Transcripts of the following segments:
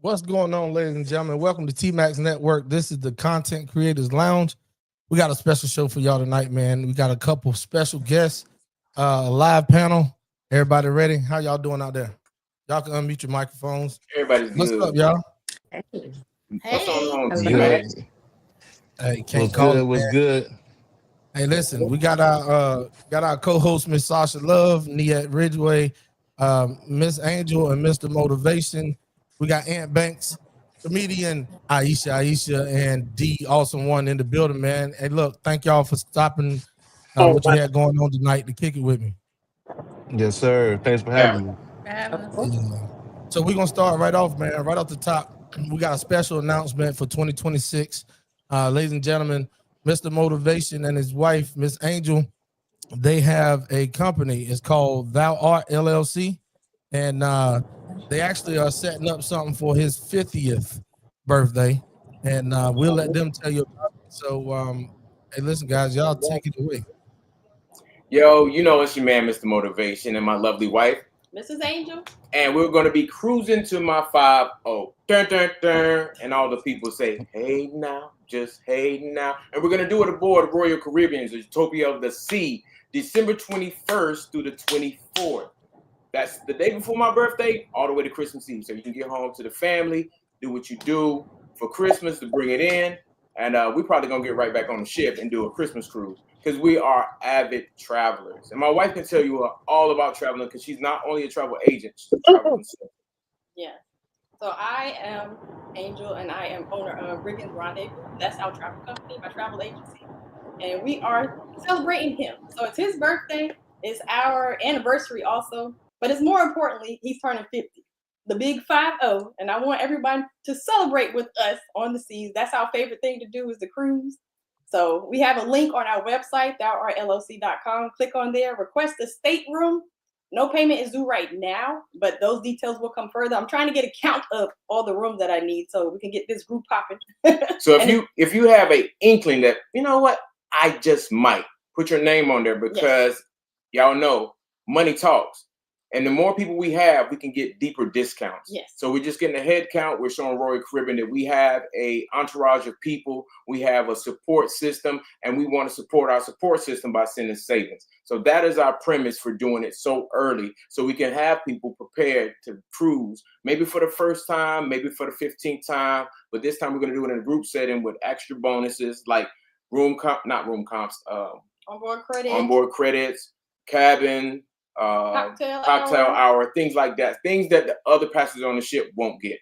What's going on, ladies and gentlemen? Welcome to T-Max Network. This is the Content Creators Lounge. We got a special show for y'all tonight, man. We got a couple special guests, a live panel. Everybody ready? How y'all doing out there? Y'all can unmute your microphones. Everybody's What's good. up, y'all? What's on What's T-Max? Hey, can't What's call good? it, What's man. good? Hey, listen, we got our co-host, Miss Sasha Love, Niette Ridgeway, Miss Angel, and Mr. Motivation. We got Ant Banks, comedian Aisha, and D Awesome One in the building, man. Hey, look, thank y'all for stopping what you had going on tonight to kick it with me. Yes, sir. Thanks for having me. Yeah. So we're gonna start right off, man. Right off the top, we got a special announcement for 2026. Ladies and gentlemen, Mr. Motivation and his wife, Miss Angel, they have a company. It's called Thou Art LLC, and they actually are setting up something for his 50th birthday, and we'll let them tell you about it. So, hey, listen, guys, y'all take it away. Yo, you know it's your man, Mr. Motivation, and my lovely wife, Mrs. Angel. and we're going to be cruising to my 5-0. Dun, dun, dun, and all the people say, hey now, just hey now. And we're going to do it aboard Royal Caribbean's Utopia of the Sea, December 21st through the 24th. That's the day before my birthday, all the way to Christmas Eve. So you can get home to the family, do what you do for Christmas to bring it in. And we're probably going to get right back on the ship and do a Christmas cruise because we are avid travelers. And my wife can tell you all about traveling because she's not only a travel agent, she's a travel consultant. Yeah. So I am Angel, and I am owner of Riggins Rendezvous. That's our travel company, my travel agency. And we are celebrating him. So it's his birthday. It's our anniversary also. But it's more importantly, he's turning 50. The big 5-0. And I want everybody to celebrate with us on the seas. That's our favorite thing to do is the cruise. So we have a link on our website, thourtllc.com. Click on there, request a stateroom. No payment is due right now, but those details will come further. I'm trying to get a count of all the rooms that I need so we can get this group popping. So if you have a inkling that, you know what, I just might put your name on there because y'all know money talks. And the more people we have, we can get deeper discounts. Yes. So we're just getting a head count. We're showing Royal Caribbean that we have a entourage of people. We have a support system, and we want to support our support system by sending savings. So that is our premise for doing it so early, so we can have people prepared to cruise, maybe for the first time, maybe for the 15th time. But this time we're going to do it in a group setting with extra bonuses like onboard credits, cabin, cocktail hour, things like that, things that the other passengers on the ship won't get.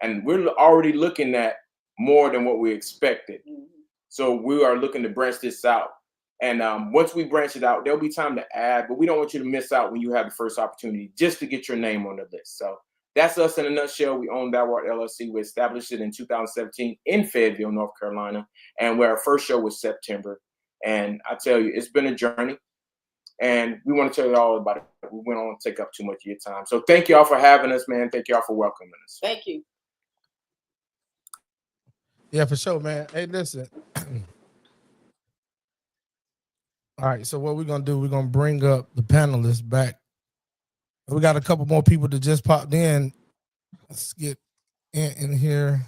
And we're already looking at more than what we expected. So we are looking to branch this out. And once we branch it out, there'll be time to add, but we don't want you to miss out when you have the first opportunity just to get your name on the list. So that's us in a nutshell. We own Thou Art LLC. We established it in 2017 in Fayetteville, North Carolina. And where our first show was September. And I tell you, it's been a journey. And we want to tell you all about it. We went on to take up too much of your time. So thank y'all for having us, man. Thank y'all for welcoming us. Thank you. Yeah, for sure, man. Hey, listen. All right, so what we're gonna do, we're gonna bring up the panelists back. We got a couple more people that just popped in. Let's get in here.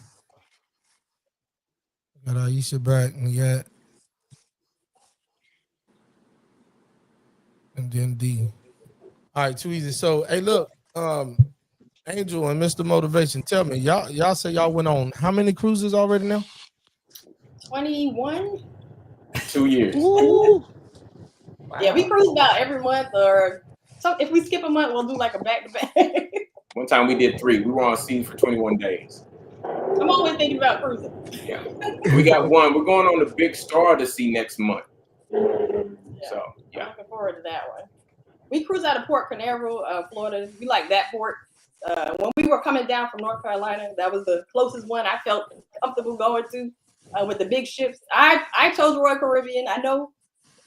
Got Aisha back and yet. And then D. All right, too easy. So, hey, look, Angel and Mr. Motivation, tell me, y'all say y'all went on how many cruises already now? 21. 2 years. Ooh. Yeah, we cruise about every month, or so if we skip a month, we'll do like a back-to-back. One time we did 3. We were on sea for 21 days. I'm always thinking about cruising. Yeah. We got one. We're going on the Big Star to sea next month. So, yeah. I'm looking forward to that one. We cruise out of Port Canaveral, Florida. We like that port. When we were coming down from North Carolina, that was the closest one I felt comfortable going to with the big ships. I chose Royal Caribbean, I know,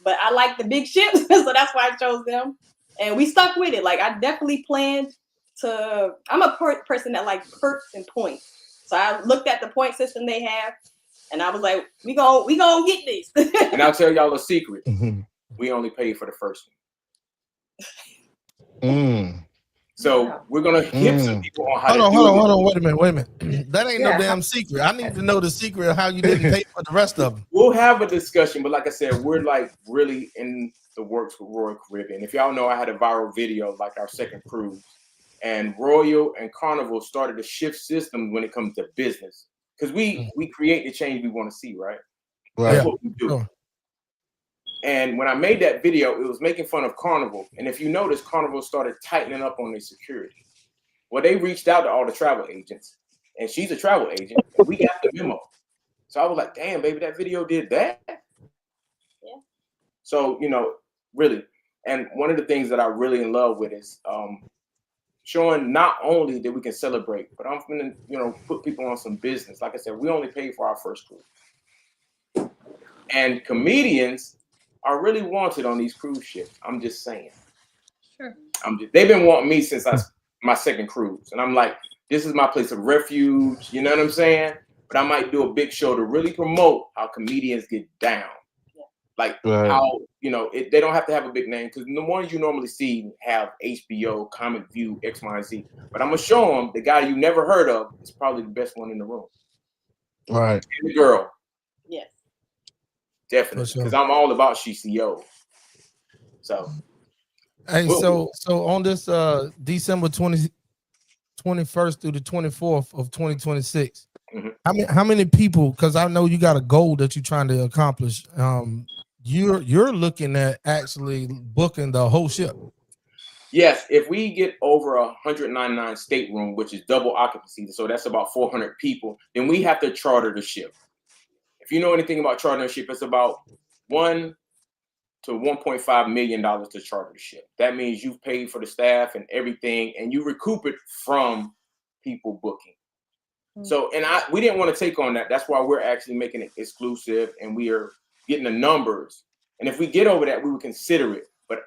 but I like the big ships, so that's why I chose them. And we stuck with it. Like, I definitely planned to, I'm a person that likes perks and points. So I looked at the point system they have, and I was like, we gonna get this. And I'll tell y'all a secret. We only paid for the first one. So we're gonna hip some people on how hold to on, do it. wait a minute. That ain't no damn secret. I need to know the secret of how you didn't pay for the rest of them. We'll have a discussion, but like I said, we're like really in the works with Royal Caribbean. If y'all know, I had a viral video like our second cruise, and Royal and Carnival started to shift systems when it comes to business, because we create the change we want to see, right? That's what we do. Sure. And when I made that video, it was making fun of Carnival. And if you notice, Carnival started tightening up on their security. Well, they reached out to all the travel agents, and she's a travel agent, and we got the memo. So I was like, damn, baby, that video did that? Yeah. So, you know, really. And one of the things that I really in love with is showing not only that we can celebrate, but I'm going to, you know, put people on some business. Like I said, we only paid for our first cruise. And comedians are really wanted on these cruise ships. I'm just saying. Sure. They've been wanting me since my second cruise. And I'm like, this is my place of refuge. You know what I'm saying? But I might do a big show to really promote how comedians get down. Like how, you know, they don't have to have a big name, because the ones you normally see have HBO, Comic View, X, Y, and Z. But I'm going to show them the guy you never heard of is probably the best one in the room. Right. And the girl. Yes. Definitely, because I'm all about CCO. So, hey, so on this December 21st through the 24th of 2026, how many people? Because I know you got a goal that you're trying to accomplish. You're looking at actually booking the whole ship. Yes, if we get over 199 stateroom, which is double occupancy, so that's about 400 people, then we have to charter the ship. If you know anything about chartering a ship, it's about $1 to $1.5 million to charter the ship. That means you've paid for the staff and everything, and you recoup it from people booking. So, and we didn't want to take on that. That's why we're actually making it exclusive, and we are getting the numbers. And if we get over that, we would consider it. But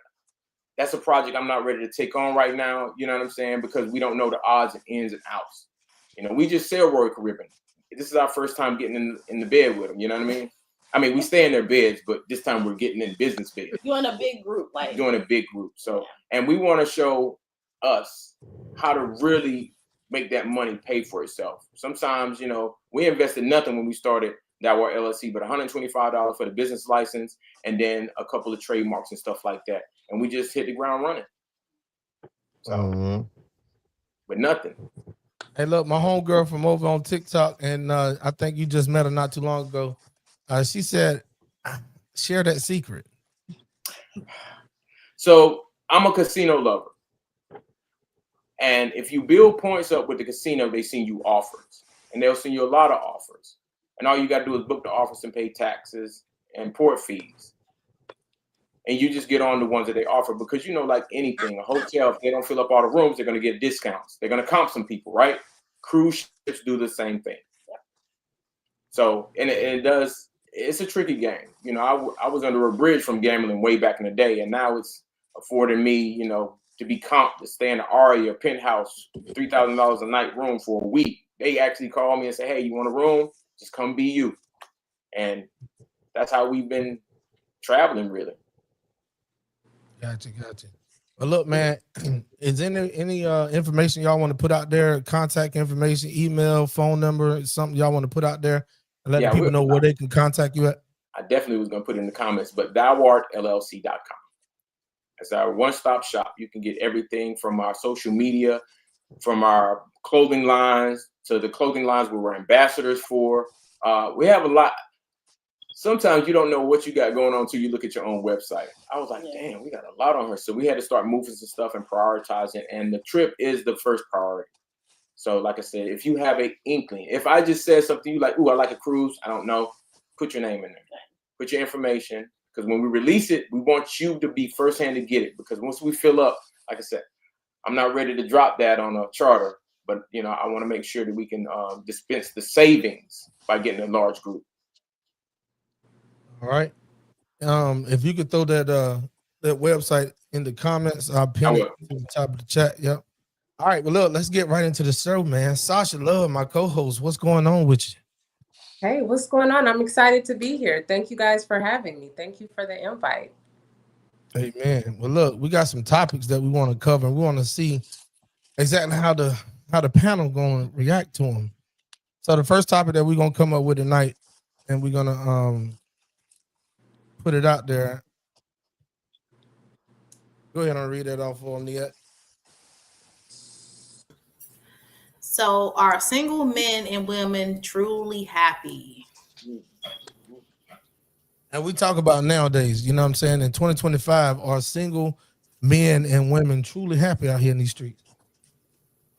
that's a project I'm not ready to take on right now. You know what I'm saying? Because we don't know the odds and ins and outs. You know, we just sail Royal Caribbean. This is our first time getting in the bed with them. You know what I mean? I mean, we stay in their beds, but this time we're getting in business beds. Doing a big group, like doing a big group. So, and we want to show us how to really make that money pay for itself. Sometimes, you know, we invested nothing when we started Dawar LLC, but $125 for the business license, and then a couple of trademarks and stuff like that. And we just hit the ground running. So, but nothing. Hey, look, my homegirl from over on TikTok, and I think you just met her not too long ago. She said, share that secret. So I'm a casino lover. And if you build points up with the casino, they send you offers. And they'll send you a lot of offers. And all you got to do is book the offers and pay taxes and port fees. And you just get on the ones that they offer, because, you know, like anything, a hotel, if they don't fill up all the rooms, they're going to get discounts. They're going to comp some people, right? Cruise ships do the same thing. So, and it does, it's a tricky game. You know, I was under a bridge from gambling way back in the day, and now it's affording me, you know, to be comped to stay in the Aria penthouse, $3,000 a night room for a week. They actually call me and say, hey, you want a room? Just come be you. And that's how we've been traveling, really. Gotcha. Well, look, man, is any information y'all want to put out there? Contact information, email, phone number, something y'all want to put out there and let people know where they can contact you at? I definitely was going to put it in the comments, but DawarLLC.com. It's our one-stop shop. You can get everything from our social media, from our clothing lines to the clothing lines where we're ambassadors for. We have a lot. Sometimes you don't know what you got going on until you look at your own website. I was like, damn, we got a lot on her. So we had to start moving some stuff and prioritizing. And the trip is the first priority. So like I said, if you have an inkling, if I just said something you like, ooh, I like a cruise, I don't know, put your name in there. Put your information. Because when we release it, we want you to be firsthand to get it. Because once we fill up, like I said, I'm not ready to drop that on a charter. But, you know, I want to make sure that we can dispense the savings by getting a large group. All right. If you could throw that website in the comments, I'll pin it to the top of the chat. Yep. All right. Well, look, let's get right into the show, man. Sasha Love, my co-host. What's going on with you? Hey, what's going on? I'm excited to be here. Thank you guys for having me. Thank you for the invite. Hey, man. Well, look, we got some topics that we want to cover. We want to see exactly how the panel going to react to them. So the first topic that we're gonna come up with tonight, and we're gonna put it out there. Go ahead and read that off for me. So, are single men and women truly happy? And we talk about nowadays, you know what I'm saying? In 2025, are single men and women truly happy out here in these streets?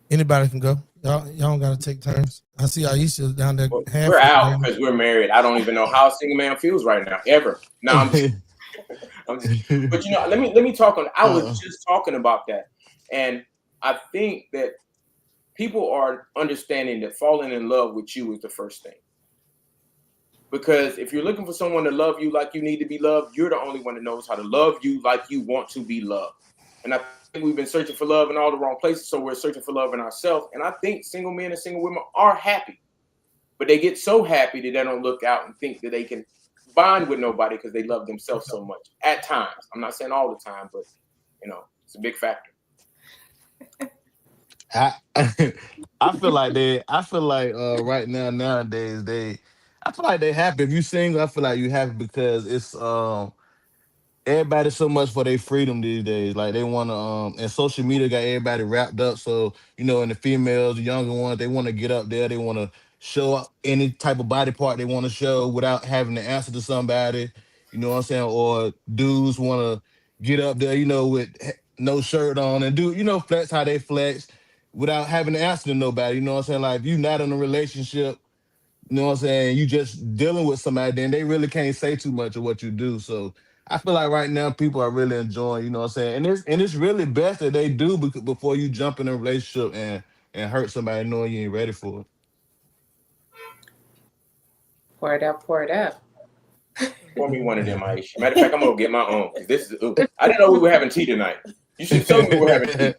Anybody can go. Y'all don't gotta take turns. I see Aisha down there. We're out because we're married. I don't even know how a single man feels right now, ever. No, I'm just, but you know, let me talk on. I was just talking about that, and I think that people are understanding that falling in love with you is the first thing. Because if you're looking for someone to love you like you need to be loved, you're the only one that knows how to love you like you want to be loved. And I think we've been searching for love in all the wrong places, so we're searching for love in ourselves. And I think single men and single women are happy, but they get so happy that they don't look out and think that they can bond with nobody because they love themselves so much. At times, I'm not saying all the time, but you know, it's a big factor. I feel like right now nowadays I feel like they happy. If you single, I feel like you happy because it's everybody's so much for their freedom these days. Like they want to and social media got everybody wrapped up. So and the females, the younger ones, they want to get up there. They want to show up any type of body part they want to show without having to answer to somebody. You know what I'm saying? Or dudes want to get up there, with no shirt on and do flex how they flex without having to answer to nobody. You know what I'm saying? Like if you're not in a relationship, you know what I'm saying, you just dealing with somebody, then they really can't say too much of what you do. So I feel like right now people are really enjoying, you know what I'm saying? And it's really best that they do before you jump in a relationship and hurt somebody knowing you ain't ready for it. Pour it up, pour it up. Pour me one of them, Aisha. Matter of fact, I'm gonna get my own. This is I didn't know we were having tea tonight. You should tell me we were having tea.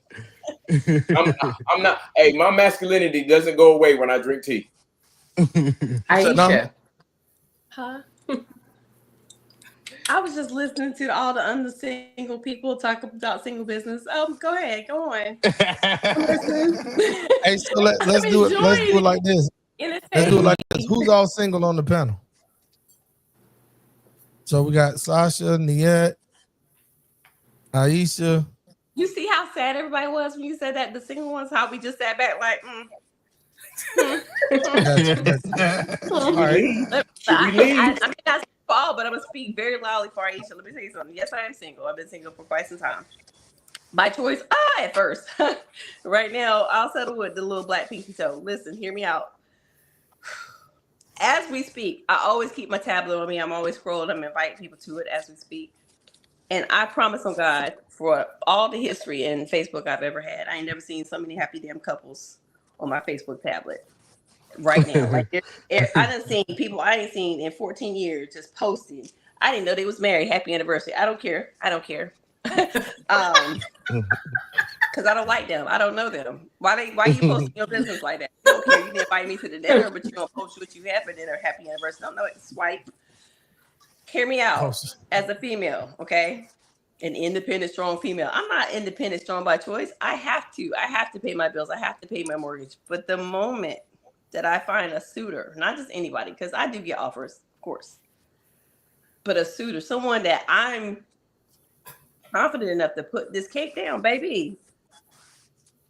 I'm not. Hey, my masculinity doesn't go away when I drink tea. Aisha. Huh? I was just listening to all the unsingle people talk about single business. Go ahead, go on. Hey, so let's do it. Let's do it like this. Let's do it like this. Who's all single on the panel? So we got Sasha, Niet, Aisha. You see how sad everybody was when you said that? The single ones, how we just sat back like, All right. I mean, that's fall, but I'm gonna speak very loudly for Aisha. Let me tell you something. Yes, I am single. I've been single for quite some time. By choice, at first. Right now, I'll settle with the little black pinky toe. Listen, hear me out. As we speak, I always keep my tablet on me. I'm always scrolling. I'm inviting people to it as we speak. And I promise on God, for all the history in Facebook I've ever had, I ain't never seen so many happy damn couples on my Facebook tablet right now. Like I done seen people I ain't seen in 14 years just posting. I didn't know they was married. Happy anniversary. I don't care. Because I don't like them. I don't know them. Why you posting your business like that? You don't care. You didn't invite me to the dinner, but you don't post what you have for dinner. Happy anniversary. Don't know it. Swipe. Hear me out. As a female, okay? An independent, strong female. I'm not independent, strong by choice. I have to pay my bills. I have to pay my mortgage. But the moment that I find a suitor, not just anybody, because I do get offers, of course, but a suitor, someone that I'm confident enough to put this cake down, baby.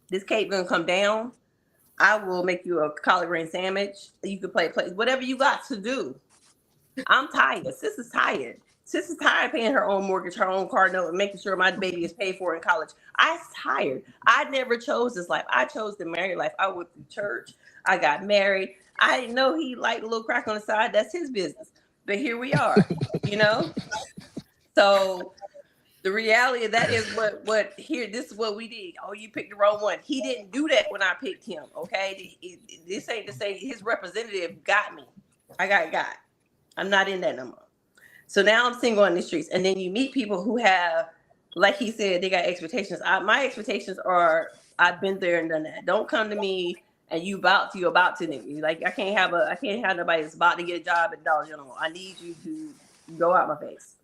This cake gonna come down. I will make you a collard green sandwich. You can play whatever you got to do. I'm tired. Sis is tired. Sis is tired paying her own mortgage, her own car note, and making sure my baby is paid for in college. I'm tired. I never chose this life. I chose the married life. I went through church. I got married. I didn't know he liked a little crack on the side. That's his business. But here we are, So the reality of that is what here, this is what we did. Oh, you picked the wrong one. He didn't do that when I picked him, okay? This ain't to say his representative got me. I got. I'm not in that no more. So now I'm single on the streets. And then you meet people who have, like he said, they got expectations. My expectations are, I've been there and done that. Don't come to me and you about to nigga. Like I can't have nobody that's about to get a job at Dollar General. I need you to go out my face.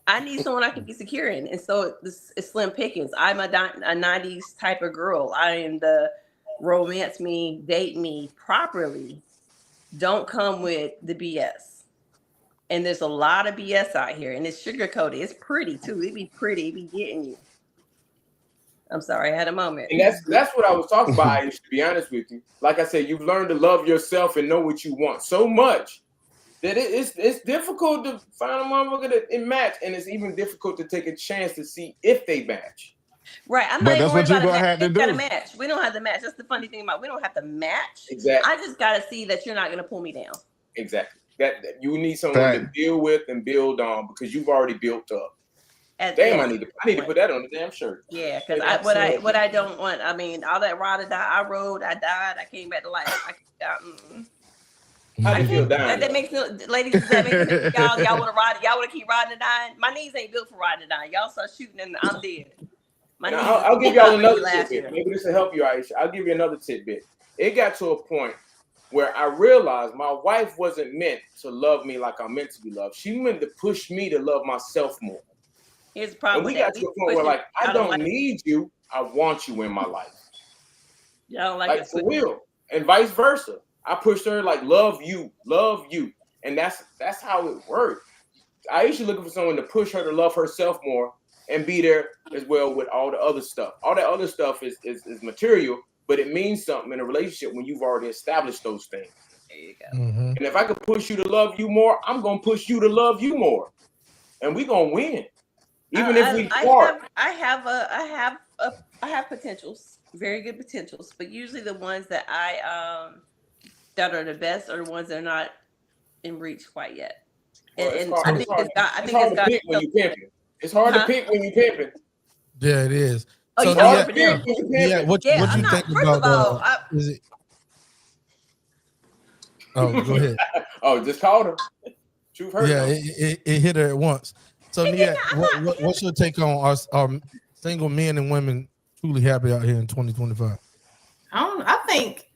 I need someone I can be secure in. And so this is slim pickings. I'm a 90s type of girl. I am the romance me, date me properly. Don't come with the BS. And there's a lot of BS out here, and it's sugarcoated. It's pretty too. It be pretty. It be getting you. I'm sorry, I had a moment. And that's what I was talking about, Aisha, to be honest with you. Like I said, you've learned to love yourself and know what you want so much that it's difficult to find a motherfucker that match, and it's even difficult to take a chance to see if they match. Right. I'm But not even that's worried what you about gonna a match. have to We gotta do. match. We don't have to match. That's the funny thing about it. We don't have to match. Exactly. I just gotta see that you're not gonna pull me down. Exactly. That you need someone to deal with and build on because you've already built up. Damn, I need to put that on the damn shirt. Yeah, because what I don't want, I mean, all that ride or die, I rode, I died, I came back to life. How do you feel dying? That makes no, ladies, that makes sense. Y'all want to ride, y'all want to keep riding and dying. My knees ain't built for riding and dying. Y'all start shooting and I'm dead. I'll give y'all another tidbit. Maybe this will help you, Aisha. I'll give you another tidbit. It got to a point where I realized my wife wasn't meant to love me like I'm meant to be loved. She meant to push me to love myself more. Here's the problem. And we got to a point where, like, I don't need you. I want you in my life. Y'all like for real, and vice versa. I pushed her like love you, and that's how it worked. Aisha looking for someone to push her to love herself more and be there as well with all the other stuff. All that other stuff is material, but it means something in a relationship when you've already established those things. There you go. Mm-hmm. And if I could push you to love you more, I'm gonna push you to love you more, and we're gonna win. Even if we part. I have potentials, very good potentials, but usually the ones that that are the best are the ones that are not in reach quite yet. And I think it's hard to pick when you pimping. It's hard to pick when you pimping. Yeah, it is. Oh, so what you think about is it? Oh, go ahead. Oh, just called her. Truth hurt. Yeah, it hit her at once. So Nia, what's your take on our single men and women truly happy out here in 2025? I think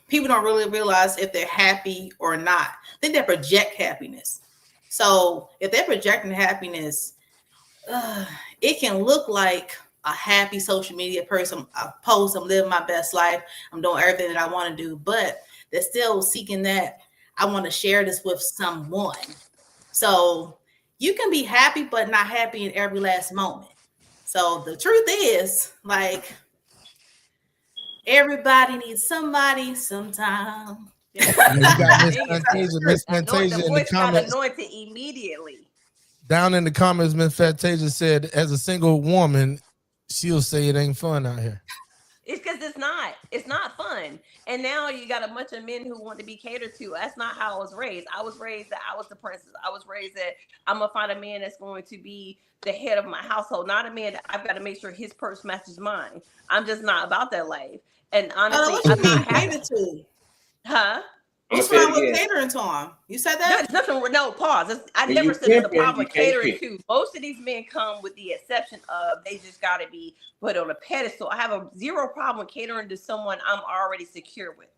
people don't really realize if they're happy or not. I think they project happiness. So if they're projecting happiness, it can look like a happy social media person. I post, I'm living my best life, I'm doing everything that I want to do, but they're still seeking that I want to share this with someone. So you can be happy, but not happy in every last moment. So the truth is, like, everybody needs somebody sometime. You got Miss Fantasia in the comments. Anointed immediately. Down in the comments, Miss Fantasia said, as a single woman, she'll say it ain't fun out here. It's because it's not fun. And now you got a bunch of men who want to be catered to. That's not how I was raised. I was raised that I was the princess. I was raised that I'm going to find a man that's going to be the head of my household, not a man that I've got to make sure his purse matches mine. I'm just not about that life. And honestly, I'm not happy to. Huh? What's wrong with catering to him? You said that? There's nothing. No, pause. I never said there's a problem with catering to. Most of these men come with the exception of they just got to be put on a pedestal. I have a zero problem with catering to someone I'm already secure with.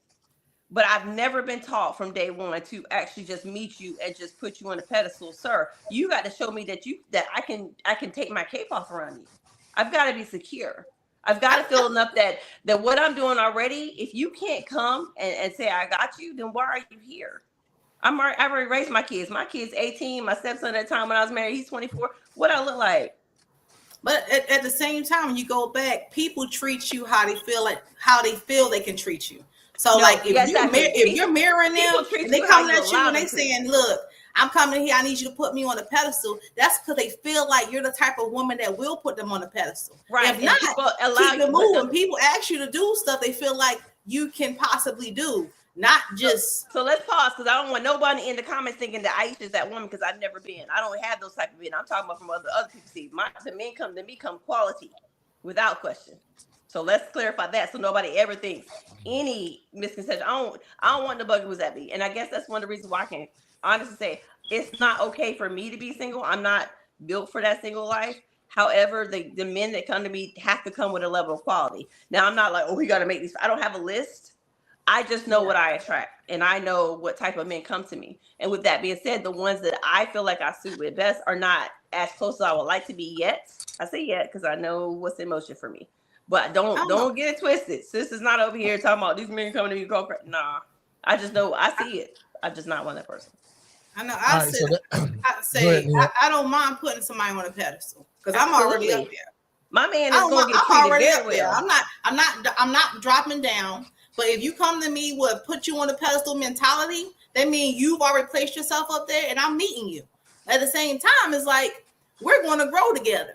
But I've never been taught from day one to actually just meet you and just put you on a pedestal, sir. You got to show me that I can take my cape off around you. I've got to be secure. I've got to feel enough that what I'm doing already, if you can't come and say I got you, then why are you here? I've already raised my kids. My kid's 18. My stepson at the time when I was married, he's 24. What I look like? But at the same time, when you go back, people treat you how they feel they can treat you. So if you're mirroring them, and they coming at you and they saying, look, I'm coming here, I need you to put me on a pedestal. That's because they feel like you're the type of woman that will put them on a pedestal. Right. If not, keep it moving. People ask you to do stuff they feel like you can possibly do, not just. So let's pause because I don't want nobody in the comments thinking that Aisha is that woman because I've never been. I don't have those type of men. I'm talking about from other people see. The men come to me come quality without question. So let's clarify that so nobody ever thinks any misconception. I don't want the buggy was at me. And I guess that's one of the reasons why I can honestly say it's not okay for me to be single. I'm not built for that single life. However, the men that come to me have to come with a level of quality. Now, I'm not like, oh, we got to make these. I don't have a list I just know what I attract, and I know what type of men come to me. And with that being said, the ones that I feel like I suit with best are not as close as I would like to be yet. I say yet because I know what's in motion for me. But don't get it twisted. Sis is not over here talking about these men coming to me go crazy. Nah, I just know I see it. I'm just not one that person. I know. I don't mind putting somebody on a pedestal because I'm already up there. My man is going to get treated very well. I'm not dropping down. But if you come to me with put you on a pedestal mentality, that means you've already placed yourself up there, and I'm meeting you. At the same time, it's like we're going to grow together.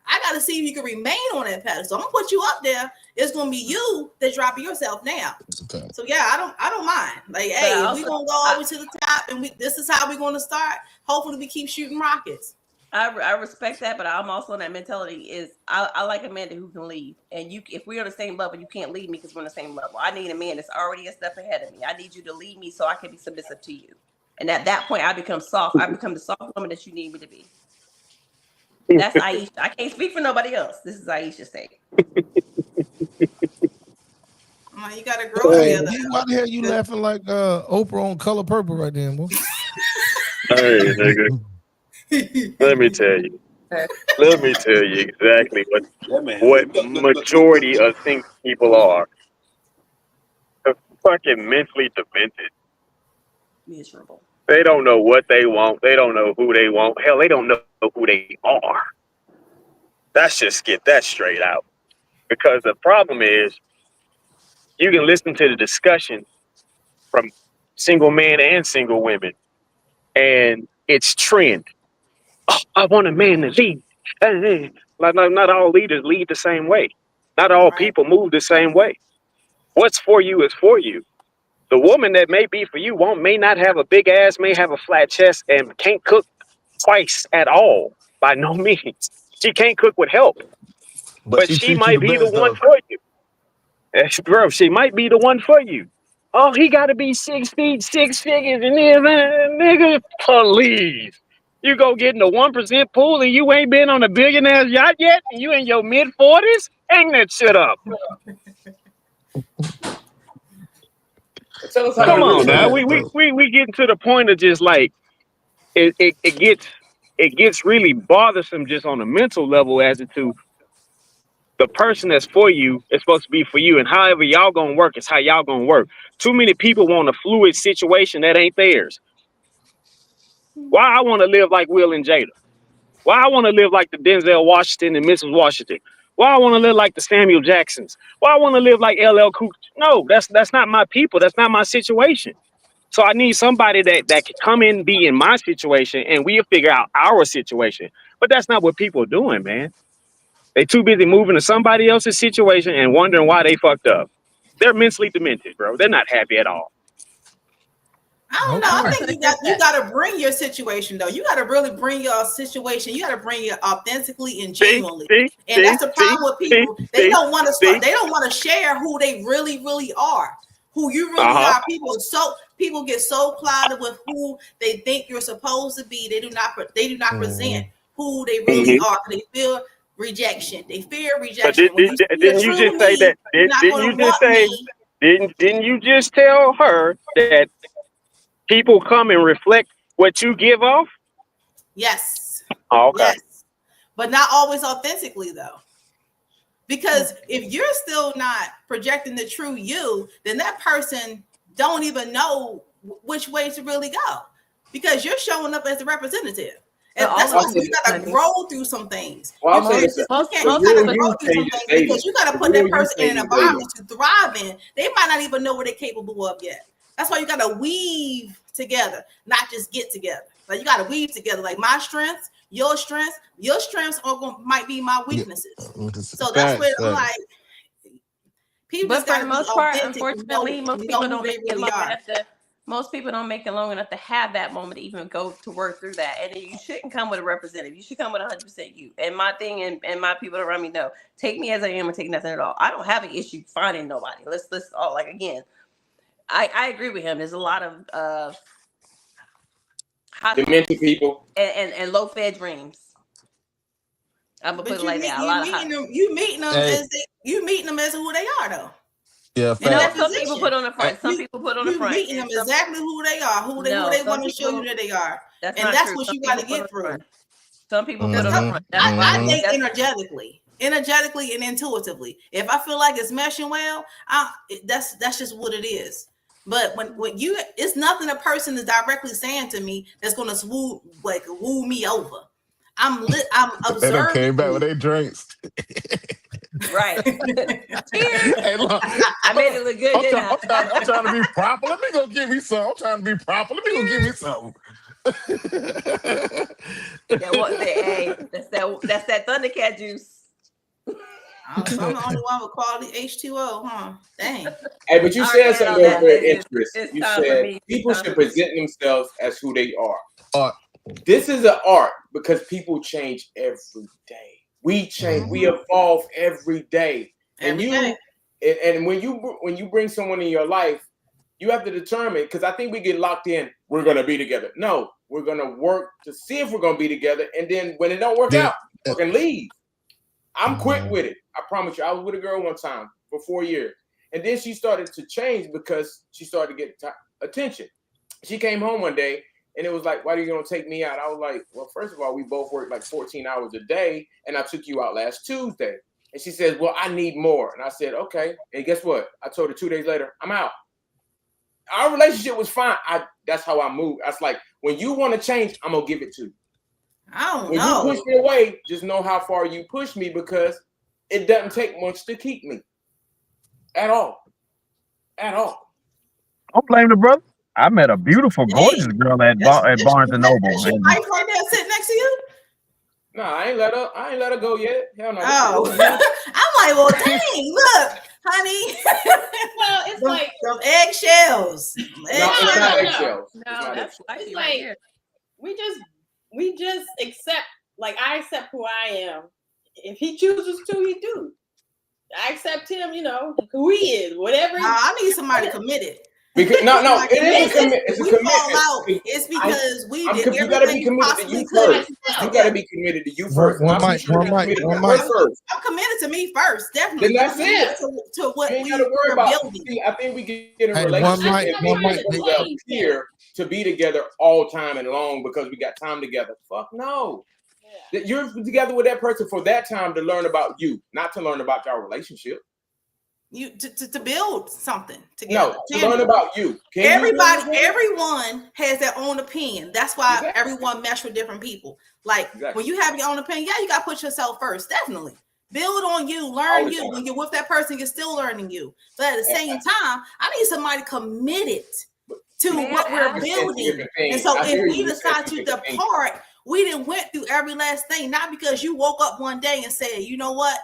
I got to see if you can remain on that pedestal. I'm gonna put you up there. It's gonna be you that's dropping yourself down. Okay. So yeah, I don't mind. Like, hey, if we gonna go all the way to the top, and this is how we're gonna start. Hopefully, we keep shooting rockets. I respect that, but I'm also in that mentality. Is I like a man who can lead, and if we're on the same level, you can't lead me because we're on the same level. I need a man that's already a step ahead of me. I need you to lead me so I can be submissive to you. And at that point, I become soft. I become the soft woman that you need me to be. That's Aisha. I can't speak for nobody else. This is Aisha's take. You gotta grow together. Why the hell you laughing like Oprah on Color Purple right then, boy? Hey, nigga. Let me tell you exactly what majority of think people are. They're fucking mentally demented. Miserable. They don't know what they want. They don't know who they want. Hell, they don't know who they are. Let's just get that straight out. Because the problem is, you can listen to the discussion from single men and single women, and it's trend. Oh, I want a man to lead. Not all leaders lead the same way. Not all people move the same way. What's for you is for you. The woman that may be for you may not have a big ass, may have a flat chest, and can't cook twice at all. By no means. She can't cook with help. But she might be the one for you. Bro, she might be the one for you. Oh, he got to be 6 feet, 6 figures, and then, nigga, please. You go get in the 1% pool and you ain't been on a billionaire's yacht yet, and you in your mid-40s? Hang that shit up. Come on now. We getting to the point of just like it gets really bothersome just on a mental level as to the person that's for you is supposed to be for you, and however y'all gonna work is how y'all gonna work. Too many people want a fluid situation that ain't theirs. Why I want to live like Will and Jada? Why I want to live like the Denzel Washington and Mrs. Washington? Why I want to live like the Samuel Jacksons? Why I want to live like LL Cool? No, that's not my people. That's not my situation. So I need somebody that can come in, be in my situation, and we'll figure out our situation. But that's not what people are doing, man. They too busy moving to somebody else's situation and wondering why they fucked up. They're mentally demented, bro. They're not happy at all. I don't know. I think you got to bring your situation, though. You got to really bring your situation. You got to bring it authentically and genuinely. And that's the problem with people. They don't want to start. They don't want to share who they really, really are. Who you really are. People get so clouded with who they think you're supposed to be. They do not present who they really are. They feel rejection. They fear rejection. But didn't you just say that? Didn't you just tell her that people come and reflect what you give off? Yes. Okay. Yes. But not always authentically, though. Because if you're still not projecting the true you, then that person don't even know which way to really go. Because you're showing up as the representative. And that's why you got to grow through some things. Well, you got to grow through some things because you got to put that person in an environment to thrive in. They might not even know what they're capable of yet. That's why you got to weave together, not just get together. Like you got to weave together. Like my strengths, your strengths might be my weaknesses. So that's where I'm like, people. But for the most part, unfortunately, most people don't make it long enough to have that moment to even go to work through that. And you shouldn't come with a representative. You should come with 100% you. And my thing and my people around me know, take me as I am and take nothing at all. I don't have an issue finding nobody. Let's all like again. I agree with him. There's a lot of demented people and low fed dreams. I'm gonna put it like that. You meeting them as who they are, though. Yeah, in that facts. Some people position. put on the front. Some people put on the You front. meeting them exactly who they are, who they want to show you that they are, and that's what you got to get through. Some people put on the front. I date energetically and intuitively. If I feel like it's meshing well, that's just what it is. But when you, it's nothing a person is directly saying to me that's gonna woo me over. I'm observing. They done came back with their drinks. Right. Hey, look, I made it look good, didn't I? I'm trying to be proper. Let me go give me some. I'm trying to be proper. Let me go give me something. Hey, that's that Thundercat juice. I'm the only one with quality H2O, huh? Dang. Hey, but you said something very interesting. It's You time for said me. people should present themselves as who they are. This is an art because people change every day. We change, we evolve every day. And when you bring someone in your life, you have to determine, because I think we get locked in, we're gonna be together. No, we're gonna work to see if we're gonna be together, and then when it don't work out, we can leave. I'm quick with it. I promise you. I was with a girl one time for 4 years, and then she started to change because she started to get attention. She came home one day, and it was like, "Why are you gonna take me out?" I was like, "Well, first of all, we both work like 14 hours a day, and I took you out last Tuesday." And she says, "Well, I need more." And I said, "Okay." And guess what? I told her 2 days later, "I'm out." Our relationship was fine. That's how I move. I was like, when you want to change, I'm gonna give it to you. When you push me away, just know how far you push me, because it doesn't take much to keep me. At all. Don't blame the brother. I met a beautiful, gorgeous girl at Barnes and Noble. Is your wife right there sitting next to you? No, I ain't let her go yet. Hell no. Oh, I'm like, well, dang, look, honey. Well, it's like some eggshells. No, it's not eggshells. No, it's like we just accept. Like, I accept who I am. If he chooses to, he do. I accept him. You know who he is. Whatever. I need somebody committed. Because it is a commitment. It's a commitment. Fall out. It's because you gotta be committed to you first. You gotta be committed to you first. One mic. I'm committed to me first, definitely. Then that's it. To what you ain't gotta worry about. building. See, I think we get in a relationship here to be together all time and long because we got time together. Fuck no. Yeah. You're together with that person for that time to learn about you, not to learn about your relationship. You to build something together. No, to learn about you. Everyone has their own opinion. That's why everyone mesh with different people. Like when you have your own opinion, you got to put yourself first. Definitely build on you, learn you. When you're with that person, you're still learning you. But at the same time, I need somebody committed to what we're building. And so if we decide to depart, we done went through every last thing. Not because you woke up one day and said, you know what,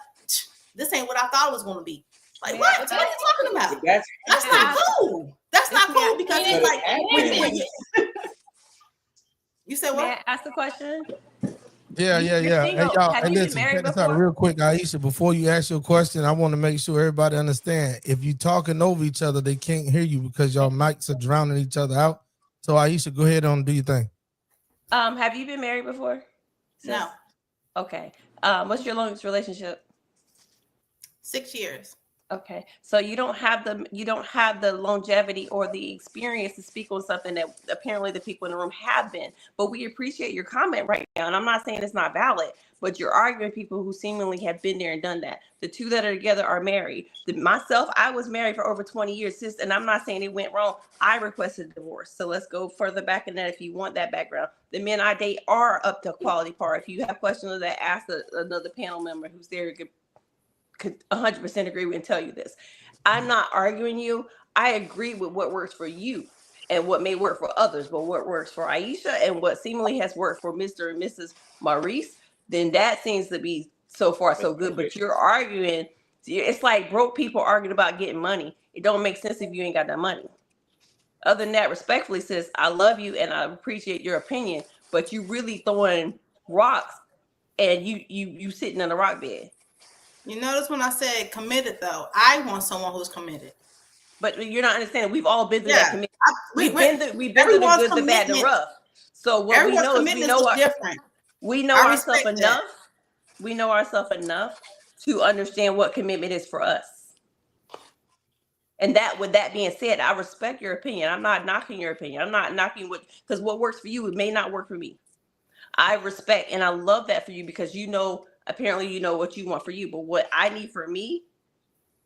this ain't what I thought it was going to be. Like, what are you talking about? That's not cool. That's not cool because it's like when you said what? May I ask the question? Yeah. Hey, y'all, and listen, check this out real quick, Aisha. Before you ask your question, I want to make sure everybody understand. If you're talking over each other, they can't hear you because your mics are drowning each other out. So, Aisha, go ahead and do your thing. Have you been married before? No. Okay. What's your longest relationship? 6 years. Okay, so you don't have the longevity or the experience to speak on something that apparently the people in the room have been. But we appreciate your comment right now, and I'm not saying it's not valid, but you're arguing people who seemingly have been there and done that. The two that are together are married. Myself, I was married for over 20 years, sis, and I'm not saying it went wrong. I requested a divorce, so let's go further back in that if you want that background. The men I date are up to quality par. If you have questions of that, ask another panel member who's there. Could 100% agree with and tell you this. I'm not arguing you. I agree with what works for you and what may work for others, but what works for Aisha and what seemingly has worked for Mr. and Mrs. Maurice, then that seems to be so far so good. But you're arguing, it's like broke people arguing about getting money. It don't make sense if you ain't got that money. Other than that, respectfully, sis, I love you and I appreciate your opinion, but you really throwing rocks and you sitting in a rock bed. You notice when I said committed, though, I want someone who's committed. But you're not understanding. We've all been through that commitment. We've been through the good, the bad, the rough. So what we know is we know ourselves enough. We know ourselves enough to understand what commitment is for us. And that, with that being said, I respect your opinion. I'm not knocking your opinion. I'm not knocking because what works for you, it may not work for me. I respect and I love that for you because apparently you know what you want for you. But what I need for me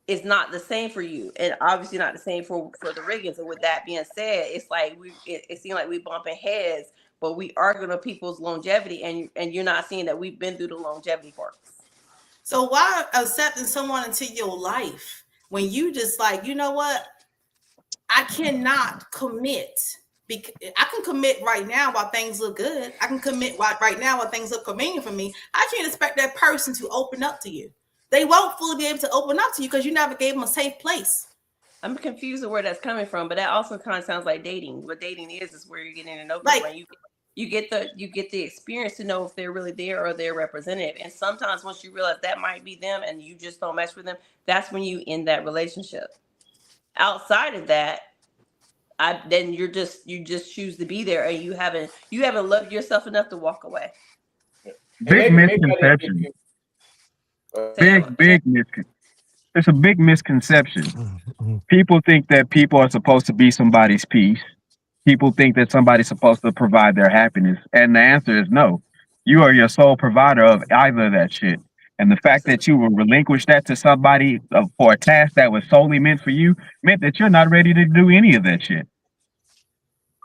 is not the same for you, and obviously not the same for the Riggins. And with that being said, it's like it seems like we bumping heads, but we arguing on people's longevity, and you're not seeing that we've been through the longevity part. So why accepting someone into your life when you just like, you know what? I cannot commit. I can commit right now while things look good. I can commit right now while things look convenient for me. I can't expect that person to open up to you. They won't fully be able to open up to you because you never gave them a safe place. I'm confused with where that's coming from, but that also kind of sounds like dating. What dating is where you're getting to know people. Like, you get the experience to know if they're really there or they're representative. And sometimes once you realize that might be them and you just don't match with them, that's when you end that relationship. Outside of that, then you just choose to be there, and you haven't loved yourself enough to walk away. Big misconception. Big misconception. It's a big misconception. People think that people are supposed to be somebody's peace. People think that somebody's supposed to provide their happiness. And the answer is no. You are your sole provider of either of that shit. And the fact that you will relinquish that to somebody for a task that was solely meant for you meant that you're not ready to do any of that shit.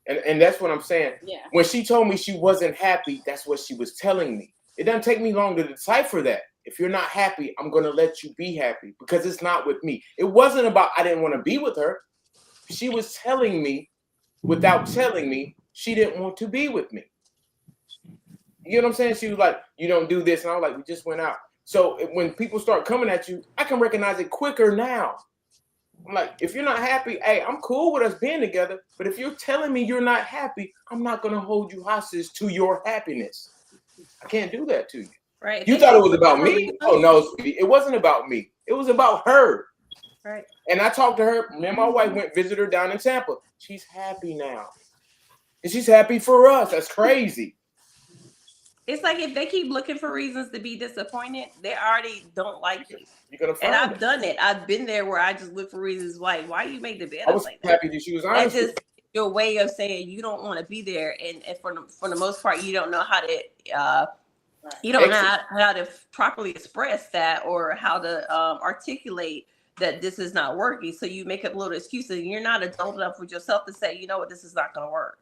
And that's what I'm saying. Yeah. When she told me she wasn't happy, that's what she was telling me. It doesn't take me long to decipher that. If you're not happy, I'm going to let you be happy because it's not with me. It wasn't about I didn't want to be with her. She was telling me without telling me she didn't want to be with me. You know what I'm saying? She was like, you don't do this. And I was like, we just went out. So when people start coming at you, I can recognize it quicker now. I'm like, if you're not happy, hey, I'm cool with us being together. But if you're telling me you're not happy, I'm not going to hold you hostage to your happiness. I can't do that to you. Right. You thought it was about me? Oh, no, sweetie. It wasn't about me. It was about her. Right. And I talked to her. Me and my wife went visit her down in Tampa. She's happy now. And she's happy for us. That's crazy. It's like if they keep looking for reasons to be disappointed, they already don't like you. You're gonna find and I've done it. I've been there where I just look for reasons like, why you make the bed I was like happy that she was honest. That's just your way of saying you don't want to be there, and for the most part, you don't know how to know how to properly express that or how to articulate that this is not working. So you make up little excuses, and you're not adult enough with yourself to say, you know what, this is not going to work.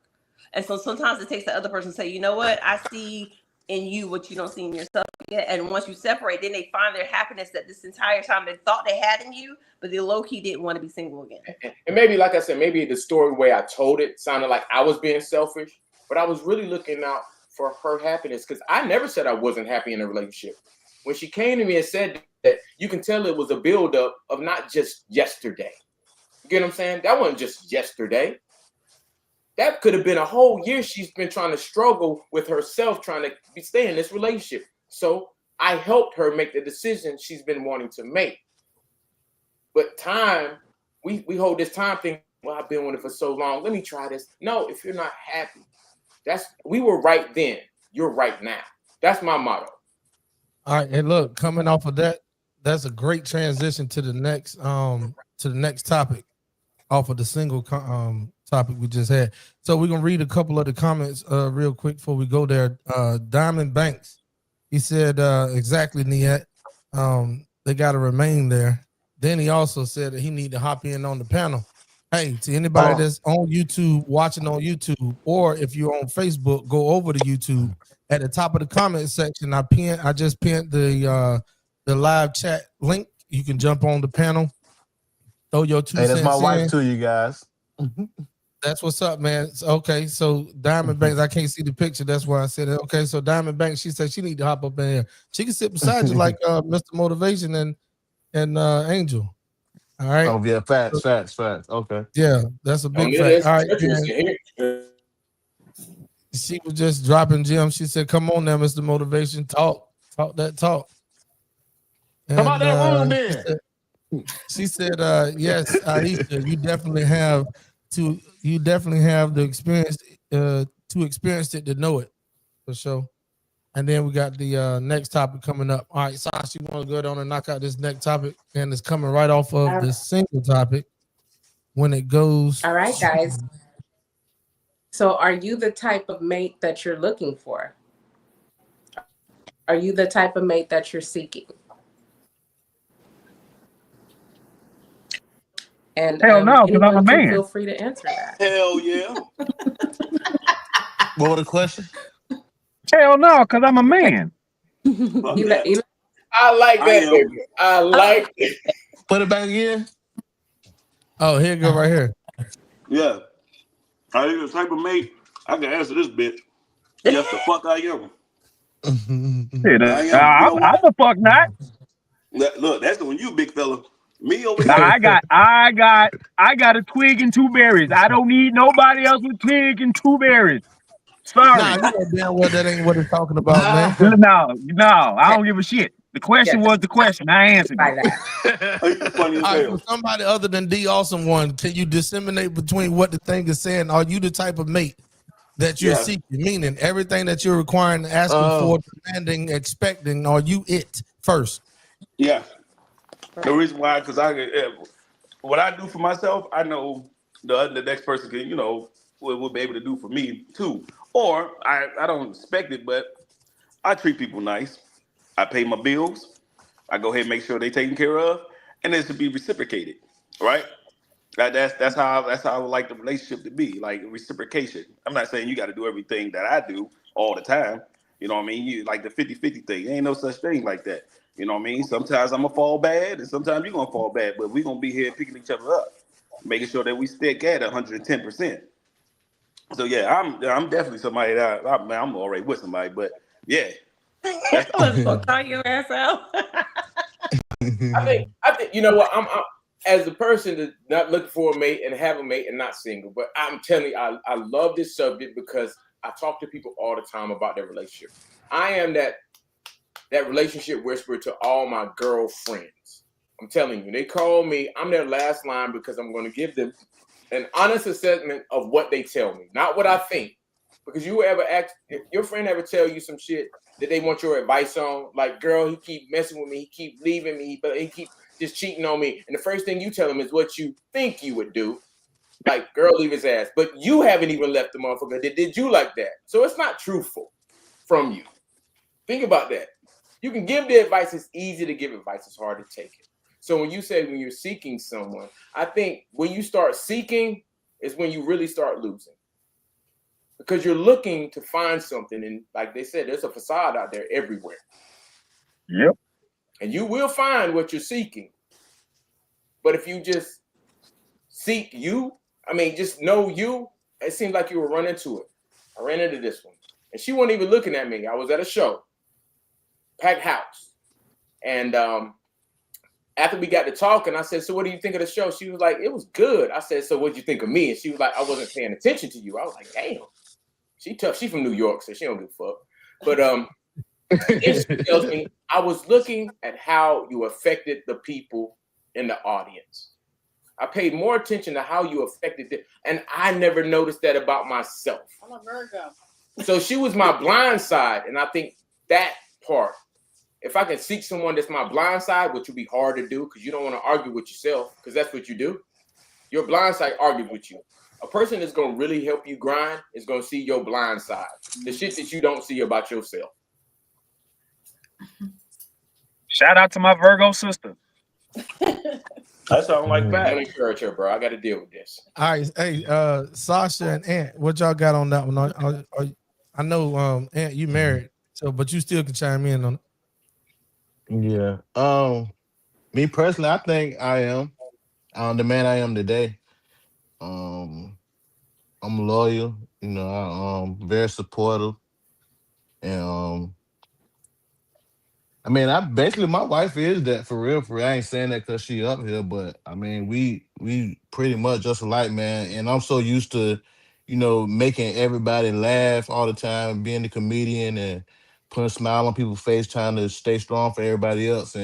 And so sometimes it takes the other person to say, you know what, I see in you what you don't see in yourself yet. And once you separate, then they find their happiness that this entire time they thought they had in you, but they low-key didn't want to be single again. And maybe, like I said, maybe the story way I told it sounded like I was being selfish, but I was really looking out for her happiness because I never said I wasn't happy in a relationship. When she came to me and said that, you can tell it was a buildup of not just yesterday. You get what I'm saying? That wasn't just yesterday. That could have been a whole year she's been trying to struggle with herself, trying to stay in this relationship. So I helped her make the decision she's been wanting to make. But time, we hold this time thing, well, I've been with it for so long. Let me try this. No, if you're not happy, we were right then. You're right now. That's my motto. All right, and look, coming off of that, that's a great transition to the next topic off of the single topic we just had. So we're gonna read a couple of the comments real quick before we go there. Diamond Banks, he said exactly, Niet. They gotta remain there. Then he also said that he need to hop in on the panel. Hey, to anybody that's on YouTube, watching on YouTube, or if you're on Facebook, go over to YouTube. At the top of the comment section, I just pinned the live chat link. You can jump on the panel. Throw your 2 cents. Hey, that's my wife in. too, you guys. That's what's up, man. Okay, so Diamond Banks, I can't see the picture. That's why I said it. Okay, so Diamond Banks, she said she need to hop up in here. She can sit beside you like Mr. Motivation and Angel. All right. Oh yeah, facts. Okay. Yeah, that's a big fact. All right, man. She was just dropping gems. She said, "Come on now, Mr. Motivation, talk that talk." And, come out that room, then. She said, "Yes, Aisha, you definitely have the experience to experience it to know it for sure." And then we got the next topic coming up. All right, Sasha, you want to go down and knock out this next topic, and it's coming right off of the single topic. when it goes. All right, guys. So are you the type of mate that you're looking for? Are you the type of mate that you're seeking? And Hell no, because I'm a anyone can man. feel free to answer that. Hell yeah. What was the question? Hell no, because I'm a man. Fuck You that. I like I that, am. baby. I like it. Put it back again. Oh, here you go right here. Yeah. Are you the type of mate? I can answer this bitch. Yes, the fuck I am. Shit, I'm the fuck not. Look, that's when you big fella. Me over Nah, here. I got a twig and two berries. I don't need nobody else with twig and two berries. Sorry. Nah, you know damn well that ain't what it's talking about, man. No, I don't give a shit. The question was the question. I answered By it. that. Funny as All right, hell. for somebody other than D Awesome One, can you disseminate between what the thing is saying? Are you the type of mate that you're Yeah. seeking? Meaning everything that you're requiring, asking for, demanding, expecting, are you it first? Yeah. The reason why, because what I do for myself, I know the next person can, will be able to do for me too. Or I don't expect it, but I treat people nice. I pay my bills. I go ahead and make sure they're taken care of, and it should be reciprocated, right? That's how I would like the relationship to be, like reciprocation. I'm not saying you got to do everything that I do all the time. You know what I mean? You like the 50-50 thing. Ain't no such thing like that. You know what I mean? Sometimes I'm gonna fall bad, and sometimes you're gonna fall bad, but we're gonna be here picking each other up, making sure that we stick at 110%. So yeah, I'm definitely somebody that I'm already with somebody, but yeah. Let's go call your ass out. I think you know what I'm as a person that's not looking for a mate and have a mate and not single, but I'm telling you, I love this subject because I talk to people all the time about their relationship. I am that relationship whisperer to all my girlfriends. I'm telling you, they call me, I'm their last line because I'm going to give them an honest assessment of what they tell me, not what I think. Because you ever ask, if your friend ever tell you some shit that they want your advice on, like, girl, he keep messing with me, he keep leaving me, but he keep just cheating on me. And the first thing you tell him is what you think you would do. Like, girl, leave his ass. But you haven't even left the motherfucker. Did you like that? So it's not truthful from you. Think about that. You can give the advice. It's easy to give advice. It's hard to take it. So when you say when you're seeking someone, I think when you start seeking is when you really start losing. Because you're looking to find something. And like they said, there's a facade out there everywhere. Yep. And you will find what you're seeking. But if you just seek you, just know you, it seems like you will run into it. I ran into this one. And she wasn't even looking at me. I was at a show. Packed house. And after we got to talking, I said, so what do you think of the show? She was like, it was good. I said, so what did you think of me? And she was like, I wasn't paying attention to you. I was like, damn. She tough. She from New York, so she don't give a fuck. But it tells me I was looking at how you affected the people in the audience. I paid more attention to how you affected it. And I never noticed that about myself. I'm a Virgo. So she was my blind side. And I think that part, if I can seek someone that's my blind side, which would be hard to do because you don't want to argue with yourself because that's what you do. Your blind side argues with you. A person that's going to really help you grind is going to see your blind side, the shit that you don't see about yourself. Shout out to my Virgo sister. That's all I'm like that. I encourage her, bro. I got to deal with this. All right, hey, Sasha and Ant, what y'all got on that one? I know, Ant, you married, so but you still can chime in on it. Yeah. Me personally, I think I am. The man I am today. I'm loyal, I'm very supportive. And I basically my wife is that for real. I ain't saying that because she up here, but we pretty much just alike, man. And I'm so used to, making everybody laugh all the time, being the comedian and putting a smile on people's face, trying to stay strong for everybody else.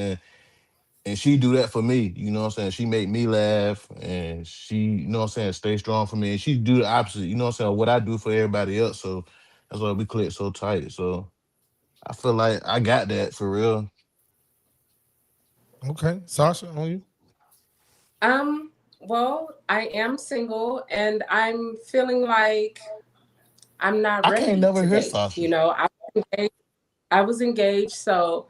And she do that for me, you know what I'm saying? She make me laugh and she, you know what I'm saying, stay strong for me. And she do the opposite, you know what I'm saying, what I do for everybody else. So that's why we click so tight. So I feel like I got that for real. Okay. Sasha, on you? Well, I am single and I'm feeling like I'm not I can't ready never to hear date. Sasha. You know, I was engaged, so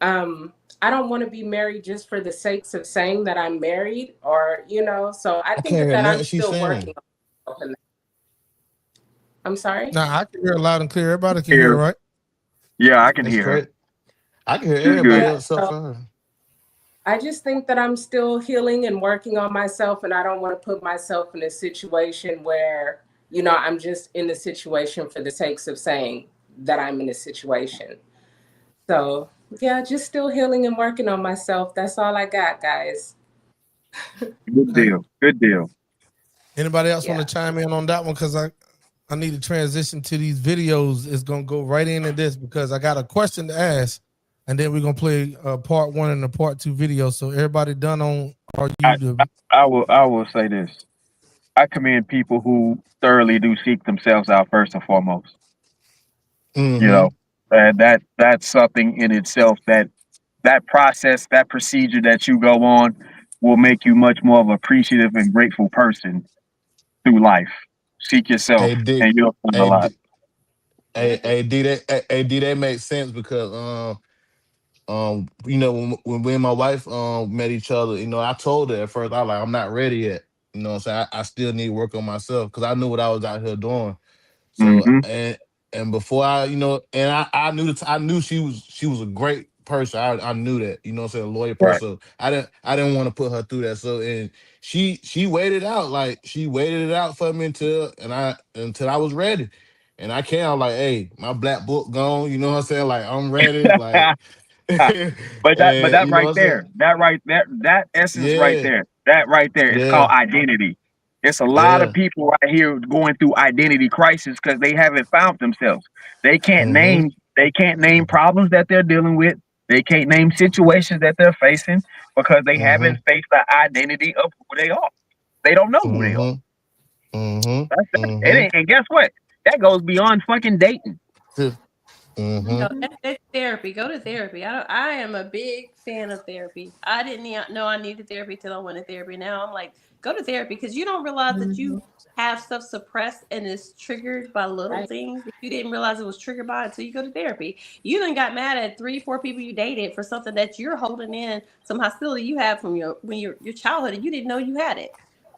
I don't want to be married just for the sakes of saying that I'm married, or so I I think can't hear that I'm nothing she's still working saying. on myself in that. I'm sorry. Now I can hear loud and clear. Everybody can hear, Here, right? yeah, I can That's hear her. great. I can hear She's everybody good. Yeah, else except so for her. I just think that I'm still healing and working on myself, and I don't want to put myself in a situation where, I'm just in the situation for the sakes of saying that I'm in a situation. So, yeah, just still healing and working on myself. That's all I got, guys. Good Okay. deal. Good deal. Anybody else want Yeah. to chime in on that one? Because I need to transition to these videos. It's gonna go right into this because I got a question to ask, and then we're gonna play part 1 and the part 2 video. So everybody done on our I, YouTube. I will say this. I commend people who thoroughly do seek themselves out first and foremost. You know, and that's something in itself that process, that procedure that you go on will make you much more of an appreciative and grateful person through life. Seek yourself Hey D, and you'll find a hey lot. D, that makes sense because when me and my wife met each other, I told her at first I was like I'm not ready yet. So I still need to work on myself because I knew what I was out here doing. So Mm-hmm. and before and I knew she was a great person. I knew that, a lawyer Right. person. So I didn't want to put her through that. So and she waited out, like she waited it out for me until I was ready. And I came out like, hey, my black book gone, you know what I'm saying? Like I'm ready. Like But and that you know right what I'm saying? there, that essence right Yeah, there, that right there is yeah, called identity. It's a lot of yeah. people right here going through identity crisis because they haven't found themselves. They can't Mm-hmm. name problems that they're dealing with. They can't name situations that they're facing because they Mm-hmm. haven't faced the identity of who they are. They don't know who they are. Mm-hmm. Mm-hmm. And guess what? That goes beyond fucking dating. Mm-hmm. No, that's therapy. Go to therapy. I am a big fan of therapy. I didn't know I needed therapy till I went to therapy. Now I'm like, go to therapy because you don't realize that you have stuff suppressed and is triggered by little Right. things that you didn't realize it was triggered by until you go to therapy. You then got mad at 3-4 people you dated for something that you're holding in, some hostility you have from your childhood, and you didn't know you had it.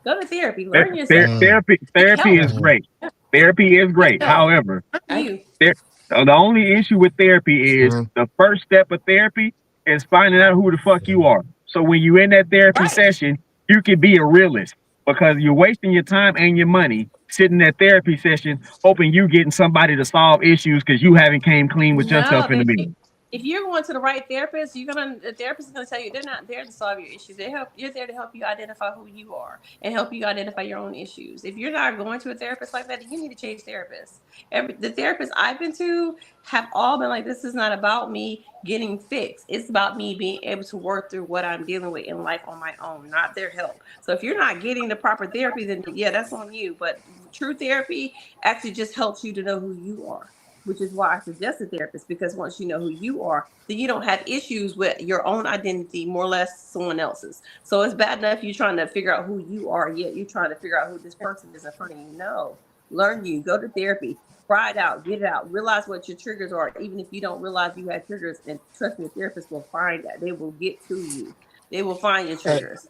Go to therapy. Learn yourself. Seek Therapy help. is Mm-hmm. great. Therapy is Seek great. help. However, I You. the only issue with therapy is the first step of therapy is finding out who the fuck you are. So when you're in that therapy Right. session, you can be a realist because you're wasting your time and your money sitting in that therapy session, hoping you getting somebody to solve issues because you haven't came clean with No, yourself in the baby. mirror. If you're going to the right therapist, the therapist is gonna tell you they're not there to solve your issues. You're there to help you identify who you are and help you identify your own issues. If you're not going to a therapist like that, then you need to change therapists. The therapists I've been to have all been like, this is not about me getting fixed. It's about me being able to work through what I'm dealing with in life on my own, not their help. So if you're not getting the proper therapy, then yeah, that's on you. But true therapy actually just helps you to know who you are, which is why I suggest a therapist, because once you know who you are, then you don't have issues with your own identity, more or less someone else's. So it's bad enough you're trying to figure out who you are, yet you're trying to figure out who this person is in front of you. No, learn you, go to therapy, cry it out, get it out, realize what your triggers are, even if you don't realize you have triggers. And trust me, a therapist will find that. They will get to you. They will find your Hey, triggers.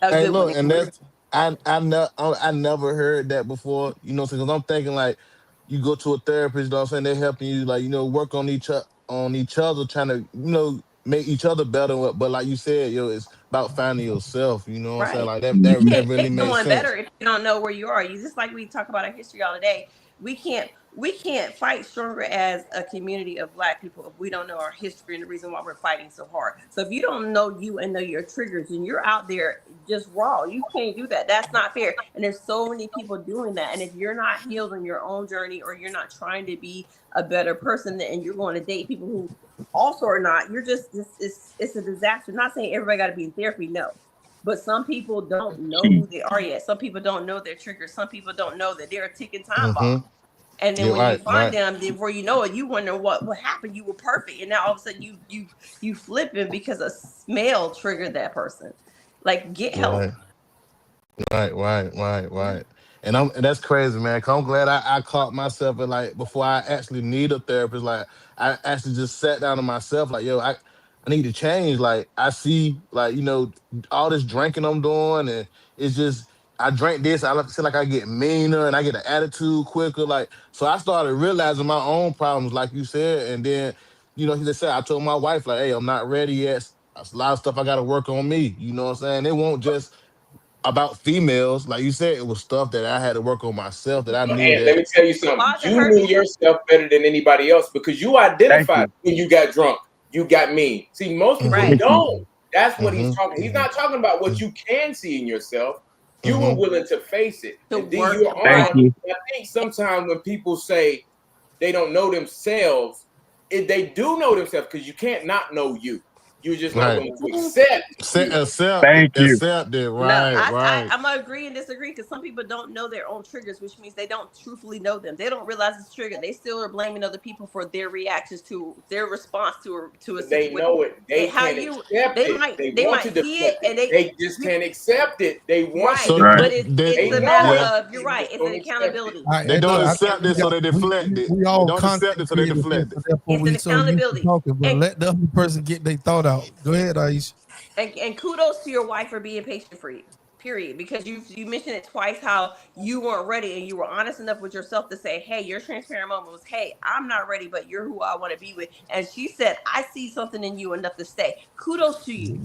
A hey, good one. look, and that's I never heard that before. Because I'm thinking like you go to a therapist, you know what I'm saying, they're helping you like work on each other, trying to make each other better. But like you said, it's about finding yourself. You know what I'm saying? Right. Like You that can't really make makes someone better sense. if you don't know where you are. You just like we talk about our history all day. We can't fight stronger as a community of Black people if we don't know our history and the reason why we're fighting so hard. So if you don't know you and know your triggers and you're out there just raw, you can't do that. That's not fair. And there's so many people doing that. And if you're not healed on your own journey, or you're not trying to be a better person, and you're going to date people who also are not, you're just it's a disaster. Not saying everybody got to be in therapy, no. But some people don't know who they are yet. Some people don't know their triggers. Some people don't know that they're a ticking time bomb. Mm-hmm. And then You're when you right, find right, them, then before you know it, you wonder what happened. You were perfect, and now all of a sudden you flipping because a smell triggered that person. Like, get help. right. Right. And that's crazy, man. 'Cause I'm glad I caught myself and like before I actually need a therapist, like I actually just sat down to myself, like, yo, I need to change. Like I see like, all this drinking I'm doing and it's just I drink this, I feel like I get meaner and I get an attitude quicker. Like so I started realizing my own problems, like you said, and then he just said I told my wife, like, hey, I'm not ready yet. There's a lot of stuff I gotta work on me. You know what I'm saying? It won't just about females, like you said, it was stuff that I had to work on myself that I knew And let me that. tell you something. Why is it You hurting knew you? yourself better than anybody else because you identified when you got drunk. You got mean. See, most people Right. don't. That's what he's Mhm. talking. He's not talking about what you can see in yourself. You were Mhm. willing to face it. To And then work you're on Thank on. you. I think sometimes when people say they don't know themselves, they do know themselves because you can't not know you. You're just not Right. willing to accept you. Thank you. Accept it. No, Right. I'm gonna agree and disagree because some people don't know their own triggers, which means they don't truthfully know them. They don't realize it's trigger. They still are blaming other people for their reactions to their response to a They situation. know it. They And how can't you accept they it. might They want to see it deflect and it. They just can't accept it. They want right, to So Right. but deflect it. it's They a know matter it. of you're They right. just It's don't an accept it. accountability. All right, they hey, don't look, accept it, so they deflect it. we They all don't accept content it, so they creators here, deflect so it. therefore It's an we so used to accountability. talking. But And let the other person get their thought out. Go ahead, Aisha. and kudos to your wife for being patient for you. Period. Because you mentioned it twice how you weren't ready and you were honest enough with yourself to say, hey, your transparent moment was, hey, I'm not ready, but you're who I want to be with. And she said, I see something in you enough to stay. Kudos to you.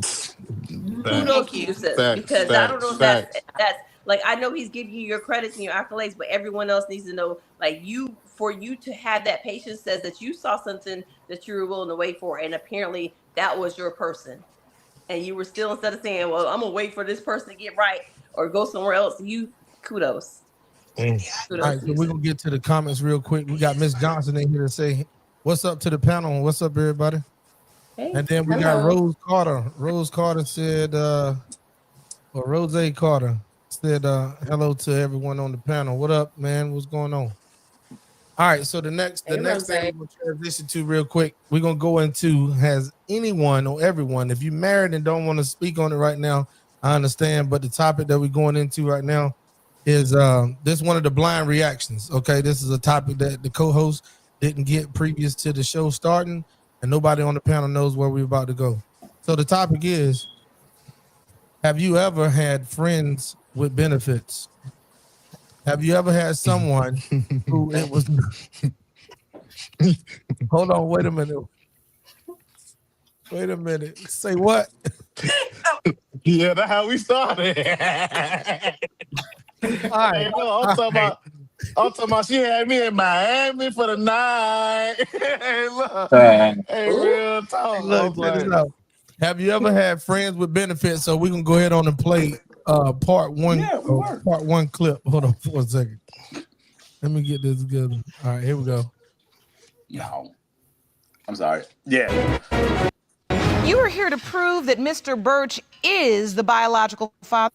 Kudos Thank to you. you, sis. Facts. Because I don't know if Facts. that's like I know he's giving you your credits and your accolades, but everyone else needs to know like for you to have that patience says that you saw something that you were willing to wait for, and apparently that was your person. And you were still, instead of saying, well, I'm gonna wait for this person to get right or go somewhere else, kudos. Mm. All Kudos right, to so you, we're sis. gonna get to the comments real quick. We got Miss Johnson in here to say what's up to the panel and what's up, everybody. Hey, And then we got Rose Carter. Rose Carter said, or Rose Carter said, hello to everyone on the panel. What up, man? What's going on? All right, so the next thing we're gonna transition to real quick, we're gonna go into has anyone or everyone, if you're married and don't want to speak on it right now, I understand, but the topic that we're going into right now is this one of the blind reactions. Okay, this is a topic that the co-host didn't get previous to the show starting, and nobody on the panel knows where we're about to go. So the topic is, have you ever had friends with benefits? Have you ever had someone who it was hold on, wait a minute. Say what? Yeah, that's how we started. All right. Hey, no, I'm talking about she had me in Miami for the night. Hey, look. Hey, real talk. Look, check this out. Have you ever had friends with benefits? So we can go ahead on and play part one. Yeah, we were. Part one clip. Hold on for a second. Let me get this together. All right, here we go. No. I'm sorry. Yeah. You are here to prove that Mr. Birch is the biological father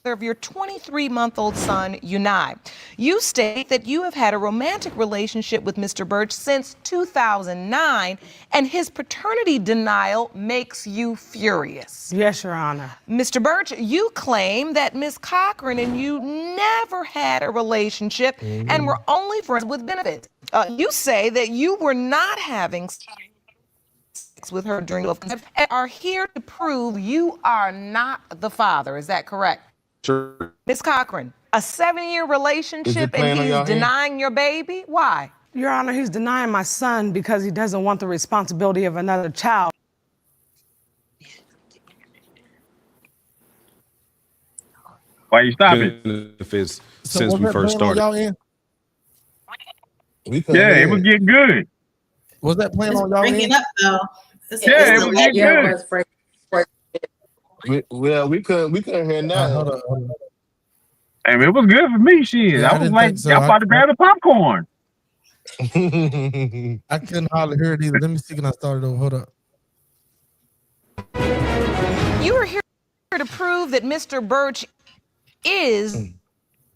of your 23-month-old son, Unai. You state that you have had a romantic relationship with Mr. Birch since 2009, and his paternity denial makes you furious. Yes, Your Honor. Mr. Birch, you claim that Ms. Cochran and you never had a relationship and were only friends with benefits. You say that you were not having sex with her during love and are here to prove you are not the father. Is that correct? Sure. Ms. Cochran, a 7-year relationship and he's denying your baby? Why? Your Honor, he's denying my son because he doesn't want the responsibility of another child. Why you stopping? Benefits So since was we that first playing on started. y'all end? Yeah, it was getting good. Was that playing It's on y'all bringing end? up though. Yeah, it was getting good. We couldn't hear nothing. Hold on. And it was good for me. Shit, Yeah, I I was didn't like, think so. y'all about to grab the popcorn. I couldn't hardly hear it either. Let me see, can I start it over? Hold up. You are here to prove that Mr. Birch is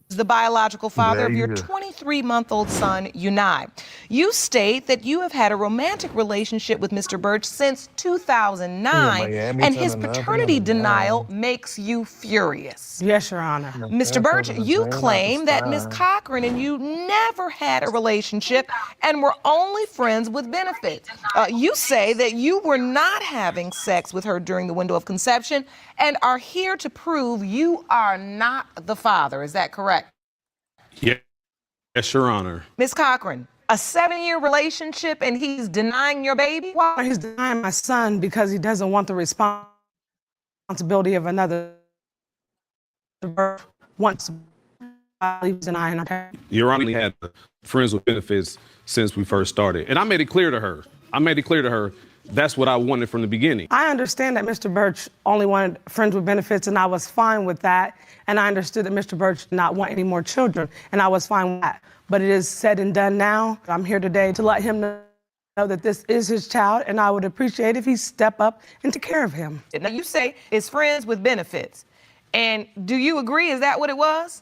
the biological father There of your you go. 23-month-old son, Unai. You state that you have had a romantic relationship with Mr. Birch since 2009, and his paternity denial makes you furious. Yes, Your Honor. Mr. Birch, you claim that Ms. Cochran and you never had a relationship and were only friends with benefits. You say that you were not having sex with her during the window of conception and are here to prove you are not the father. Is that correct? Yeah. Yes, Your Honor. Ms. Cochran, a 7-year relationship and he's denying your baby? Why? He's denying my son because he doesn't want the responsibility of another birth. Once he was denying her. Your Honor, we had friends with benefits since we first started. And I made it clear to her. That's what I wanted from the beginning. I understand that Mr. Birch only wanted friends with benefits, and I was fine with that. And I understood that Mr. Birch did not want any more children, and I was fine with that. But it is said and done now. I'm here today to let him know that this is his child, and I would appreciate if he step up and take care of him. Now, you say it's friends with benefits. And do you agree? Is that what it was?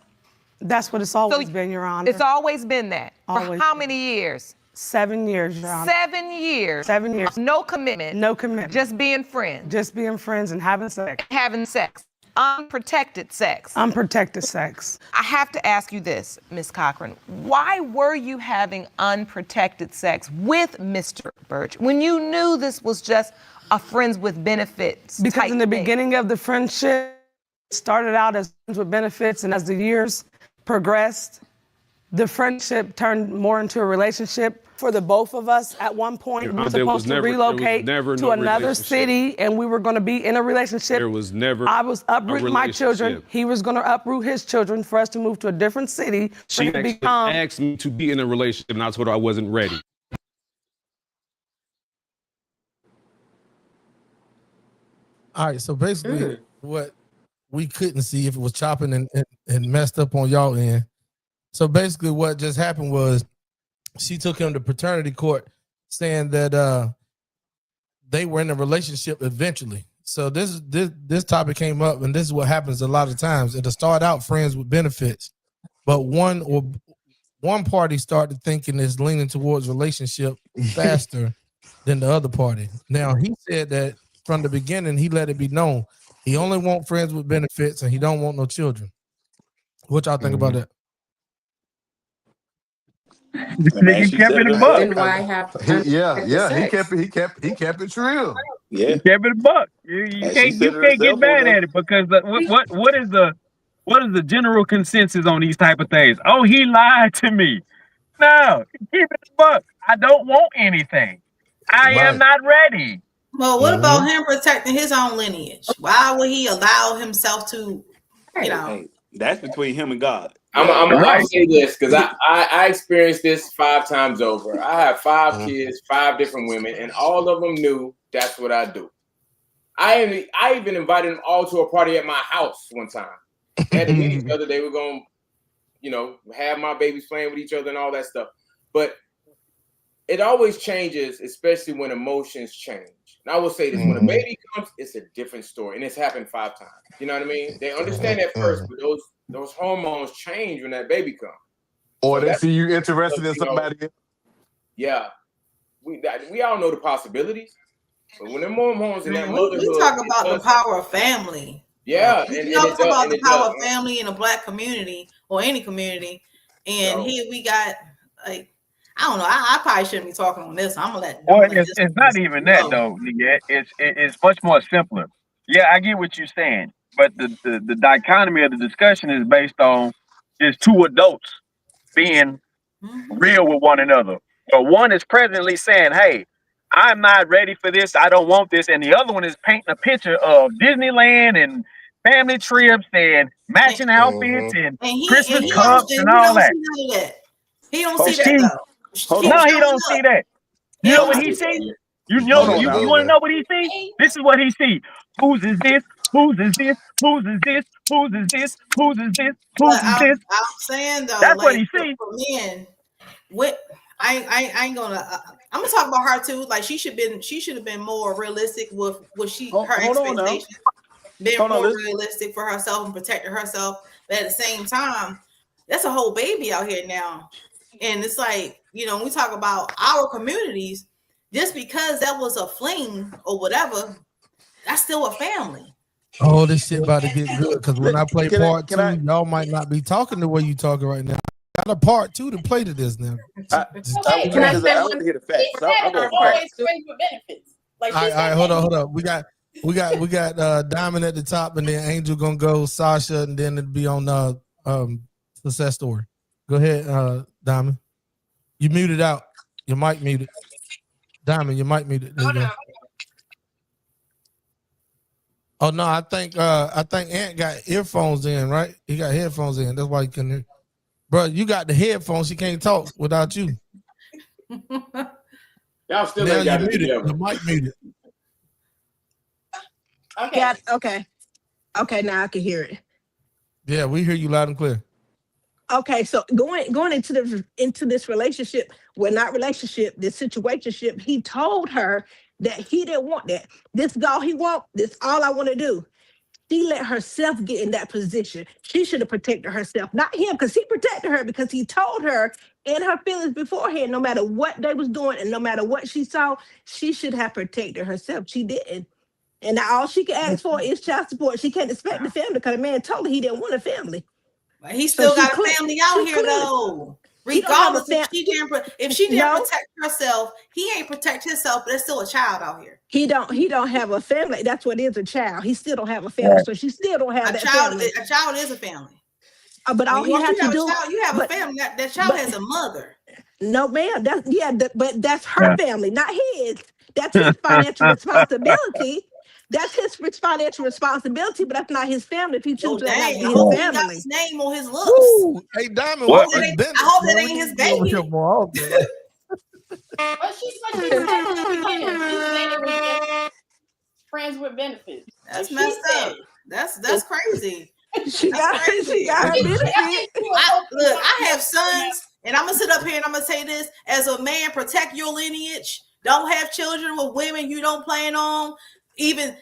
That's what it's always been, Your Honor. It's always been that? Always. For how many years? 7 years, Your Honor. 7 years? 7 years. No commitment? No commitment. Just being friends? Just being friends and having sex. Having sex. Unprotected sex. Unprotected sex. I have to ask you this, Ms. Cochran. Why were you having unprotected sex with Mr. Birch when you knew this was just a friends with benefits? Because in the beginning of the friendship, it started out as friends with benefits, and as the years progressed, the friendship turned more into a relationship for the both of us. At one point, we were supposed to relocate to another city, and we were going to be in a relationship. There was never I was uprooting my children. He was going to uproot his children for us to move to a different city. She actually asked me to be in a relationship, and I told her I wasn't ready. All right, so basically what we couldn't see if it was chopping and messed up on y'all end. So basically what just happened was she took him to paternity court saying that they were in a relationship eventually. So this topic came up, and this is what happens a lot of times. It'll start out friends with benefits, but one party started thinking it's leaning towards relationship faster than the other party. Now, he said that from the beginning, he let it be known he only want friends with benefits and he don't want no children. What y'all think about that? This nigga kept it a buck. Then why have to He kept it real. Yeah, he kept it a buck. You can't get mad at it because what is the general consensus on these type of things? Oh, he lied to me. No, keep it a buck. I don't want anything. I am not ready. Well, what about him protecting his own lineage? Why would he allow himself to, Hey, that's between him and God. I'm gonna say this because I experienced this 5 times over. I have 5 kids, 5 different women, and all of them knew that's what I do. I even invited them all to a party at my house one time. They had to meet each other. They were gonna, have my babies playing with each other and all that stuff. But it always changes, especially when emotions change. And I will say this: when a baby comes, it's a different story, and it's happened 5 times. You know what I mean? They understand at first, but those hormones change when that baby comes. Or they see you interested in somebody else. Yeah, we all know the possibilities, but when them hormones and that motherhood, we talk about the power of family. Yeah, we talk about the power of family in a Black community or any community, and here we got I don't know. I probably shouldn't be talking on this. I'm gonna let. Well, it's not even that though. It's much more simpler. Yeah, I get what you're saying, but the dichotomy of the discussion is based on just 2 adults being real with one another. But one is presently saying, "Hey, I'm not ready for this. I don't want this," and the other one is painting a picture of Disneyland and family trips and matching outfits and Christmas cups and all that. He don't see that though. No, he don't see that. You know what he see? You want to know what he see? This is what he see. Whose is this? Whose is this? Whose is this? Whose is this? Whose is this? Whose is this? I'm saying though, that's what he see. For men, I ain't gonna. I'm gonna talk about her too. Like she should have been more realistic with what her expectations. Been more realistic for herself and protecting herself. But at the same time, that's a whole baby out here now. And it's like, you know, when we talk about our communities, just because that was a fling or whatever, that's still a family. Oh, this shit about to get good because when I play part can two, I- y'all might not be talking the way you talking right now. Got a part two to play to this now. I want to hear the facts. So I'm going always friends with benefits. Like, All right, hold on. We got Diamond at the top, and then Angel gonna go Sasha, and then it'll be on Success Story. Go ahead, Diamond. You muted out. Your mic muted. Diamond, your mic muted. There you go. Oh no, I think Ant got earphones in, right? He got headphones in. That's why he couldn't hear. Bro, you got the headphones. She can't talk without you. Y'all still Now ain't got you it muted. together. The mic muted. Okay. Okay, now I can hear it. Yeah, we hear you loud and clear. Okay, so going into this relationship, well, not relationship, this situationship, he told her that he didn't want that. This is all he want. This all I want to do. She let herself get in that position. She should have protected herself, not him, because he protected her because he told her in her feelings beforehand, no matter what they was doing and no matter what she saw, she should have protected herself. She didn't. And now all she can ask for is child support. She can't expect the family because the man told her he didn't want a family. But he still So got a family out here though. Regardless, if she didn't protect herself, he ain't protect himself, but there's still a child out here. He don't have a family. That's what is a child. He still don't have a family, so she still don't have A that child, family. a child is a family. But all he once has you to do, you have a family. That child has a mother. No, ma'am. But that's her family, not his. That's his financial responsibility. That's his financial responsibility, but that's not his family. If he chooses to not be I hope his he got family. his name on his looks. Woo! Hey, Diamond, I hope that ain't his baby. But she's friends with benefits. That's messed up. That's crazy. She got her benefit. I have sons, and I'm gonna sit up here and I'm gonna say this: as a man, protect your lineage. Don't have children with women you don't plan on. He probably,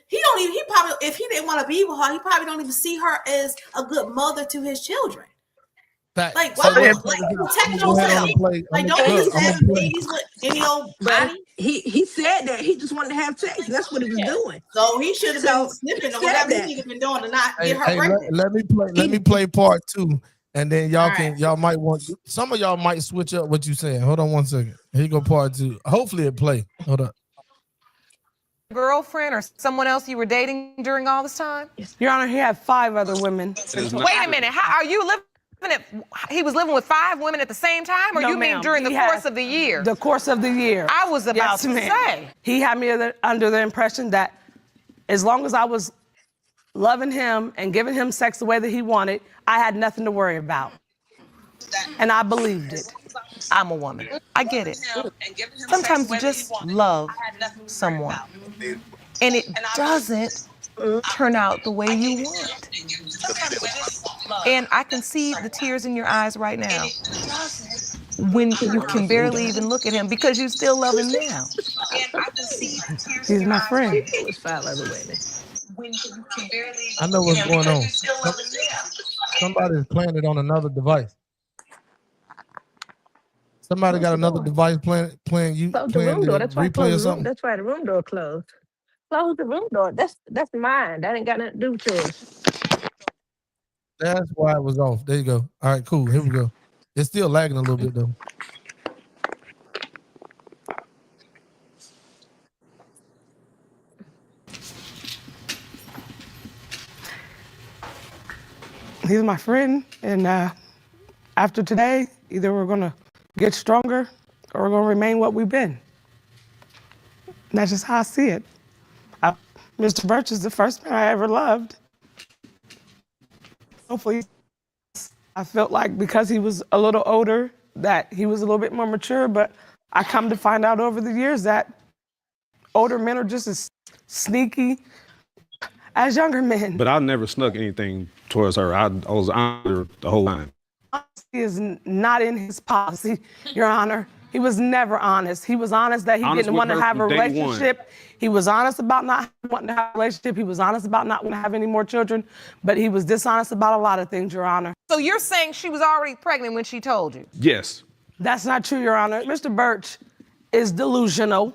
if he didn't want to be with her, he probably don't even see her as a good mother to his children. Like, why? Protect yourself. Like, don't be just having babies with any old body. He said that he just wanted to have sex. That's what he was doing. So he should have been sniffing or whatever he have been doing to not get her pregnant. Let me play part two, and then y'all might want some of y'all might switch up what you saying. Hold on one second. Here you go, part two. Hopefully it play. Hold up. Girlfriend or someone else you were dating during all this time? Your Honor, he had 5 other women. Wait a minute. How are you living? He was living with 5 women at the same time, or No, you mean ma'am. during the He course had of the year? The course of the year. I was about to ma'am. say. He had me under the impression that as long as I was loving him and giving him sex the way that he wanted, I had nothing to worry about. And I believed it. I'm a woman. I get it. Sometimes you just love someone, and it doesn't turn out the way you want. And I can see the tears in your eyes right now when you can barely even look at him because you still love him now. He's my friend. It was 5 other women. I know what's going on. Somebody's playing it on another device. Somebody got another device playing you Close the playing room the door. That's why I replay or closed the room. something. That's why the room door closed. Close the room door. That's mine. That ain't got nothing to do with yours. That's why it was off. There you go. All right, cool. Here we go. It's still lagging a little bit though. He's my friend, and after today, either we're gonna get stronger or we're gonna remain what we've been. And that's just how I see it. Mr. Birch is the first man I ever loved. Hopefully, I felt like because he was a little older, that he was a little bit more mature, but I come to find out over the years that older men are just as sneaky as younger men. But I never snuck anything towards her. I was under the whole line. Honesty is not in his policy, Your Honor. He was never honest. He was honest that he didn't want to have a relationship. He was honest about not wanting to have a relationship. He was honest about not wanting to have any more children, but he was dishonest about a lot of things, Your Honor. So you're saying she was already pregnant when she told you? Yes. That's not true, Your Honor. Mr. Birch is delusional,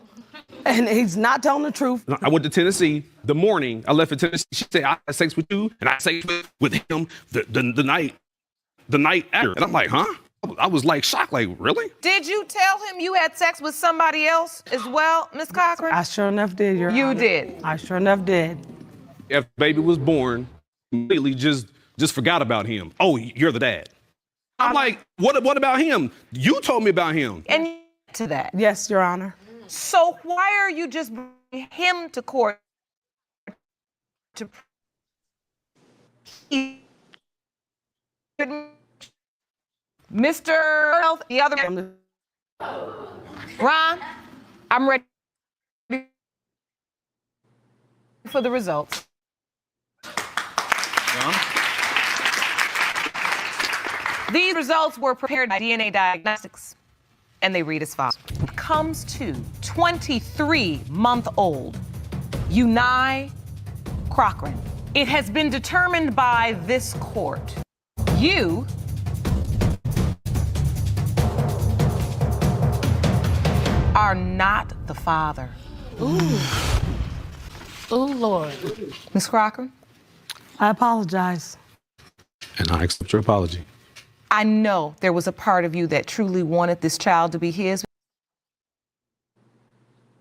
and he's not telling the truth. I went to Tennessee the morning I left for Tennessee. She said, I had sex with you, and I had sex with him the night after. And I'm like, huh? I was like shocked, like, really? Did you tell him you had sex with somebody else as well, Miss Cochran? I sure enough did, Your Honor. You did? I sure enough did. If baby was born, completely just forgot about him. Oh, you're the dad. I'm like, what about him? You told me about him. And to that. Yes, Your Honor. So why are you just bringing him to court to Mr. Health, the other Ron, I'm ready for the results. These results were prepared by DNA Diagnostics, and they read as follows. It comes to 23-month-old Unai Cochran. It has been determined by this court. You are not the father. Ooh. Oh, Lord. Ms. Cochran? I apologize. And I accept your apology. I know there was a part of you that truly wanted this child to be his.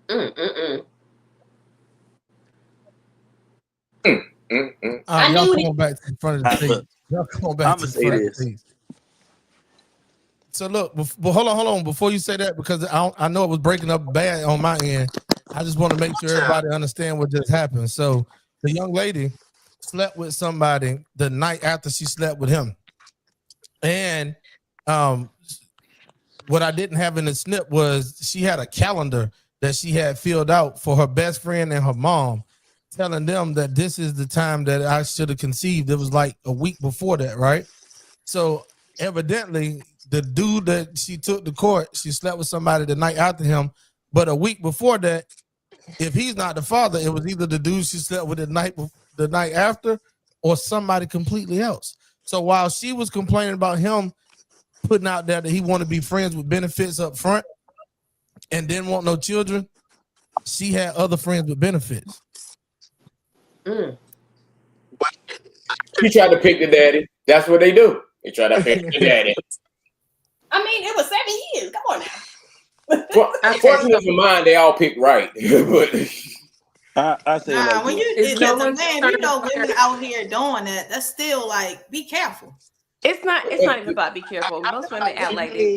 Y'all I come knew on back to the front of the stage. Y'all come on back to the front of the stage. So look, but hold on. Before you say that, because I know it was breaking up bad on my end. I just want to make sure everybody understand what just happened. So the young lady slept with somebody the night after she slept with him. And what I didn't have in the snip was she had a calendar that she had filled out for her best friend and her mom, telling them that this is the time that I should have conceived. It was like a week before that, right? So evidently, the dude that she took to court, she slept with somebody the night after him. But a week before that, if he's not the father, it was either the dude she slept with the night after or somebody completely else. So while she was complaining about him putting out there that he wanted to be friends with benefits up front and didn't want no children, she had other friends with benefits. She tried to pick the daddy. That's what they do. They try to pick the daddy. I mean, it was 7 years. Come on now. Unfortunately for mine, they all picked right. I say like when this. as a man, you know, women out here doing that. That's still like, be careful. It's not even about be careful. Most women act like they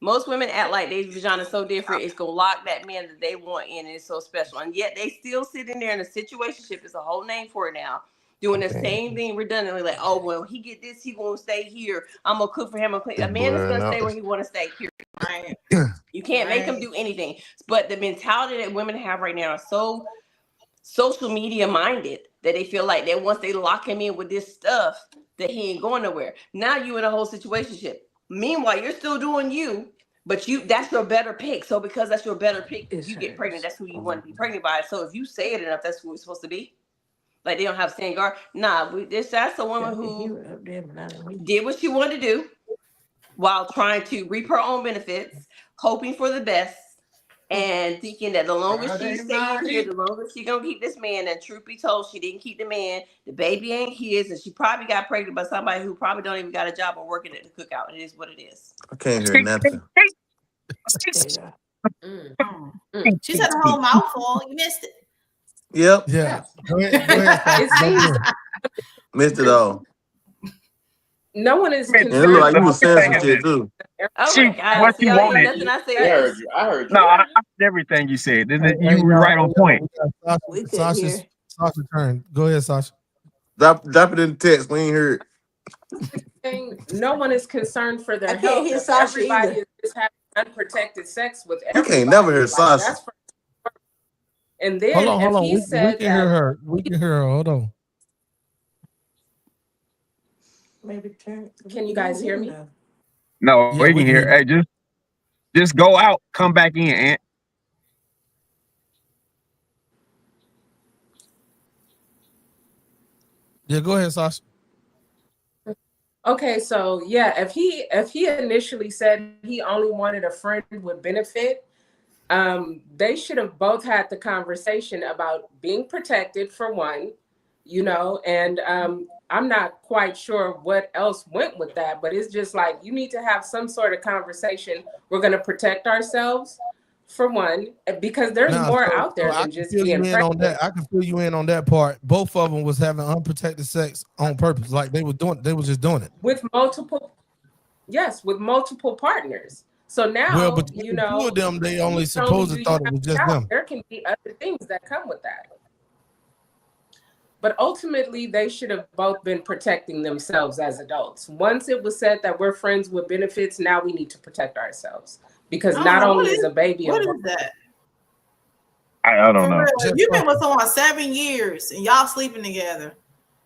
Most women act like their vagina is so different, it's gonna lock that man that they want in, and it's so special. And yet they still sitting there in a situationship, is a whole name for it now, doing the same thing redundantly, like, oh well, he get this, he gonna stay here. I'm gonna cook for him. A man is gonna stay where he wanna stay, period. Right? You can't make him do anything. But the mentality that women have right now are so social media minded that they feel like that once they lock him in with this stuff, that he ain't going nowhere. Now you in a whole situationship. Meanwhile, you're still doing you, but that's your better pick. So because that's your better pick, you get pregnant. That's who you want to be pregnant by. So if you say it enough, that's who it's supposed to be. Like they don't have stand guard. Nah, that's a woman who did what she wanted to do while trying to reap her own benefits, hoping for the best, and thinking that the longer she stays here, the longer she gonna keep this man. And truth be told, she didn't keep the man. The baby ain't his, and she probably got pregnant by somebody who probably don't even got a job or working at the cookout. It is what it is. I can't hear nothing. She said a whole mouthful. You missed it. Yep. Yeah. Go ahead. Missed it all. No one is And it looked like you was saying some shit too. What you wanted. I heard you. No, I heard everything you said. You were right on point. Sasha's turn. Go ahead, Sasha. Drop it in the text. We ain't heard. No one is concerned for their I can't health. hear Sasha Everybody either. is just having unprotected sex with You everybody. can't never hear Sasha. That's and then Hold on. he We said can hear her. We can hear her. Hold on. Can you guys hear me? No, Yeah, we we can can hear. hear Hey, just go out, come back in, Aunt. Yeah, go ahead, Sasha. Okay, so yeah, if he initially said he only wanted a friend with benefit, they should have both had the conversation about being protected for one, and I'm not quite sure what else went with that, but it's just like you need to have some sort of conversation. We're going to protect ourselves for one, because there's more out there I than can just fill you being in on pregnant. that. I can fill you in on that part. Both of them was having unprotected sex on purpose, like they were just doing it with multiple partners. So now, well. Between the two of them, they only supposedly thought it was just them. There can be other things that come with that. But ultimately, they should have both been protecting themselves as adults. Once it was said that we're friends with benefits, now we need to protect ourselves. Because not only is a baby. What is that? I don't know. You've been with someone 7 years and y'all sleeping together.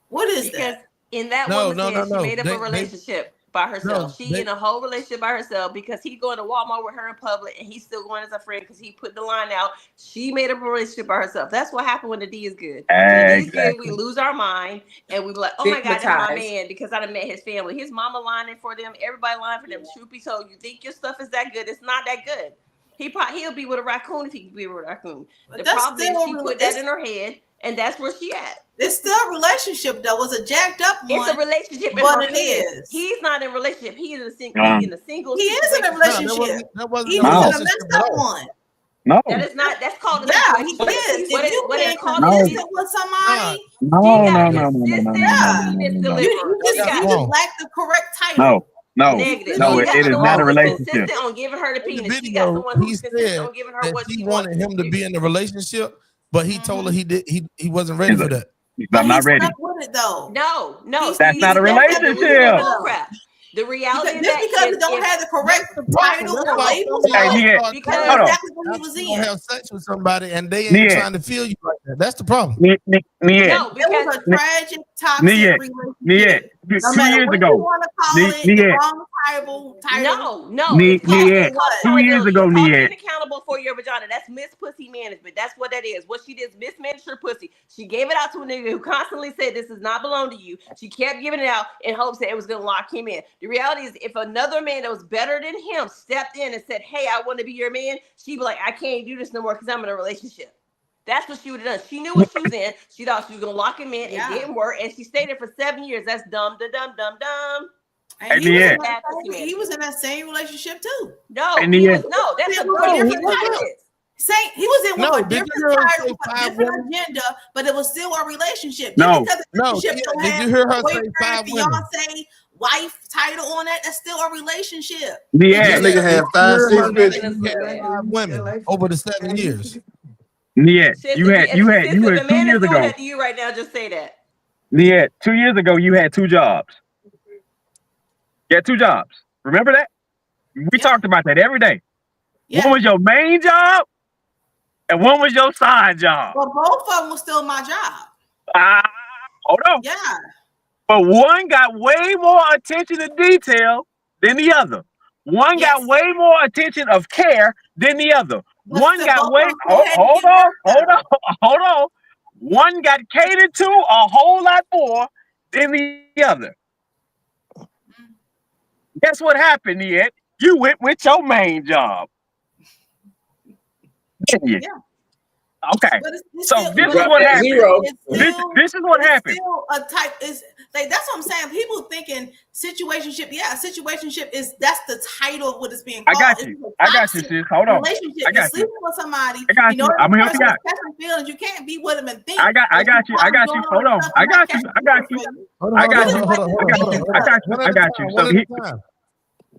What is that? In that woman's head, she made up a relationship by herself. She in a whole relationship by herself because he's going to Walmart with her in public and he's still going as a friend because he put the line out. She made up a relationship by herself. That's what happened when the D is good. When the D is good, we lose our mind and we be like, oh my God, that's my man because I done met his family. His mama lining for them. Everybody lining for them. Truth be told, you think your stuff is that good. It's not that good. He'll be with a raccoon if he can be with a raccoon. The problem is she put that in her head and that's where she at. It's still a relationship though. It's a jacked up one. It's a relationship, but it is. He's not in a relationship. He is in a single. He is in a relationship. He was in a messed up one. No. That is not. That's called a he is. What If you what can't is called consistent with somebody, you lack the correct title. No, it is not a relationship. Consistent on giving her the penis. She got Video, someone he who's consistent said on giving her what that she she wanted him to be in the relationship, but he told her he wasn't ready for that. I'm not ready. With it though. No, that's not a relationship. The reality just because it don't have the correct title or label, because exactly what he was in. Have sex with somebody and they ain't trying to feel you like that. That's the problem. No, it was a tragic, toxic relationship. No matter what you want to call it, the wrong title. No. 2 years ago, being accountable for your vagina. That's mispussy management. That's what that is. What she did is mismanage her pussy. She gave it out to a nigga who constantly said this does not belong to you. She kept giving it out in hopes that it was going to lock him in. The reality is, if another man that was better than him stepped in and said, "Hey, I want to be your man," she'd be like, "I can't do this no more because I'm in a relationship." That's what she would have done. She knew what she was in. She thought she was gonna lock him in. It didn't work, and she stayed there for 7 years. That's dumb. And he was in that same relationship too. No, he was, that's a different title. He was in with a different title, a different agenda, but it was still a relationship. Did you hear her say 5 women? Fiance, wife title on that? That's still a relationship. Yeah, nigga had 5 women over the 7 years. Yeah, you had 2 years ago. You right now, just say that. Yeah, 2 years ago you had 2 jobs. You had 2 jobs. Remember that? We talked about that every day. One was your main job, and one was your side job. Well, both of them was still my job. Hold on. Yeah. But one got way more attention to detail than the other. One got way more attention of care than the other. One got way. Hold on. One got catered to a whole lot more than the other. Guess what happened, yet? You went with your main job. Didn't you? Yeah. Okay. So this is what happened. This is what happened. Still a type is like that's what I'm saying. People thinking situationship. Yeah, situationship that's the title of what it's being called. I got you, sis. Hold on. Relationship. I got You're sleeping with somebody. I got you. I'm gonna help you out. Feelings. You can't be with them and think. I got you. Hold on. I got you. So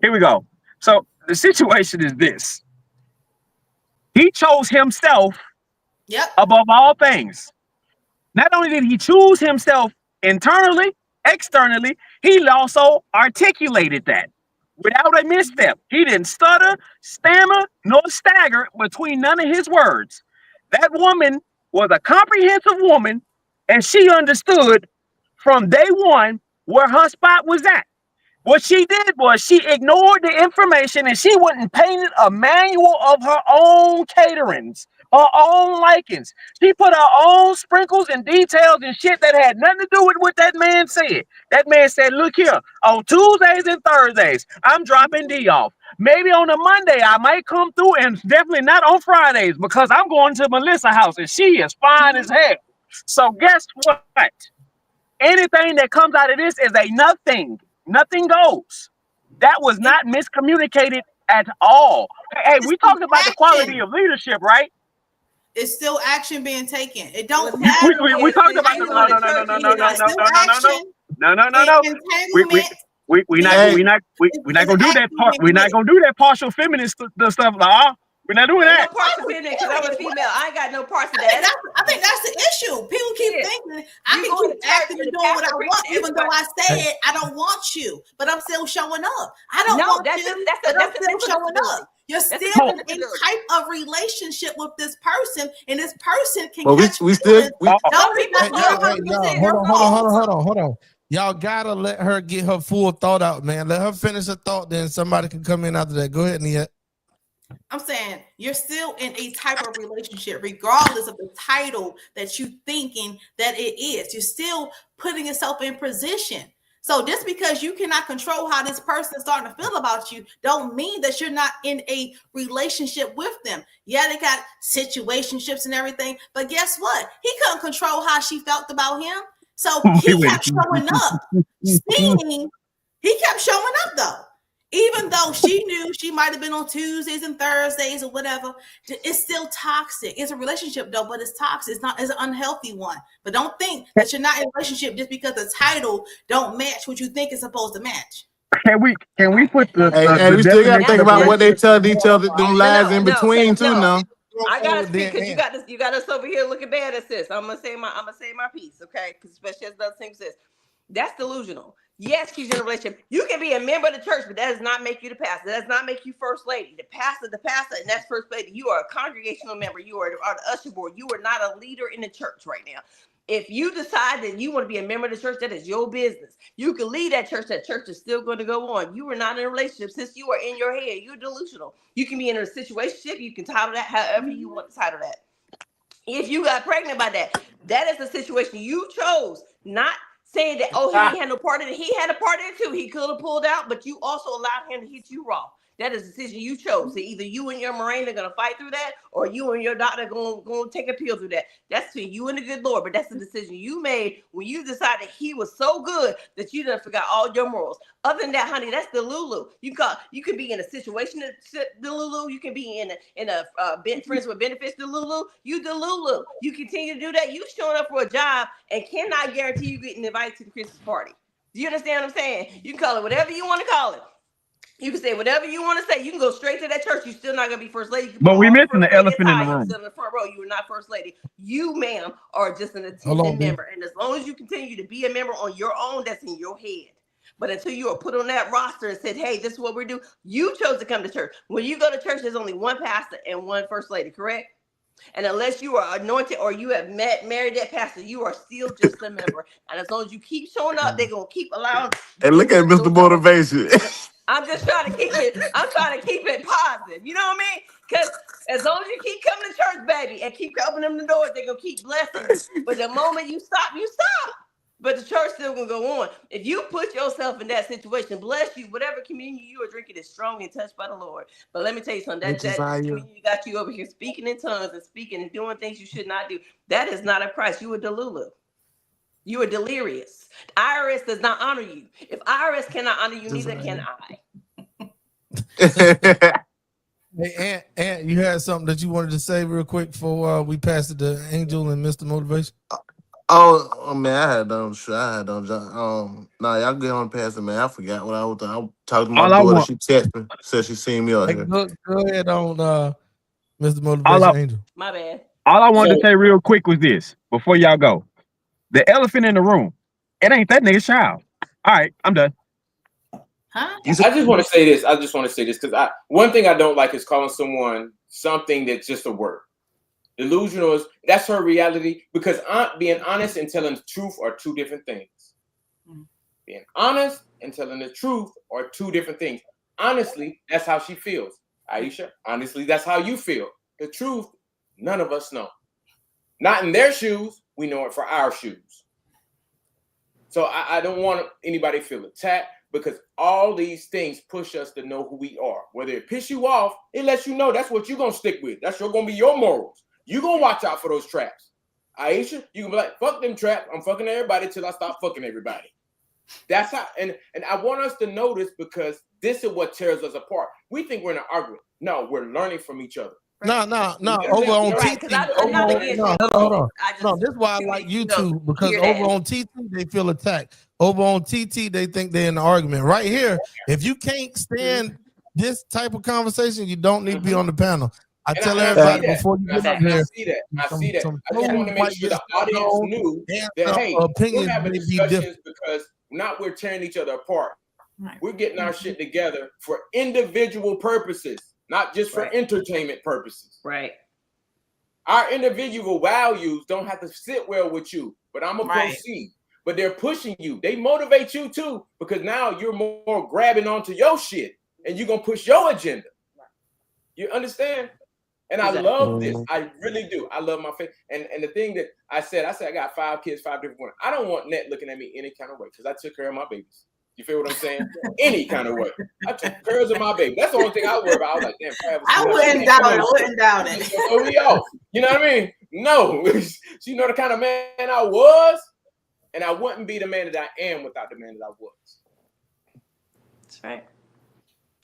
here we go. So the situation is this. He chose himself above all things. Not only did he choose himself internally, externally, he also articulated that without a misstep. He didn't stutter, stammer, nor stagger between none of his words. That woman was a comprehensive woman, and she understood from day one where her spot was at. What she did was she ignored the information and she went and painted a manual of her own caterings her own likings. She put her own sprinkles and details and shit that had nothing to do with what that man said. That man said, look here, on Tuesdays and Thursdays, I'm dropping D off. Maybe on a Monday, I might come through, and definitely not on Fridays because I'm going to Melissa's house and she is fine as hell. So guess what? Anything that comes out of this is a nothing. Nothing goes. That was not miscommunicated at all. Hey, we talked about the quality of leadership, right? It's still action being taken. It don't We matter. talked about the We're not gonna do that part. We're not gonna do that partial feminist stuff. We're not doing that. No parts of it because I was female. I ain't got no parts of I that. think that's the issue. People keep thinking I can keep acting and doing what I want, even though I said I don't want you, but I'm still showing up. I don't want you, but I'm still showing up. You're still in a type of relationship with this person, and this person can catch feelings. Hold on. Y'all gotta let her get her full thought out, man. Let her finish her thought, then somebody can come in after that. Go ahead, Nia. I'm saying you're still in a type of relationship, regardless of the title that you thinking that it is. You're still putting yourself in position. So just because you cannot control how this person is starting to feel about you, don't mean that you're not in a relationship with them. Yeah, they got situationships and everything, but guess what? He couldn't control how she felt about him. So he kept showing up. He kept showing up though. Even though she knew she might have been on Tuesdays and Thursdays or whatever, it's still toxic. It's a relationship though, but it's toxic. It's an unhealthy one. But don't think that you're not in a relationship just because the title don't match what you think it's supposed to match. Can we put the we still gotta think about what they tell each other, them lies in between too now. I gotta speak because you got us over here looking bad at sis. I'm gonna say my piece, okay? Because especially as the other thing says, that's delusional. Yes, she's in a relationship. You can be a member of the church, but that does not make you the pastor. That does not make you first lady. The pastor, and that's first lady. You are a congregational member. You are the usher board. You are not a leader in the church right now. If you decide that you want to be a member of the church, that is your business. You can leave that church. That church is still going to go on. You are not in a relationship. Since you are in your head, you're delusional. You can be in a situationship. You can title that however you want to title that. If you got pregnant by that is the situation you chose, not saying that, he had no part in it. He had a part in it too. He could have pulled out, but you also allowed him to hit you raw. That is a decision you chose. So either you and your Marine are going to fight through that, or you and your doctor are going to take a pill through that. That's between you and the good Lord, but that's the decision you made when you decided he was so good that you done forgot all your morals. Other than that, honey, that's the Lulu. You can be in a situation the Lulu. You can be in a friends with benefits the Lulu. You the Lulu. You continue to do that. You showing up for a job and cannot guarantee you getting invited to the Christmas party. Do you understand what I'm saying? You can call it whatever you want to call it. You can say whatever you want to say. You can go straight to that church. You're still not going to be first lady. But we missing the elephant in the room. Still in the front row. You are not first lady. You, ma'am, are just an attendant member. And as long as you continue to be a member on your own, that's in your head. But until you are put on that roster and said, hey, this is what we're doing, you chose to come to church. When you go to church, there's only one pastor and one first lady, correct? And unless you are anointed or you have married that pastor, you are still just a member. And as long as you keep showing up, they're going to keep allowing. And look at Mr. Motivation. I'm just trying to keep it positive. You know what I mean? Because as long as you keep coming to church, baby, and keep opening them the doors, they're going to keep blessing you. But the moment you stop, you stop. But the church still going to go on. If you put yourself in that situation, bless you, whatever communion you are drinking is strong and touched by the Lord. But let me tell you something, that communion got you over here speaking in tongues and speaking and doing things you should not do. That is not of Christ. You are delulu. You are delirious. IRS does not honor you. If IRS cannot honor you, neither can I. Hey, Aunt, you had something that you wanted to say real quick before we pass it to Angel and Mr. Motivation? Oh man, I had done. Nah, y'all get on past it, man. I forgot what I was talking to my daughter. She texted me, said she seen me out here. Go ahead on, Mr. Motivation Angel. My bad. All I wanted to say real quick was this before y'all go. The elephant in the room. It ain't that nigga's child. All right, I'm done. Huh? I just want to say this. Because one thing I don't like is calling someone something that's just a word. Delusional is that's her reality. Because being honest and telling the truth are two different things. Being honest and telling the truth are two different things. Honestly, that's how she feels. Aisha, honestly, that's how you feel. The truth None of us know. Not in their shoes. We know it for our shoes. So I don't want anybody to feel attacked, because all these things push us to know who we are. Whether it piss you off, it lets you know that's what you're going to stick with. That's going to be your morals. You're going to watch out for those traps. Aisha, you can be like, fuck them traps. I'm fucking everybody till I stop fucking everybody. That's how, and I want us to know this, because this is what tears us apart. We think we're in an argument. No, we're learning from each other. No. Over on TT, no. This is why I like YouTube, because over on TT they feel attacked. Over on TT they think they're in an argument. Right here, if you can't stand this type of conversation, you don't need to be on the panel. I tell everybody before you get up here. I see that. I just want to make sure the audience knew that, hey, we're having discussions because not we're tearing each other apart. Right. We're getting our shit together for individual purposes, not just for entertainment purposes. Right. Our individual values don't have to sit well with you, but I'm going to proceed. But they're pushing you. They motivate you too, because now you're more grabbing onto your shit and you're going to push your agenda. You understand? And I love this. I really do. I love my family. And the thing that I said I got 5 kids, 5 different women. I don't want Net looking at me any kind of way, because I took care of my babies. You feel what I'm saying? Any kind of way. I took care of my baby. That's the only thing I worry about. I was like, damn, Travis. I wouldn't doubt it. So we off. You know what I mean? No. She know the kind of man I was, and I wouldn't be the man that I am without the man that I was. That's right.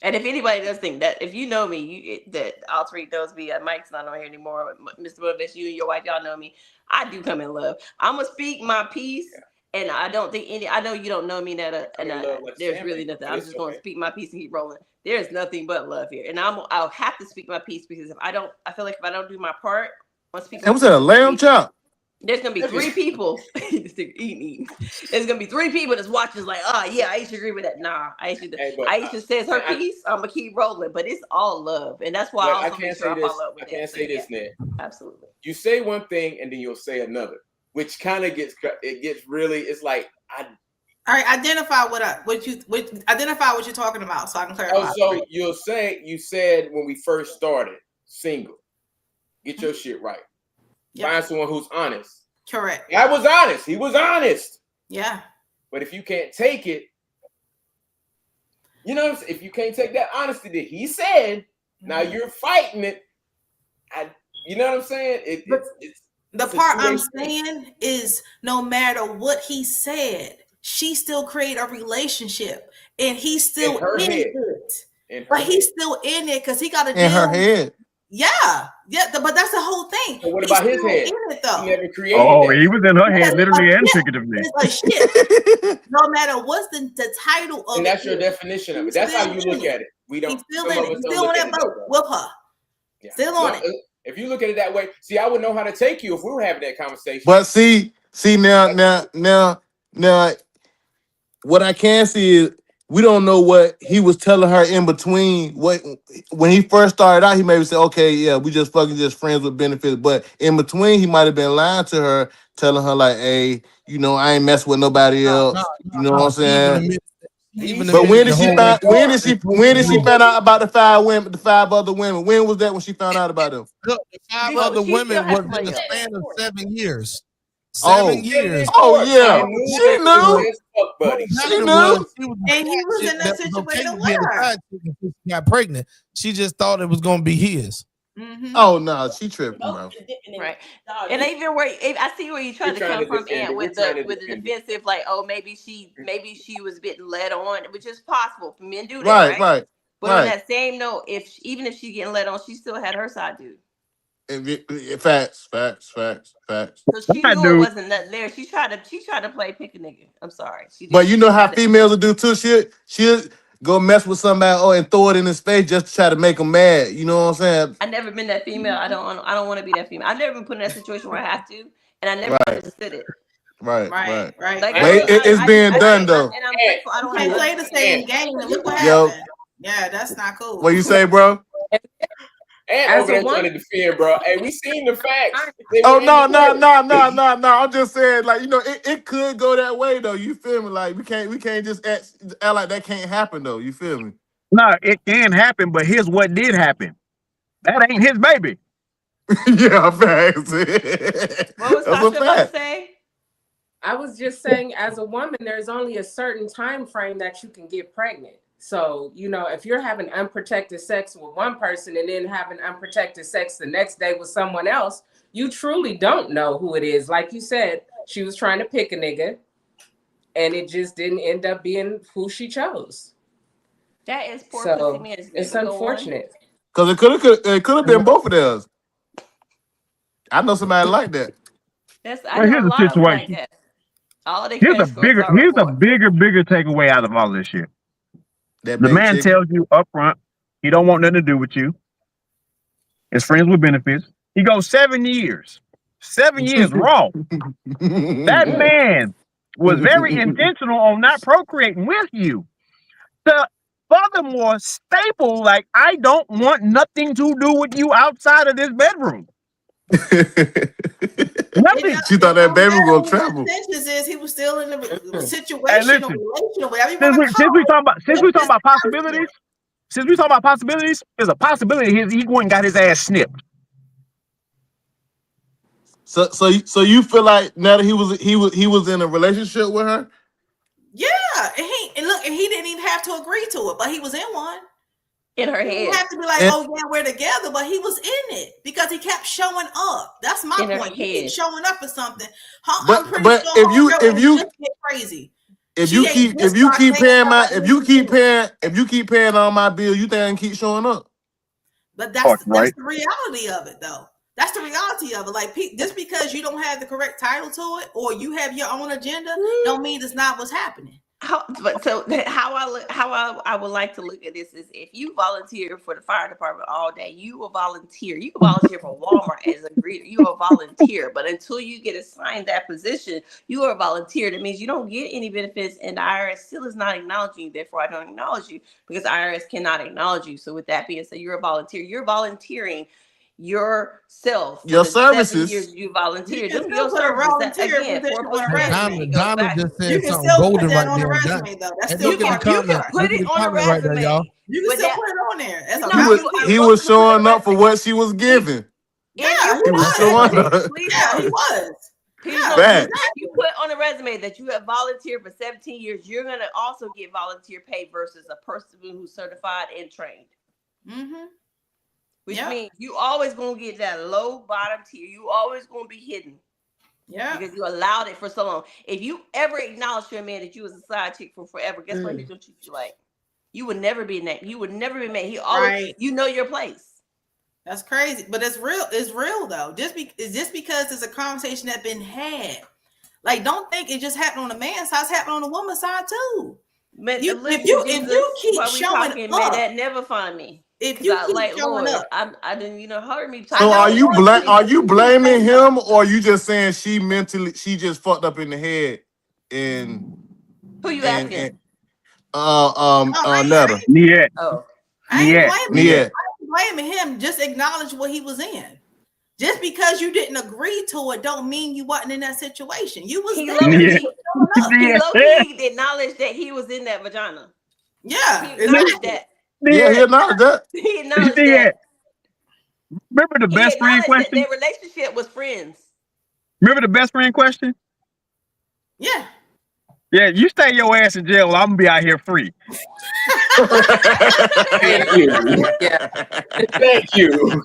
And if anybody does think that, if you know me, that all three knows me, Mike's not on here anymore, Mr. Motivation, you and your wife, y'all know me. I do come in love. I'm going to speak my piece. Yeah. And I don't think I know you don't know me, Netta, and there's really nothing. I'm just going to speak my piece and keep rolling. There's nothing but love here. And I'll have to speak my piece, because I feel like if I don't do my part, once people. And was that a lamb chop? There's gonna be 3 people. Eating. There's gonna be 3 people that's watching, like, oh yeah, Aisha agree with that. Nah, Aisha says her piece. I'm gonna keep rolling, but it's all love, and that's why I can't say this. I can't say this, Ned. Absolutely. You say one thing and then you'll say another, which kind of gets really. It's like all right, identify what you're talking about, so I can clarify. Oh, so you said when we first started, single. Get your shit right. Yep. Find someone who's honest. Correct. I was honest. He was honest. Yeah. But if you can't take it, you know, if you can't take that honesty that he said, now you're fighting it. You know what I'm saying? It's the part I'm saying is, no matter what he said, she still created a relationship, and he's still in it. But he's still in it because he got to deal. In her head. Yeah, but that's the whole thing. So what about his head? In it, though. He never created he was in her head, literally and figuratively. It's like shit. No matter what's the title of and that's your definition of it. That's how you look at it. We don't. He's still in it. He's still on that boat with her. Yeah. Still on it. If you look at it that way, see, I would know how to take you if we were having that conversation. But see now, what I can see is, we don't know what he was telling her in between. When he first started out, he maybe said, okay, yeah, we just friends with benefits. But in between, he might have been lying to her, telling her like, hey, you know, I ain't messing with nobody else. You know what I'm saying? But when did she find out about the 5 women, the 5 other women? When was that when she found out about them? Look, the 5 other women was in the span of 7 years. 7 years. Oh yeah, she knew. She knew. And he was in that situation with her. She got pregnant. She just thought it was gonna be his. Mm-hmm. Oh no, she tripping, bro. Right. And even where I see where you're trying to come from, and with the defensive, like, oh, maybe she was getting led on, which is possible. Men do that, right? But on that same note, even if she's getting led on, she still had her side dude. Facts. So she knew it wasn't nothing there. She tried to play pick a nigga. I'm sorry. But you know how females will do too. She'll go mess with somebody and throw it in his face just to try to make him mad. You know what I'm saying? I never been that female. I don't want to be that female. I've never been put in that situation where I have to, and I never understood it. Right. Like, it's being done though. And I'm thankful. I don't can't play the same game. And look what happened. Yeah, that's not cool. What you say, bro? And over there trying to defend, bro. Hey, we seen the facts. Oh no. I'm just saying, like, you know, it could go that way though. You feel me? Like we can't just act like that can't happen though. You feel me? No, it can happen, but here's what did happen. That ain't his baby. Yeah, facts. What was That's Tasha a about to fact. say? I was just saying, as a woman, there's only a certain time frame that you can get pregnant. So, you know, if you're having unprotected sex with one person and then having unprotected sex the next day with someone else, you truly don't know who it is. Like you said, she was trying to pick a nigga and it just didn't end up being who she chose. That is poor So pussy management. it's But go on. unfortunate. Because it could have been both of theirs. I know somebody like that. I Well, know here's a the lot of them like situation. that. All they Here's credit scores are here's a report. bigger takeaway out of all this shit. That The baked man chicken. tells you up front he don't want nothing to do with you. His friends with benefits. He goes 7 years. 7 years raw. That man was very intentional on not procreating with you. Furthermore, staple, like, I don't want nothing to do with you outside of this bedroom. Nothing. She thought that baby was gonna travel. Intentions is he was still in the Hey, situation, listen. relational, whatever you Since want to we call it. talking about possibilities, there's a possibility he went and got his ass snipped. So you feel like now that he was in a relationship with her? Yeah, and he didn't even have to agree to it, but he was in one. In her He head. didn't have to be like, And- oh yeah, we're together, but he was in it because he kept showing up. That's my In her point. You keep head. showing up for something. But I'm pretty but sure if you homegirl if you just get crazy. if She you ain't keep just if you start keep thinking paying my about if you what keep doing. paying on my bill, you think I can keep showing up? But Fuck, that's right. the reality of it, though. That's the reality of it. Like just because you don't have the correct title to it, or you have your own agenda, don't mean it's not what's happening. How I would like to look at this is if you volunteer for the fire department all day, you will volunteer. You can volunteer for Walmart as a greeter. You are a volunteer, but until you get assigned that position, you are a volunteer. That means you don't get any benefits, and the IRS still is not acknowledging you. Therefore, I don't acknowledge you because the IRS cannot acknowledge you. So, with that being said, you're a volunteer. You're volunteering yourself for Your the 7 services. years you volunteer. You can Them still your put a services. That, volunteer again, position poor on a pussy management. resume. It goes Donna back. just You said can something still put golden that right on a there. resume, though. That's And still look at part the of your comment. work. Put Look at it the on a comment right there, resume. y'all. You can But still that, put it on there. That's a no, He you was put it on showing a up for resume. what she was giving. Yeah, If he you He was was. showing up. please Yeah, he don't. was. Please Yeah, don't do Fact. that. If you put on a resume that you have volunteered for 17 years, you're gonna also get volunteer pay versus a person who's certified and trained. Mm-hmm. Which Yep. means you always gonna get that low bottom tier. You always gonna be hidden Yeah. because you allowed it for so long. If you ever acknowledge to a man that you was a side chick for forever, guess what he's gonna treat you like? You would never be in that. You would never be made. He always, Right. you know your place. That's crazy, but it's real. It's real though. Just because it's a conversation that's been had. Like, don't think it just happened on the man's side. It's happening on the woman's side too. Man, If listen, you Jesus, keep while we showing talking, up, may that never find me. if 'Cause you I keep like showing Lord, up, I didn't, heard me. So are you Lord, blaming him, or you just saying she just fucked up in the head and Who you and asking? Netta. Niet. Oh, I ain't Niet. blaming him. Niet. I ain't blaming him. Just acknowledge what he was in. Just because you didn't agree to it, don't mean you wasn't in that situation. You was he there. low Yeah. You was showing up. he Yeah. low-key acknowledged that he was in that vagina. Yeah, He acknowledged that. Yeah, he acknowledged that. He acknowledged Niet. that. Remember the He best friend acknowledged that question? their relationship was friends. Remember the best friend question? Yeah. Yeah, you stay your ass in jail. I'm gonna be out here free. Thank you. Yeah. Thank you.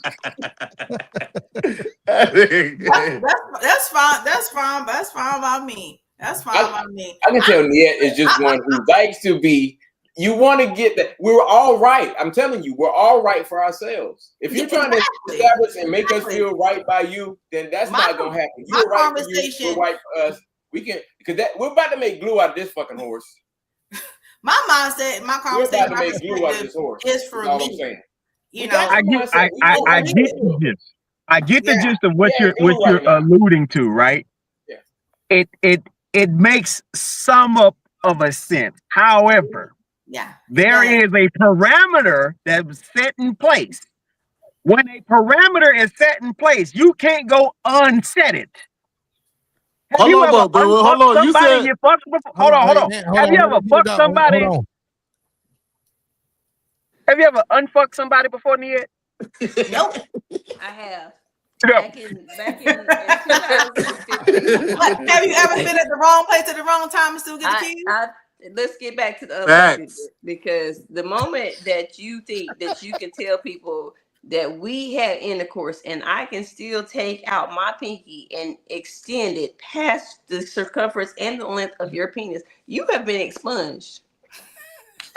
That's fine. That's fine. That's fine by me. That's fine by me. I can tell Niet is just one who likes to be. You want to get that. We're all right. I'm telling you, we're all right for ourselves. If you're trying to establish and make us feel right by you, then that's not gonna happen. You're right for you. We're right for us. We can, because we're about to make glue out of this fucking horse. My mindset, my conversation, we're about to make glue out of this horse. is for That's all I'm me. saying. You know, I get the gist. I get the gist of what you're alluding to, right? Yeah. It makes some of a sense. However, there is a parameter that's set in place. When a parameter is set in place, you can't go unset it. Have you ever hold on. You said you fucked before? Hold on. Have you ever fucked somebody? Have you ever unfucked somebody before, Niet? Nope. I have. Back in 2015. Have you ever been at the wrong place at the wrong time and still get the keys? Let's get back to the other Facts. subject, because the moment that you think that you can tell people that we had intercourse and I can still take out my pinky and extend it past the circumference and the length of your penis, you have been expunged.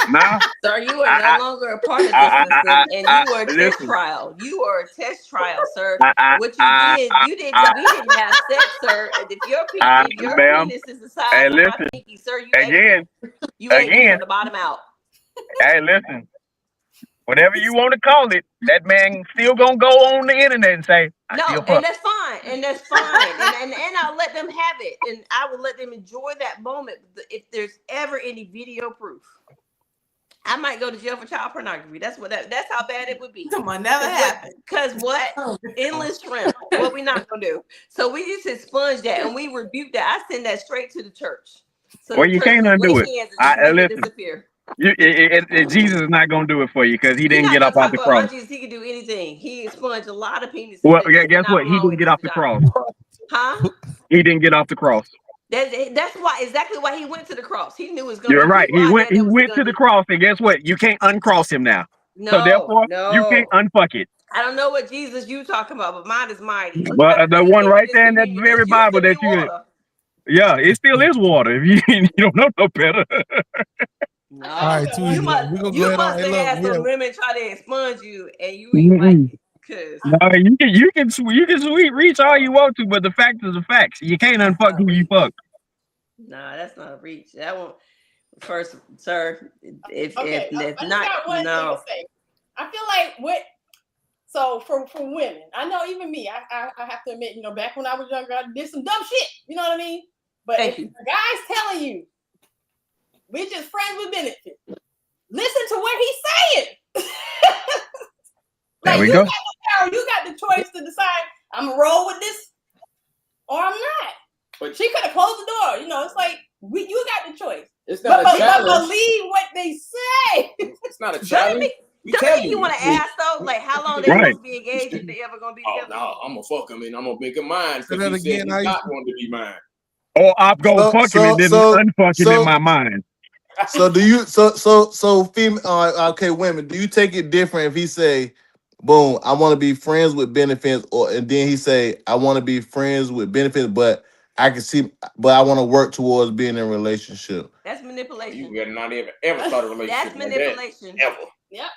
Nah. Sir, you are no longer a part of this system, and you are a test trial. You are a test trial, sir. What you did, we didn't have sex, sir. And if your penis is the size of my pinky, sir, you ate from the bottom out. Hey, listen. Whatever you want to call it, that man still gonna go on the internet and say, no, and that's fine, and I'll let them have it, and I will let them enjoy that moment. If there's ever any video proof, I might go to jail for child pornography. That's how bad it would be. Come on, never happened. Because what? Endless shrimp. What we not gonna do? So we just expunge that and we rebuke that. I send that straight to the church. So well, you can't undo it. Listen, disappear. Jesus is not gonna do it for you because he didn't get up off the cross. Jesus, he can do anything. He expunged a lot of penises. Well, guess what? He didn't get off the cross. Huh? He didn't get off the cross. That's exactly why he went to the cross. He knew it was going. You're right. He went to the cross, and guess what? You can't uncross him now. So therefore, you can't unfuck it. I don't know what Jesus you talking about, but mine is mighty. But the one right there in that very Bible that you, yeah, it still is water. If you don't know no better. No, all right, you must have had some women try to expunge you, and you ain't like it. No, you can sweet reach all you want to, but the facts are the facts. You can't unfuck who you fuck. Nah, that's not a reach. That won't. First, sir, if not, no. I feel like so for women, I know even me, I have to admit, back when I was younger, I did some dumb shit. You know what I mean? But if the guy's telling you, we're just friends with benefit, listen to what he's saying. There we go. You got the choice to decide I'm gonna roll with this or I'm not. But she could have closed the door. It's like you got the choice. It's not a challenge. But believe what they say. It's not a challenge. You want to ask though, like how long they supposed to be engaged if they ever gonna be together? No, I'm gonna fuck him and I'm gonna make him mine because he said he's not going to be mine. Or I'm gonna fuck him and then unfuck him in my mind. So do you? So female. Okay, women. Do you take it different if he say, "Boom, I want to be friends with benefits," and then he say, "I want to be friends with benefits, but I want to work towards being in a relationship." That's manipulation. You better not ever start a relationship. That's manipulation. Ever. Yep.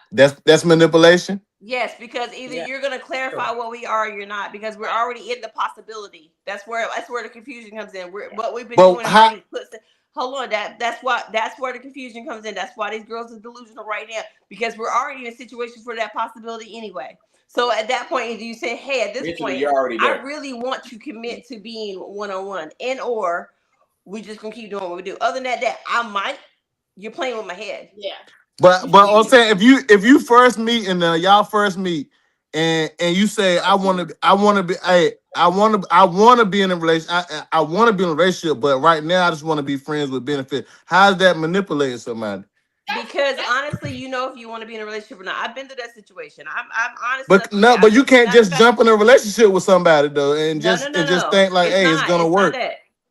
That's manipulation. Yes, because either you're gonna clarify what we are or you're not, because we're already in the possibility. That's where the confusion comes in. What we've been doing. Hold on, that's where the confusion comes in. That's why these girls are delusional right now, because we're already in a situation for that possibility anyway. So at that point, you say, hey, at this point, I really want to commit to being one-on-one, or we just gonna keep doing what we do. Other than that, you're playing with my head. Yeah. But I'm saying if you first meet and y'all first meet and you say I want to be in a relationship. I want to be in a relationship, but right now I just want to be friends with benefit. How's that manipulating somebody? Because honestly, if you want to be in a relationship or not. I've been through that situation. I'm honest. But you can't just jump in a relationship with somebody though and just think like, hey, it's gonna work.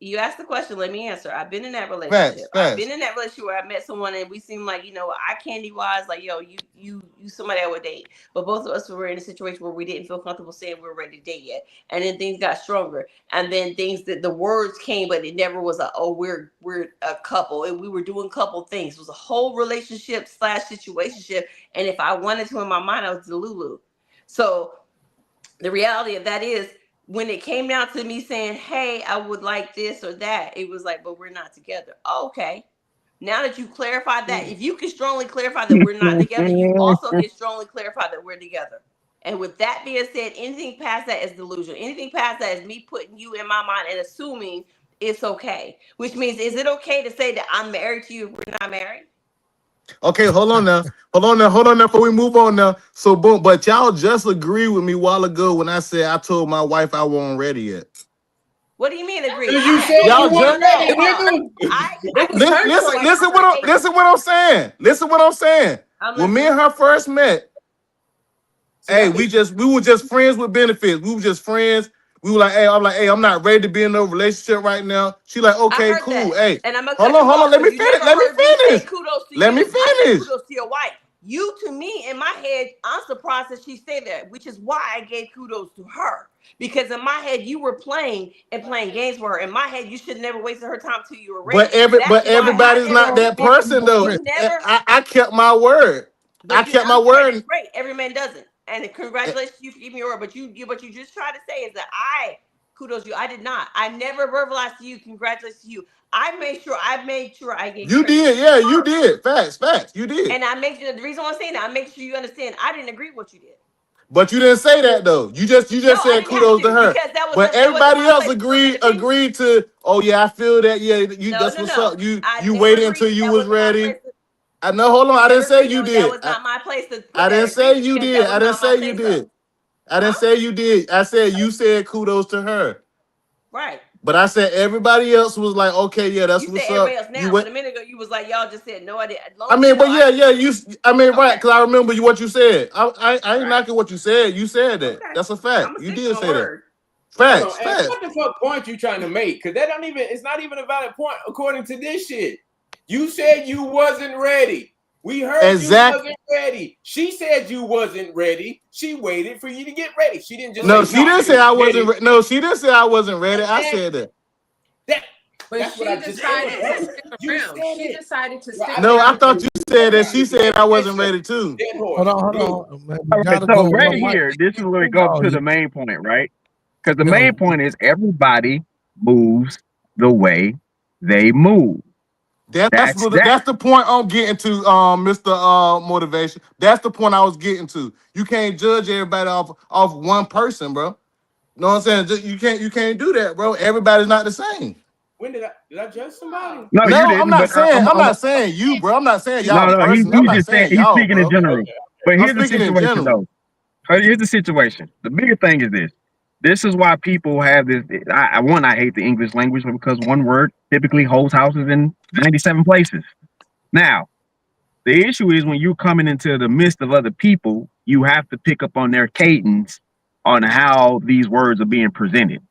You asked the question, let me answer. I've been in that relationship. I've been in that relationship where I met someone and we seem like, eye candy wise, like, you somebody I would date. But both of us were in a situation where we didn't feel comfortable saying we were ready to date yet. And then things got stronger. And then the words came, but it never was we're a couple. And we were doing couple things. It was a whole relationship / situationship. And if I wanted to in my mind, I was Delulu. So the reality of that is, when it came down to me saying, hey, I would like this or that, it was like, but we're not together. Okay. Now that you clarified that, if you can strongly clarify that we're not together, you also can strongly clarify that we're together. And with that being said, anything past that is delusion. Anything past that is me putting you in my mind and assuming it's okay. Which means, is it okay to say that I'm married to you if we're not married? Okay, hold on now before we move on now. So boom, but y'all just agreed with me a while ago when I said I told my wife I wasn't ready yet. What do you mean agree? You said y'all listen what I'm saying. Listen what I'm saying. When me and her first met, Hey, we were just friends with benefits. We were just friends. We were like, hey, I'm like, hey, I'm not ready to be in no relationship right now. She like, okay, cool. That. Hey, and I'm hold on. Let me finish. Kudos to Let you. me finish. Kudos to your wife. You, to me, in my head, I'm surprised that she stayed there, which is why I gave kudos to her. Because in my head, you were playing games with her. In my head, you should never wasted her time till you were ready. But everybody's not that person though. I kept my word. I kept my word. Great. Every man doesn't. And congratulations to you for keeping your word. But you just tried to say is that I kudos you. I did not. I never verbalized to you. Congratulations to you. I made sure I gave you did. Yeah, you did. Facts. You did. And I make sure the reason why I'm saying that, I make sure you understand I didn't agree with what you did. But you didn't say that though. You just said kudos to her. But everybody else agreed to. Oh yeah, I feel that. Yeah, that's what's up. You waited until you was ready. I know. Hold on. I didn't say you did. That was not my place to. I didn't say you did. I didn't say you did. I didn't say you did. I said you said kudos to her. Right. But I said everybody else was like, okay, yeah, that's what's up. Now, but a minute ago, you was like, y'all just said no, I didn't. Right, because I remember what you said. I ain't knocking what you said. You said that. Okay. That's a fact. You did say that. Facts. What the fuck point you trying to make? Because it's not even a valid point according to this shit. You said you wasn't ready. We heard you wasn't ready. She said you wasn't ready. She waited for you to get ready. She didn't just she didn't say I wasn't ready. No, she didn't say I wasn't ready. I said that. But she decided to stick around. She decided to stick around. No, I thought you said that. She said I wasn't ready too. Hold on. Okay, so right here, this is where we go to the main point, right? Because the main point is everybody moves the way they move. That's the point I'm getting to, Mr. Motivation. That's the point I was getting to. You can't judge everybody off one person, bro. You know what I'm saying? You can't do that, bro. Everybody's not the same. When did I judge somebody? No, I'm not saying you, bro. I'm not saying y'all. No, he's just saying he's speaking in general. But here's the situation, though. Here's the situation. The bigger thing is this. This is why people have this. I hate the English language because one word typically holds houses in 97 places. Now, the issue is when you're coming into the midst of other people, you have to pick up on their cadence on how these words are being presented.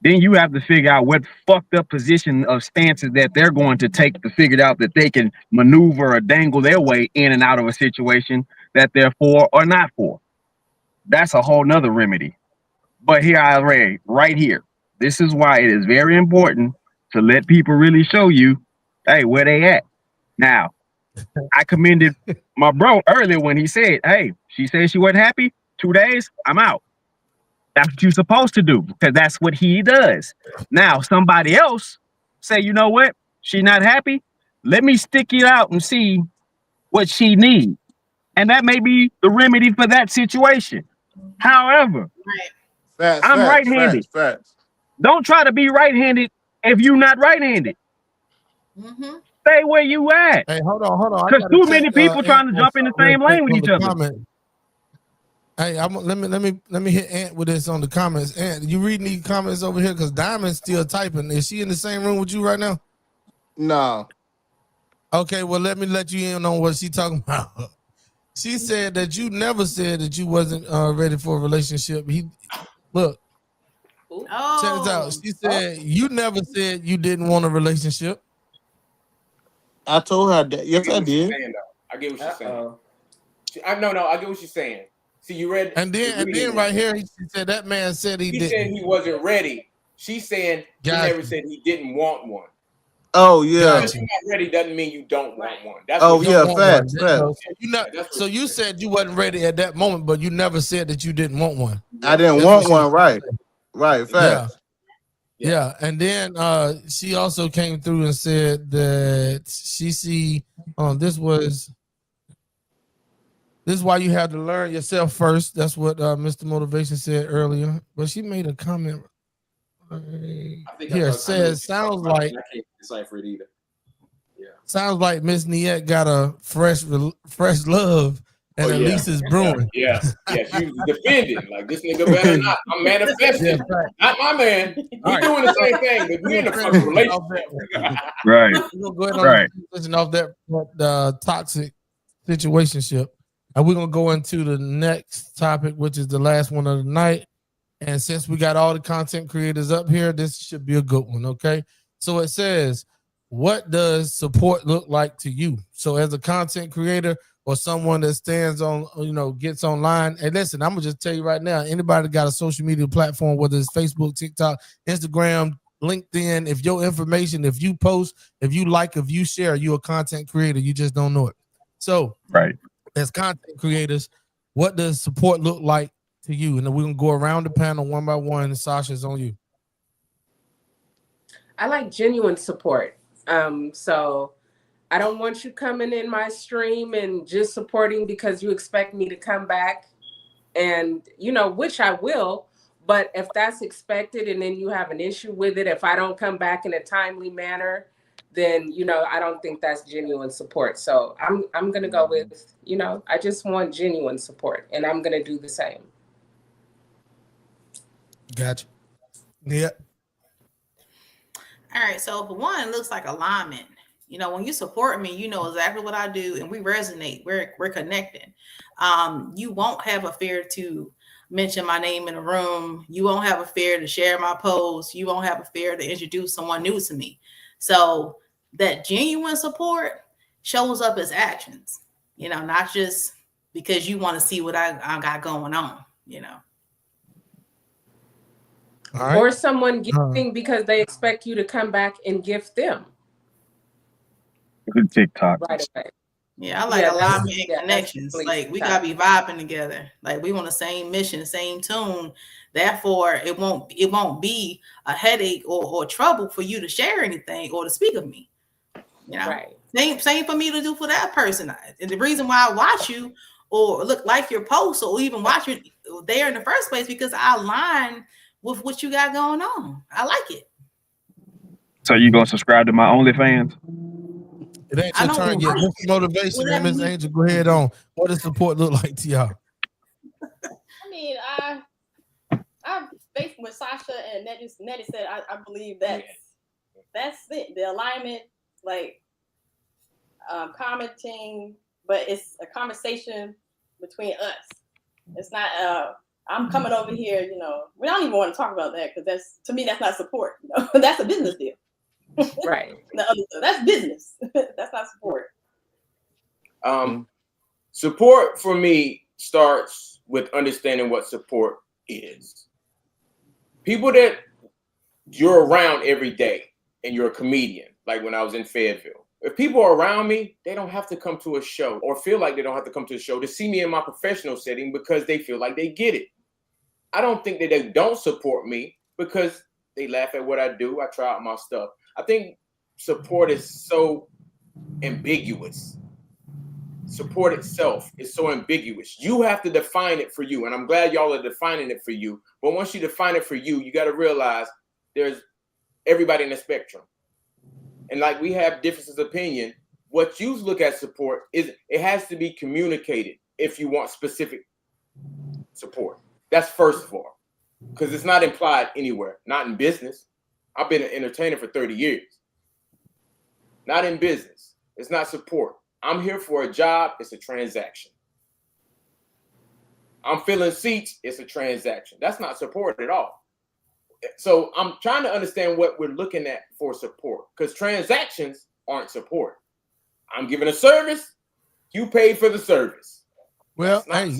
Then you have to figure out what fucked up position of stances that they're going to take to figure out that they can maneuver or dangle their way in and out of a situation that they're for or not for. That's a whole nother remedy. But here I read right here. This is why it is very important to let people really show you, hey, where they at. Now, I commended my bro earlier when he said, hey, she said she wasn't happy. 2 days, I'm out. That's what you're supposed to do because that's what he does. Now, somebody else say, you know what? She not happy. Let me stick it out and see what she needs. And that may be the remedy for that situation. However, I'm right-handed. Don't try to be right-handed if you're not right-handed. Stay where you at. Hey, hold on. Because too many people trying to jump in the same lane with each other. Comment. Hey, let me hit Ant with this on the comments. Ant, you reading these comments over here? Because Diamond's still typing. Is she in the same room with you right now? No. Okay, well, let me let you in on what she talking about. She said that you never said that you wasn't ready for a relationship. Look. Check this out. She said you never said you didn't want a relationship. I told her that. Yes, I did. I get what she's saying. I get what she's saying. See, you read, and then right here, she said that man said he didn't. Said he wasn't ready. She's saying he never said he didn't want one. Oh yeah. You're not ready doesn't mean you don't want one. That's facts. So you said you wasn't ready at that moment, but you never said that you didn't want one. I didn't want one. Right. Facts. Yeah. And then she also came through and said that she see this is why you have to learn yourself first. That's what Mr. Motivation said earlier. But she made a comment here. Says sounds like I can't decipher it either. Yeah. Sounds like Miss Niette got a fresh love and Elise is brewing. Yeah, she was defending. Like this nigga better not. I'm manifesting. Not my man. We doing the same thing, but we in a fucking relationship. Right. We're gonna go ahead and transition off that toxic situationship. And we're gonna go into the next topic, which is the last one of the night. And since we got all the content creators up here, this should be a good one. Okay. So it says, what does support look like to you? So as a content creator or someone that stands on, gets online. And listen, I'm gonna just tell you right now, anybody got a social media platform, whether it's Facebook, TikTok, Instagram, LinkedIn, if your information, if you post, if you like, if you share, you a content creator, you just don't know it. So right, as content creators, what does support look like to you? And then we're gonna go around the panel one by one. And Sasha's on you. I like genuine support. So I don't want you coming in my stream and just supporting because you expect me to come back, and which I will. But if that's expected and then you have an issue with it, if I don't come back in a timely manner, then I don't think that's genuine support. So I'm gonna go with I just want genuine support, and I'm gonna do the same. Gotcha. Yeah. All right. So for one, it looks like alignment. When you support me, you know exactly what I do, and we resonate. We're connecting. You won't have a fear to mention my name in a room. You won't have a fear to share my posts. You won't have a fear to introduce someone new to me. So that genuine support shows up as actions, not just because you want to see what I got going on, Right. Or someone gifting because they expect you to come back and gift them. TikTok. Right away. Yeah, I like alignment and connections. Like we gotta be vibing together. Like we want the same mission, same tune. Therefore, it won't be a headache or trouble for you to share anything or to speak of me. Right. Same for me to do for that person. And the reason why I watch you or like your post or even watch you there in the first place because I align with what you got going on. I like it. So you gonna subscribe to my OnlyFans? It ain't your turn yet. What's the motivation, man? Ms. Angel, go ahead on. What does support look like to y'all? I mean, I based with Sasha and Nettie said, I believe that's it. The alignment, like commenting, but it's a conversation between us. It's not I'm coming over here, we don't even want to talk about that because to me that's not support. That's a business deal. Right. That's business. That's not support. Support for me starts with understanding what support is. People that you're around every day and you're a comedian, like when I was in Fayetteville. If people are around me, they don't have to come to a show or feel like they don't have to come to a show to see me in my professional setting because they feel like they get it. I don't think that they don't support me because they laugh at what I do. I try out my stuff. I think support is so ambiguous. Support itself is so ambiguous. You have to define it for you. And I'm glad y'all are defining it for you. But once you define it for you, you got to realize there's everybody in the spectrum. And like we have differences of opinion, what you look at support is it has to be communicated if you want specific support. That's first of all, because it's not implied anywhere, not in business. I've been an entertainer for 30 years. Not in business. It's not support. I'm here for a job. It's a transaction. I'm filling seats. It's a transaction. That's not support at all. So I'm trying to understand what we're looking at for support because transactions aren't support. I'm giving a service. You paid for the service. Well, hey,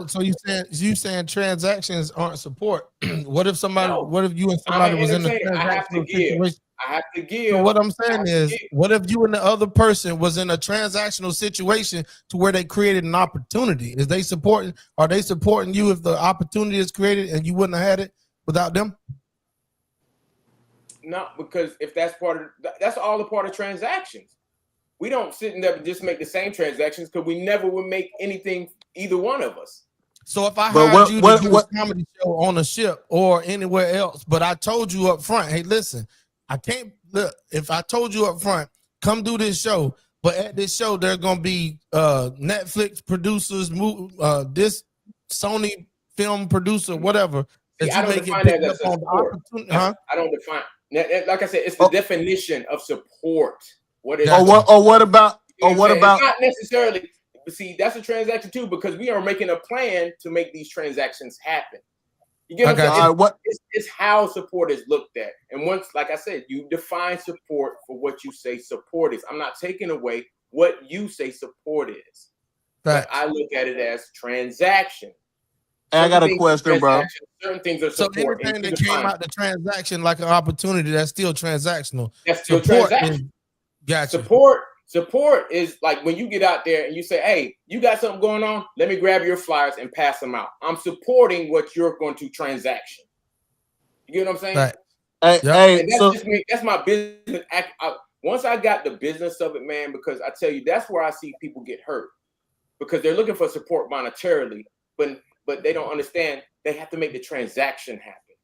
so you saying transactions aren't support? What if somebody? No. What if you and somebody was in the transactional situation? I have to give. So what I'm saying is, what if you and the other person was in a transactional situation to where they created an opportunity? Are they supporting you if the opportunity is created and you wouldn't have had it without them? No, because if that's that's all a part of transactions. We don't sit in there and just make the same transactions because we never would make anything, either one of us. So if I hired you to do a comedy show on a ship or anywhere else, but I told you up front, hey, listen, I can't look. If I told you up front, come do this show, but at this show there's gonna be Netflix producers, this Sony film producer, whatever. See, I don't define that as support. I don't define. Like I said, it's the definition of support. What is? What about? Not necessarily. see, that's a transaction too, because we are making a plan to make these transactions happen. You get Okay, what I'm saying? all right, what? It's how support is looked at. And once, like I said, you define support for what you say support is. I'm not taking away what you say support is. But I look at it as transaction. I got a question, bro. Certain things are So support. anything that came out the transaction like an opportunity, that's still transactional. That's still Support transaction. Gotcha. Support is like when you get out there and you say, hey, you got something going on? Let me grab your flyers and pass them out. I'm supporting what you're going to transaction. You get what I'm saying? Right. And that's just me. That's my business. Once I got the business of it, man, because I tell you, that's where I see people get hurt. Because they're looking for support monetarily, but they don't understand they have to make the transaction happen.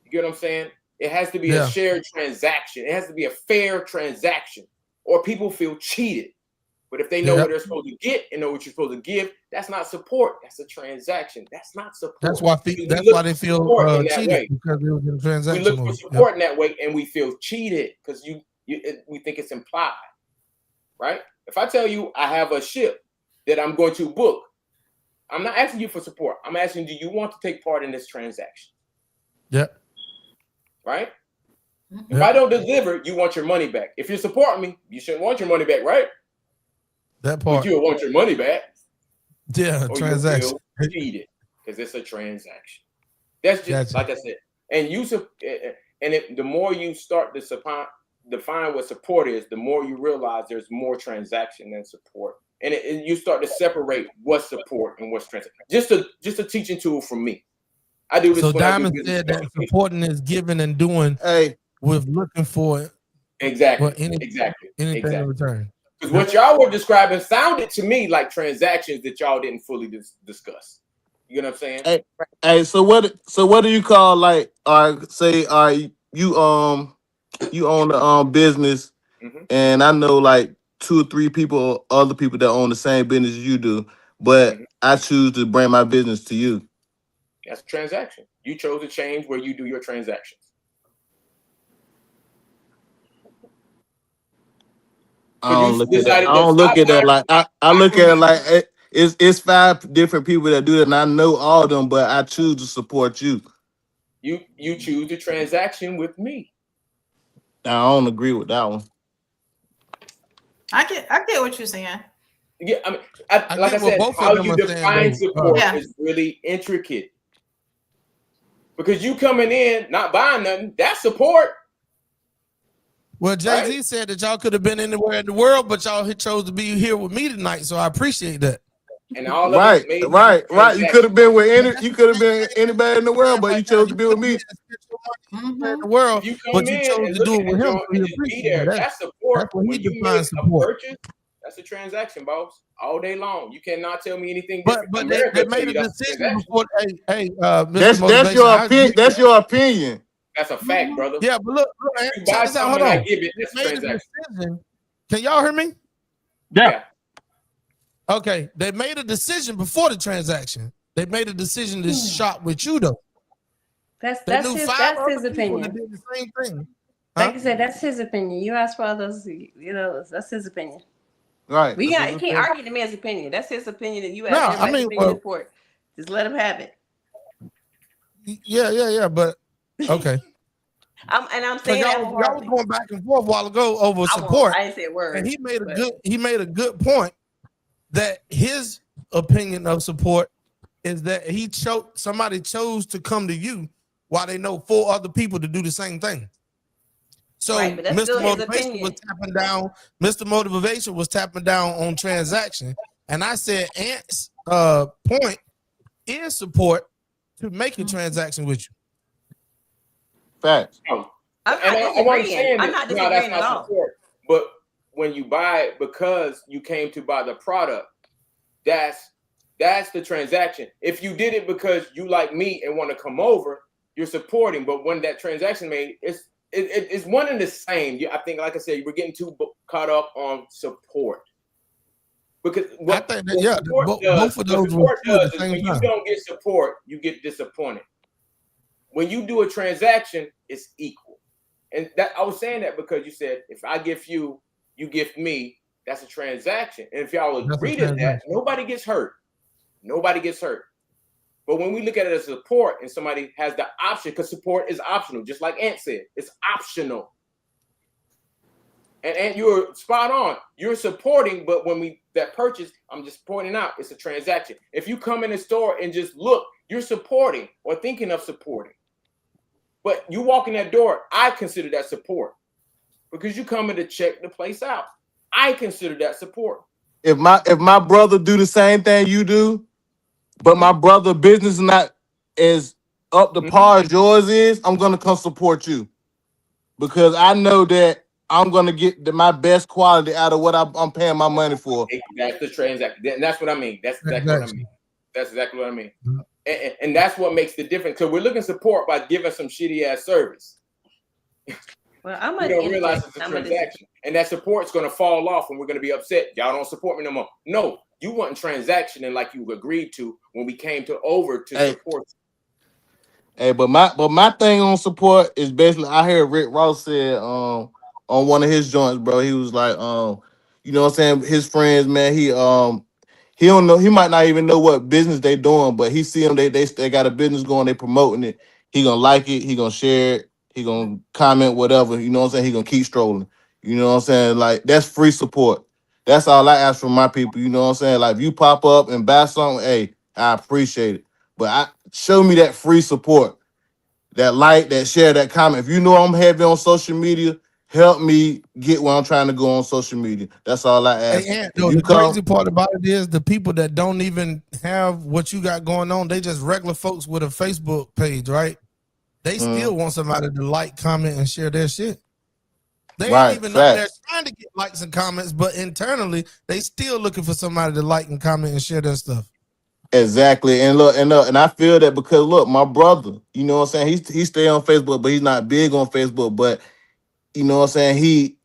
You get what I'm saying? It has to be a shared transaction. It has to be a fair transaction, or people feel cheated. But if they know what they're supposed to get and know what you're supposed to give, that's not support. That's a transaction. That's not support. That's why they feel cheated, because it was in transaction. We look for support in that way, and we feel cheated because we think it's implied, right? If I tell you I have a ship that I'm going to book, I'm not asking you for support. I'm asking, do you want to take part in this transaction? Yep. Right? If I don't deliver, you want your money back. If you're supporting me, you shouldn't want your money back, right? That part. But you'll want your money back. Yeah, or transaction. You'll feel cheated because it's a transaction. That's just like I said. And the more you start to define what support is, the more you realize there's more transaction than support. And you start to separate what's support and what's transaction. Just a teaching tool from me. I do this. So Diamond said that supporting is giving and doing with looking for exactly anything in return. Because what y'all were describing sounded to me like transactions that y'all didn't fully discuss. You know what I'm saying? Hey, so what do you call, like, say you own the business, and I know like 2 or 3 people, other people that own the same business as you do, but I choose to bring my business to you. That's a transaction. You chose to change where you do your transactions. I don't look at that. I don't look at that like I look at it like it's 5 different people that do it, and I know all of them, but I choose to support you. You choose the transaction with me. I don't agree with that one. I get what you're saying. Yeah, I mean, like I said, how you define support is really intricate. Because you coming in not buying nothing, that's support. Well, Jay-Z said that y'all could have been anywhere in the world, but y'all chose to be here with me tonight, so I appreciate that. And all of right. You could have been with anybody in the world, but you chose to be with me. In the world, but you chose to do it with him. That's support. That's what he when you defines make support. a purchase, that's a transaction, boss. All day long. You cannot tell me anything But different. they made a decision before. That's your opinion. That's your opinion. That's a fact, brother. Yeah, but look, you check buy this out. something Hold and on. I give it. That's a They made a transaction. decision. Can y'all hear me? Yeah. Okay, they made a decision before the transaction. They made a decision to shop with you, though. That's knew his 5 that's other his people opinion. that did the same thing. Like I said, that's his opinion. You ask for others, that's his opinion. Right. We got can't argue the man's opinion. That's his opinion, and you No, ask I everybody's mean, opinion for it. Just let him have it. Yeah, but okay. I'm saying that y'all was going back and forth a while ago over I support. didn't say a word. And he made a good point that his opinion of support is that somebody chose to come to you while they know 4 other people to do the same thing. So Right, but that's still Mr. his Motivation opinion. was tapping down. Mr. Motivation was tapping down on transaction, and I said Ant's point is support to make a transaction with you. Facts. I'm not disagreeing. I'm that's not disagreeing at all. support. But when you buy it because you came to buy the product, that's the transaction. If you did it because you like me and want to come over, you're supporting. But when that transaction made, it's one and the same. I think, like I said, we're getting too caught up on support. Because what both of those were true at the same when time. you don't get support, you get disappointed. When you do a transaction, it's equal. And that I was saying that because you said if I gift you, you gift me, That's a transaction. And if y'all agree to that, nobody gets hurt. Nobody gets hurt. But when we look at it as support and somebody has the option, because support is optional, just like Ant said, it's optional. And you're spot on. You're supporting, but when that purchase, I'm just pointing out, it's a transaction. If you come in the store and just look, you're supporting or thinking of supporting. But you walk in that door, I consider that support because you come in to check the place out. I consider that support. If my brother do the same thing you do, but my brother business is not as up to par as yours is, I'm gonna come support you because I know that I'm gonna get my best quality out of what I'm paying my money for. That's the transaction. And that's what I mean. That's exactly what I mean. That's exactly what I mean. And that's what makes the difference. Because we're looking support by giving some shitty ass service. Well, I'm gonna realize it's a transaction, and that support's gonna fall off, and we're gonna be upset. Y'all don't support me no more. No, you want transaction, and like you agreed to when we came over to support. Hey, but my thing on support is basically I heard Rick Ross said on one of his joints, bro. He was like, you know what I'm saying, his friends, man, he don't know, he might not even know what business they doing, but he see them, they got a business going, they promoting it. He gonna like it, he gonna share it, he gonna comment, whatever, you know what I'm saying? He gonna keep strolling. You know what I'm saying? Like, that's free support. That's all I ask from my people, you know what I'm saying? Like, if you pop up and buy something, hey, I appreciate it. But show me that free support, that like, that share, that comment. If you know I'm heavy on social media, help me get where I'm trying to go on social media. That's all I ask. Hey, the crazy part about it is the people that don't even have what you got going on, they just regular folks with a Facebook page, right? They still want somebody to like, comment, and share their shit. They ain't even know they're trying to get likes and comments, but internally, they still looking for somebody to like and comment and share their stuff. Exactly. And look, and I feel that because look, my brother, you know what I'm saying? He stay on Facebook, but he's not big on Facebook. But you know what I'm saying? He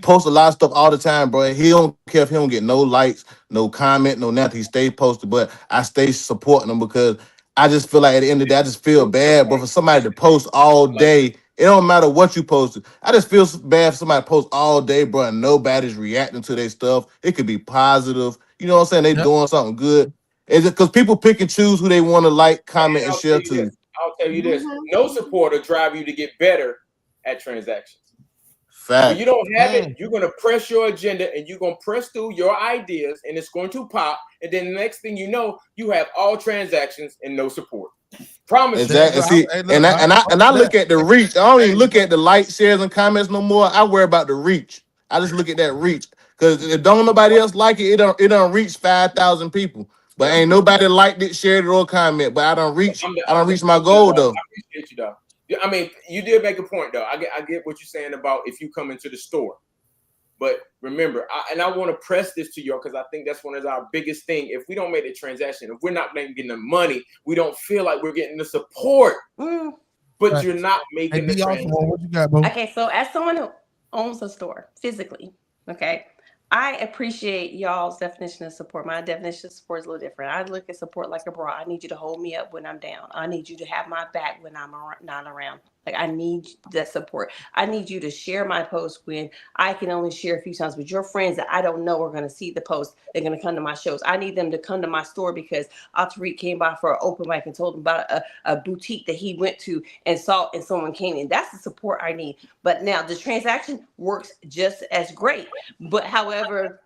posts a lot of stuff all the time, bro. He don't care if he don't get no likes, no comment, no nothing. He stay posted, but I stay supporting him because I just feel like at the end of the day, I just feel bad. But for somebody to post all day, it don't matter what you posted. I just feel bad for somebody to post all day, bro, and nobody's reacting to their stuff. It could be positive. You know what I'm saying? They doing something good. Is it because people pick and choose who they want to like, comment, and share to? I'll tell you this. No support will drive you to get better at transactions. Fact. When you don't have it, you're going to press your agenda and you're going to press through your ideas and it's going to pop. And then the next thing you know, you have all transactions and no support. Promise. Exactly. See, and I look at the reach. I don't even look at the likes, shares, and comments no more. I worry about the reach. I just look at that reach. Because if don't nobody else like it, it don't reach 5,000 people. But ain't nobody liked it, shared it, or comment. But I don't reach my goal though. I appreciate you though. I mean, you did make a point though. I get what you're saying about if you come into the store. But remember, I want to press this to you because I think that's one of our biggest thing. If we don't make the transaction, if we're not getting the money, we don't feel like we're getting the support. But you're not making the transaction. What you got, bro? Okay, so as someone who owns a store physically, okay, I appreciate y'all's definition of support. My definition of support is a little different. I look at support like a bra. I need you to hold me up when I'm down. I need you to have my back when I'm not around. Like, I need that support. I need you to share my post when I can only share a few times with your friends that I don't know are going to see the post. They're going to come to my shows. I need them to come to my store because Tariq came by for an open mic and told him about a boutique that he went to and saw, and someone came in. That's the support I need. But now the transaction works just as great. But however,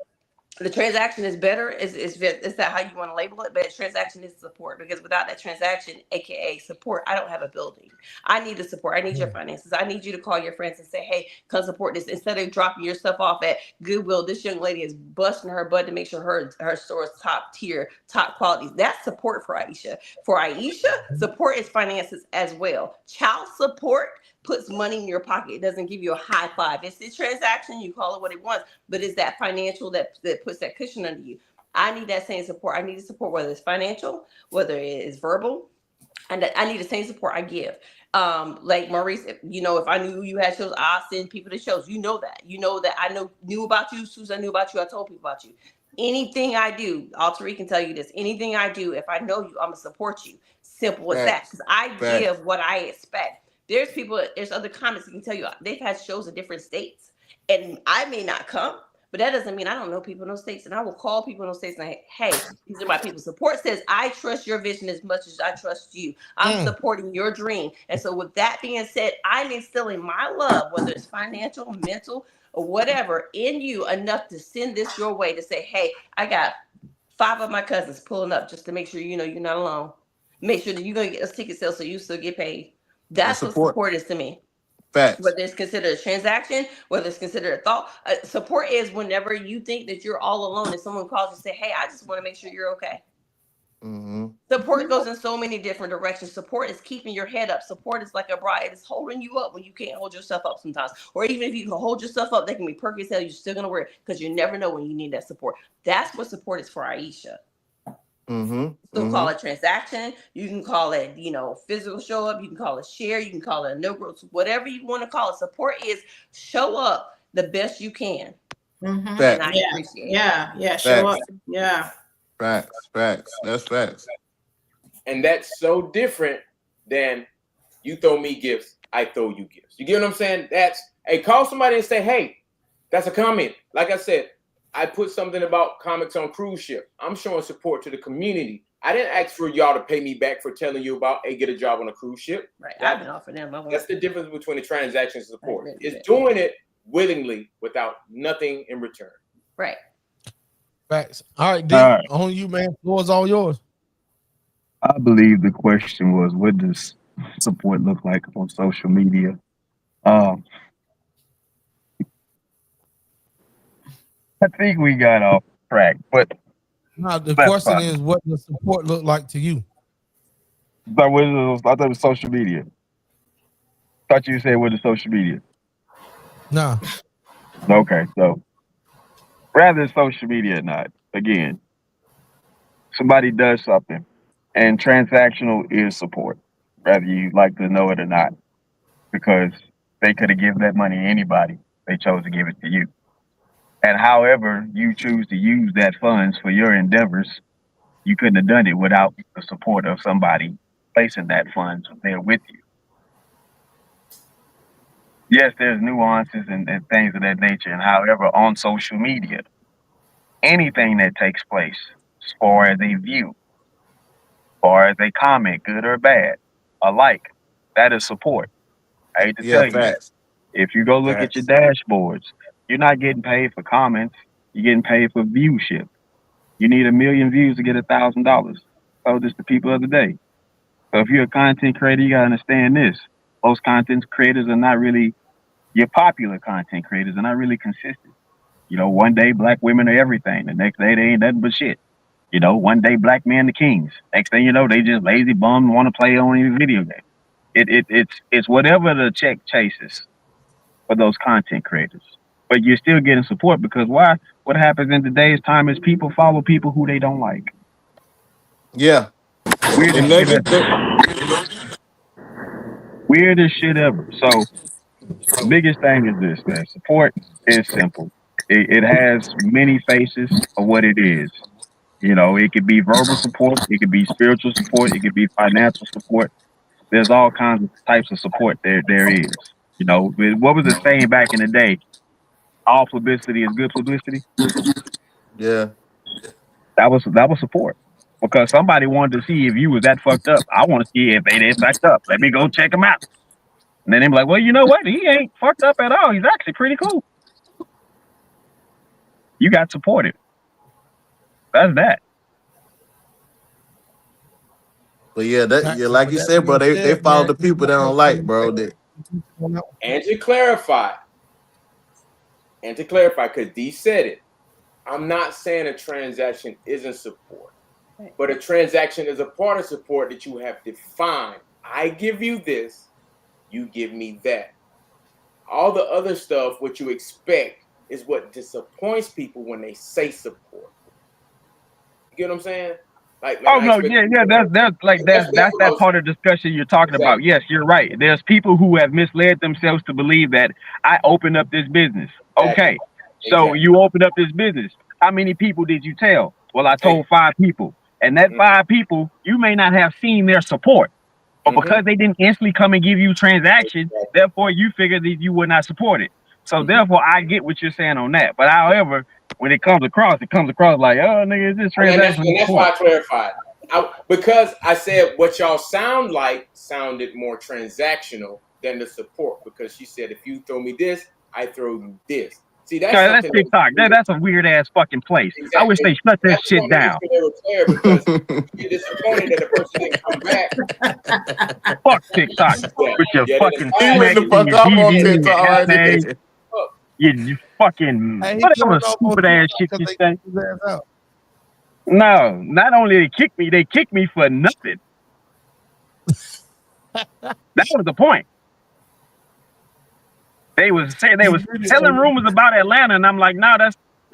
the transaction is better. Is that how you want to label it? But transaction is support, because without that transaction, aka support, I don't have a building. I need the support. I need your finances. I need you to call your friends and say, hey, come support this. Instead of dropping your stuff off at Goodwill, this young lady is busting her butt to make sure her store is top tier, top quality. That's support for Aisha. For Aisha, support is finances as well. Child support puts money in your pocket. It doesn't give you a high five. It's the transaction, you call it what it wants, but it's that financial that puts that cushion under you. I need that same support. I need the support, whether it's financial, whether it is verbal, and I need the same support I give. Like Maurice, if I knew you had shows, I'll send people to shows. You know that I knew about you. As soon as I knew about you, I told people about you. Anything I do, Tariq can tell you this. Anything I do, if I know you, I'm gonna support you. Simple as that. Because I give what I expect. There's other comments that can tell you they've had shows in different states, and I may not come, but that doesn't mean I don't know people in those states, and I will call people in those states and say, hey, these are my people. Support says I trust your vision as much as I trust you. I'm supporting your dream. And so with that being said, I'm instilling my love, whether it's financial, mental, or whatever, in you enough to send this your way to say, hey, I got 5 of my cousins pulling up just to make sure you know you're not alone. Make sure that you're going to get us ticket sales so you still get paid. That's what support is to me. Facts. Whether it's considered a transaction, whether it's considered a thought, support is whenever you think that you're all alone and someone calls you and say, hey, I just want to make sure you're okay. Support goes in so many different directions. Support is keeping your head up. Support is like a bra. It is holding you up when you can't hold yourself up sometimes. Or even if you can hold yourself up, they can be perky as hell. You're still going to wear it because you never know when you need that support. That's what support is for Aisha. So call it transaction. You can call it, physical show up. You can call it share. You can call it a no growth. Whatever you want to call it. Support is show up the best you can. And I appreciate it. Show up. Yeah. Facts. That's facts. And that's so different than you throw me gifts, I throw you gifts. You get what I'm saying? Call somebody and say, hey, that's a comment. Like I said, I put something about comics on cruise ship. I'm showing support to the community. I didn't ask for y'all to pay me back for telling you about, hey, get a job on a cruise ship. Right. I've been offering them. That's the difference between the transaction and support. It's doing it willingly without nothing in return. Right. Facts. All right, D, on you, man. Floor is all yours. I believe the question was, what does support look like on social media? I think we got off track, but no, the question is, what does support look like to you? But I thought it was social media. Thought you said what is social media? No. Okay, so rather social media or not, again, somebody does something, and transactional is support, whether you like to know it or not, because they could have given that money to anybody. They chose to give it to you. And however you choose to use that funds for your endeavors, you couldn't have done it without the support of somebody placing that funds there with you. Yes, there's nuances and things of that nature. And however, on social media, anything that takes place, as far as a view, as far as a comment, good or bad, a like, that is support. I hate to tell you, if you go look at your dashboards, you're not getting paid for comments. You're getting paid for viewship. You need 1 million views to get $1,000. Told this to people the other day. So if you're a content creator, you gotta understand this. Most content creators are not really your popular content creators. Are not really consistent. One day black women are everything. The next day they ain't nothing but shit. One day black men the kings. Next thing you know, they just lazy bum want to play on any video game. It's whatever the check chases for those content creators. But you're still getting support because why? What happens in today's time is people follow people who they don't like. Yeah. Weirdest shit ever. So the biggest thing is this, man. Support is simple. It has many faces of what it is. It could be verbal support, it could be spiritual support, it could be financial support. There's all kinds of types of support there is. What was the saying back in the day? All publicity is good publicity. Yeah. That was support. Because somebody wanted to see if you was that fucked up. I want to see if they did fucked up. Let me go check them out. And then they're like, well, you know what? He ain't fucked up at all. He's actually pretty cool. You got supported. That's that. But yeah, like you said, bro, they follow the people they don't like, bro. And to clarify, because D said it, I'm not saying a transaction isn't support, but a transaction is a part of support that you have defined. I give you this, you give me that. All the other stuff, what you expect, is what disappoints people when they say support. You get what I'm saying? That's that part of the discussion you're talking about. Yes, you're right. There's people who have misled themselves to believe that I opened up this business. Okay, so you opened up this business. How many people did you tell? Well, I told 5 people, and that 5 people, you may not have seen their support, but because they didn't instantly come and give you transaction, therefore you figured that you were not supported. So therefore, I get what you're saying on that. But however, when it comes across like, oh, nigga, is this transaction? And that's why I clarified. Because I said what y'all sound like sounded more transactional than the support. Because she said, if you throw me this, I throw you this. See, that's TikTok. That's a weird ass fucking place. Exactly. I wish they shut that shit down. They were clear because you're disappointed that the person didn't come back. Fuck TikTok with your fucking smack and your you fucking whatever stupid ass shit you say. No, not only they kicked me for nothing. That was the point. They was telling rumors about Atlanta, and I'm like, no,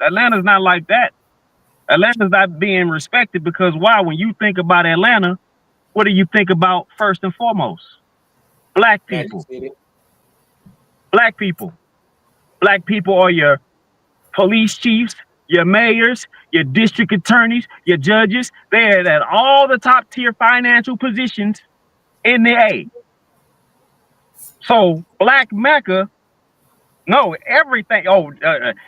Atlanta's not like that. Atlanta's not being respected because why? When you think about Atlanta, what do you think about first and foremost? Black people. Black people. Black people are your police chiefs, your mayors, your district attorneys, your judges. They're at all the top tier financial positions in the A. So Black Mecca. No, everything.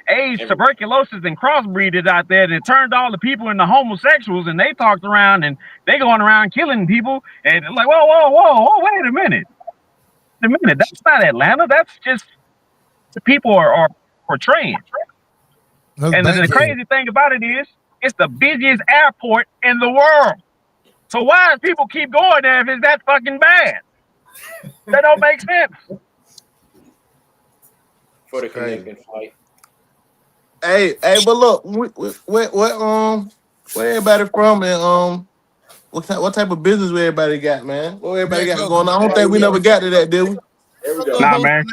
AIDS, tuberculosis, and crossbreeders out there that turned all the people into homosexuals, and they talked around and they going around killing people. And like, whoa, wait a minute. That's not Atlanta. That's just the people are portraying. And the crazy thing about it is, it's the busiest airport in the world. So why does people keep going there if it's that fucking bad? That don't make sense. For the connecting flight. Hey, but look, where everybody from, and what type of business where everybody got, man? What everybody got going on? I don't think we never got to that, did we? Nah, man.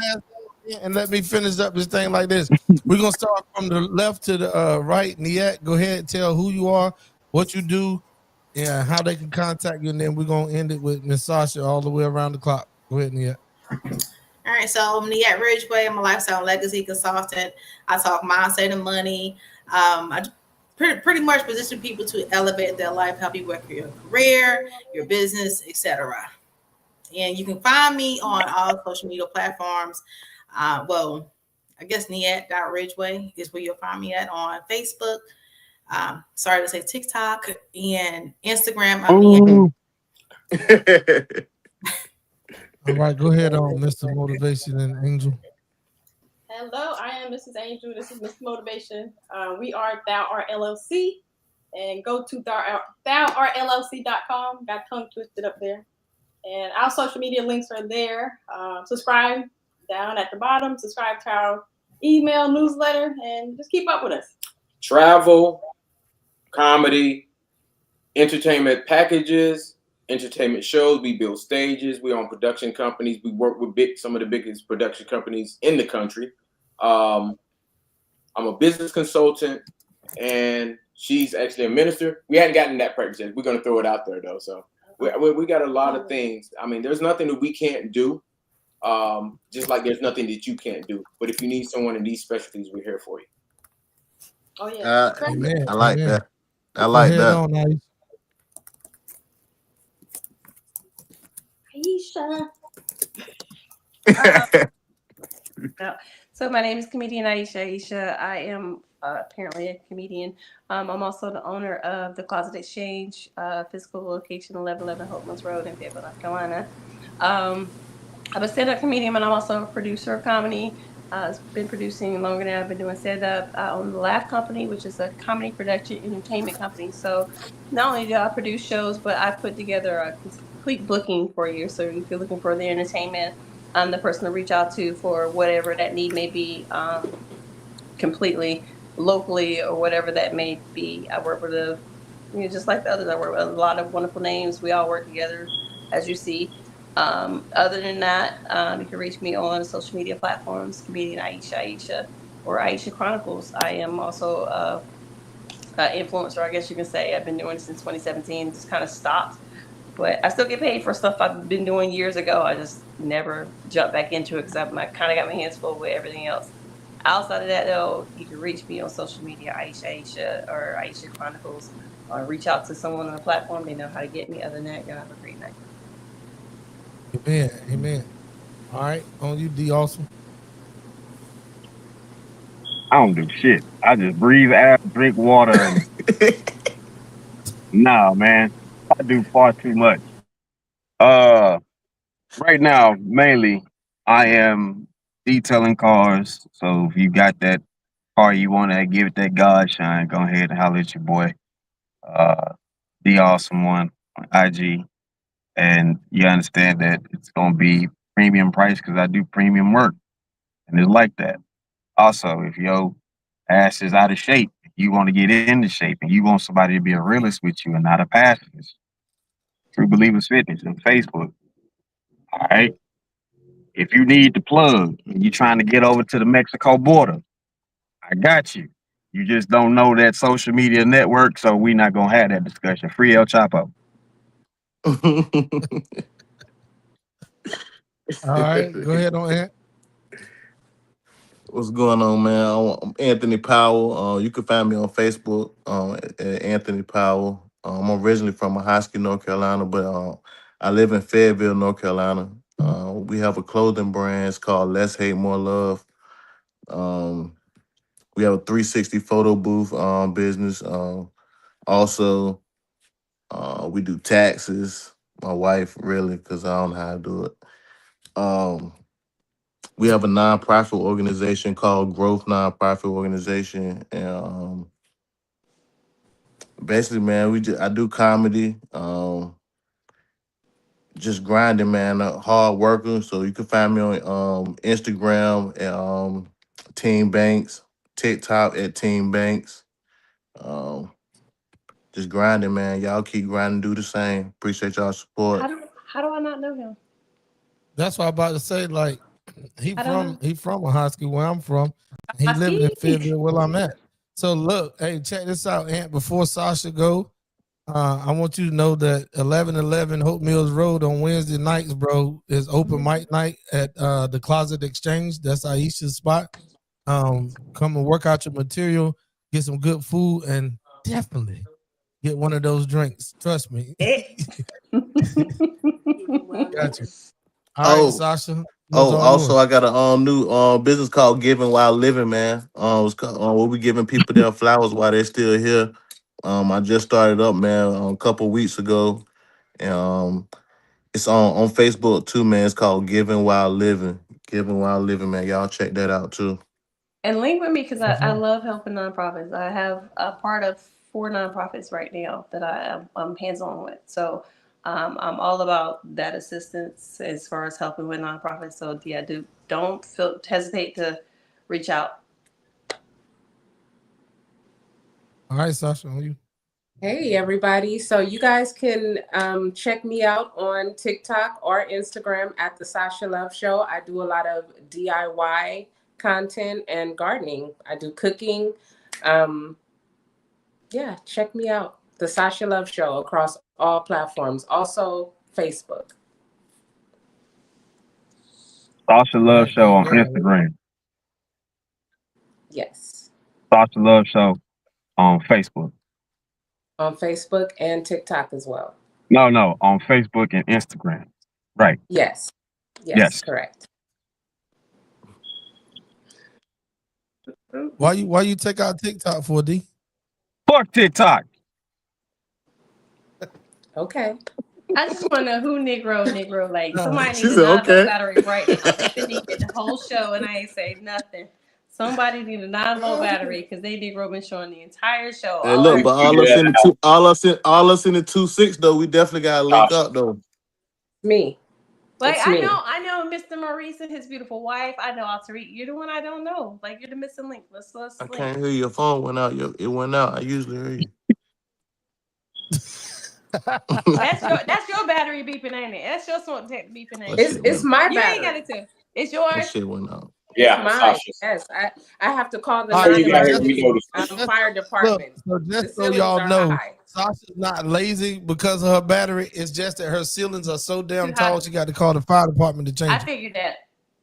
And let me finish up this thing like this. We're gonna start from the left to the right. Niet, go ahead and tell who you are, what you do, and how they can contact you, and then we're gonna end it with Miss Sasha all the way around the clock. Go ahead, Niet. All right, so I'm Niet Ridgeway. I'm a lifestyle legacy consultant. I talk mindset and money. I pretty much position people to elevate their life, help you work your career, your business, etc. And you can find me on all social media platforms. Well, I guess Niet.Ridgeway is where you'll find me at on Facebook. Sorry to say TikTok and Instagram. All right, go ahead on Mr. Motivation and Angel. Hello, I am Mrs. Angel. This is Mr. Motivation. We are Thou Art LLC, and go to ThouArtLLC.com. Got tongue twisted up there. And our social media links are there. Subscribe down at the bottom. Subscribe to our email newsletter, and just keep up with us. Travel, comedy, entertainment packages, entertainment shows. We build stages. We own production companies. We work with some of the biggest production companies in the country. I'm a business consultant, and she's actually a minister. We hadn't gotten that practice yet. We're going to throw it out there, though. So we got a lot of things. I mean, there's nothing that we can't do, just like there's nothing that you can't do. But if you need someone in these specialties, we're here for you. Oh, yeah. Amen. I like Amen. that. I like that. On, Aisha. So my name is comedian Aisha. I am apparently a comedian. I'm also the owner of the Closet Exchange, physical location 1111 Holtman's Road in Fayetteville, North Carolina. I'm a stand-up comedian, but I'm also a producer of comedy. I've been producing longer than I've been doing stand-up. I own the Laugh Company, which is a comedy production entertainment company. So not only do I produce shows, but I put together a complete booking for you. So if you're looking for the entertainment, I'm the person to reach out to for whatever that need may be, completely locally or whatever that may be. I work with just like the others, I work with a lot of wonderful names. We all work together, as you see. Other than that, you can reach me on social media platforms, comedian Aisha, or Aisha Chronicles. I am also an influencer, I guess you can say. I've been doing it since 2017, just kind of stopped. But I still get paid for stuff I've been doing years ago. I just never jumped back into it because I kind of got my hands full with everything else. Outside of that, though, you can reach me on social media, Aisha or Aisha Chronicles, or reach out to someone on the platform. They know how to get me. Other than that, y'all have a great night. Amen. Amen. All right, on you, D. Awesome. I don't do shit. I just breathe air, drink water, and nah, man, I do far too much. Right now, mainly, I am detailing cars. So if you got that car you want to give it that God shine, go ahead and holler at your boy, the awesome one on IG, and you understand that it's gonna be premium price because I do premium work, and it's like that. Also, if your ass is out of shape, you want to get into shape, and you want somebody to be a realist with you and not a pacifist. True Believers Fitness on Facebook. All right. If you need the plug and you're trying to get over to the Mexico border, I got you. You just don't know that social media network, so we're not gonna have that discussion. Free El Chapo. All right, go ahead on Ant. What's going on, man? I'm Anthony Powell. You can find me on Facebook at Anthony Powell. I'm originally from Ahoskie, North Carolina, but I live in Fayetteville, North Carolina. We have a clothing brand. It's called Less Hate, More Love. We have a 360 photo booth business. Also, we do taxes. My wife, really, because I don't know how to do it. We have a nonprofit organization called Growth Nonprofit Organization, and basically, man, I do comedy, just grinding, man, hard worker. So you can find me on Instagram at Team Banks, TikTok at Team Banks. Just grinding, man. Y'all keep grinding, do the same. Appreciate y'all support. How do I not know him? That's what I'm about to say. Like he I don't from Ahoskie, where I'm from. He living in Fayetteville, where I'm at. So look, hey, check this out, Ant. Before Sasha go, I want you to know that 1111 Hope Mills Road on Wednesday nights, bro, is open mic night at the Closet Exchange. That's Aisha's spot. Come and work out your material, get some good food, and definitely get one of those drinks. Trust me. Got you. All right, Sasha. Also, I got a new business called Giving While Living, man. We'll be giving people their flowers while they're still here. I just started up, man, a couple weeks ago, and it's on Facebook too, man. It's called Giving While Living. Giving While Living, man. Y'all check that out too. And link with me because I love helping nonprofits. I have a part of 4 nonprofits right now that I'm hands-on with. So I'm all about that assistance as far as helping with nonprofits. So yeah, don't hesitate to reach out. All right, Sasha, on you. Hey everybody. So you guys can check me out on TikTok or Instagram at the Sasha Love Show. I do a lot of DIY content and gardening. I do cooking. Yeah, check me out. The Sasha Love Show across all platforms. Also Facebook. Sasha Love Show on Instagram. Yes. Sasha Love Show on Facebook. On Facebook and TikTok as well. No, on Facebook and Instagram. Right. Yes. Yes. Correct. Why you take out TikTok for, D? Fuck TikTok. Okay. I just want to know who Negro like. Somebody She needs said, a 9-volt okay. battery right now. They can get the whole show and I ain't say nothing. Somebody need a 9-volt battery because they Negro been showing the entire show. Hey, look, but all us in the 2.6 though, we definitely gotta link up though. Me. Like It's I me. know Mr. Maurice and his beautiful wife. I know Altair. You're the one I don't know. Like you're the missing link. Let's I link. can't hear your phone went out. It went out. I usually hear you. That's your battery beeping, ain't it? That's your smoke detector beeping, ain't it? It's my You ain't battery. got it too. It's yours. That shit went out. Yeah, Mine. Sasha. Yes. I have to call the All right, you guys, 911 fire department. Look, so just The so ceilings y'all are know, high. Sasha's not lazy because of her battery. It's just that her ceilings are so damn Too high. tall, she got to call the fire department to change I it. figured that.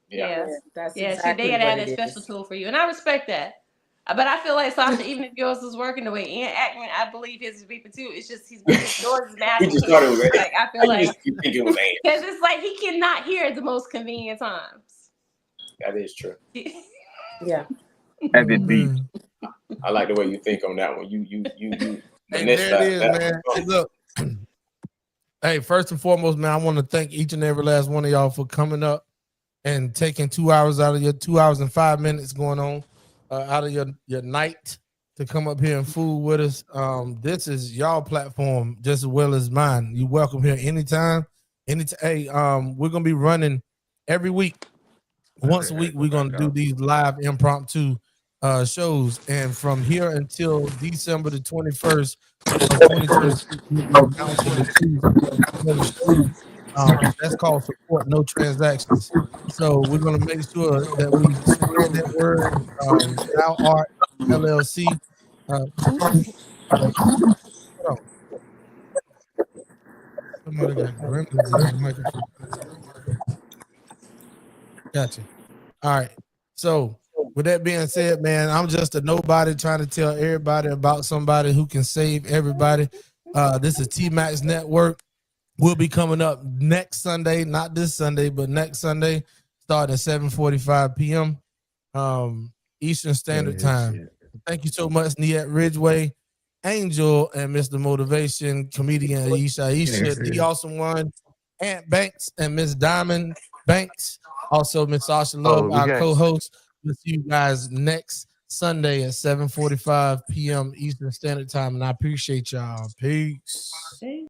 Yeah. That's See, exactly they gotta what add it that special is. tool for you, and I respect that. But I feel like Sasha, even if yours is working the way Ian Ackman, I believe his is beeping too. It's just yours is massive. We just thought it was like I feel like you think it was Ant. because it's like he cannot hear at the most convenient times. That is true. Yeah. as it be. I like the way you think on that one. You Hey, there it is, man. Hey, look. Hey, first and foremost, man, I want to thank each and every last one of y'all for coming up and taking 2 hours out of your 2 hours and 5 minutes going on out of your night to come up here and fool with us. This is y'all platform just as well as mine. You welcome here anytime. Hey, we're gonna be running every week. Once a week, we're gonna do these live impromptu shows, and from here until December the 21st of 2022, that's called support no transactions. So we're gonna make sure that we spread that word. Now Art LLC. Somebody got gremlins in the microphone. Gotcha. All right. So with that being said, man, I'm just a nobody trying to tell everybody about somebody who can save everybody. This is T-Max Network. We'll be coming up next Sunday, not this Sunday, but next Sunday, starting at 7:45 p.m. Eastern Standard Time. Thank you so much, Niet Ridgeway, Angel, and Mr. Motivation, comedian Aisha, the awesome one, Aunt Banks, and Miss Diamond Banks. Also, Miss Sasha Love, our co-host. We'll see you guys next Sunday at 7:45 p.m. Eastern Standard Time, and I appreciate y'all. Peace.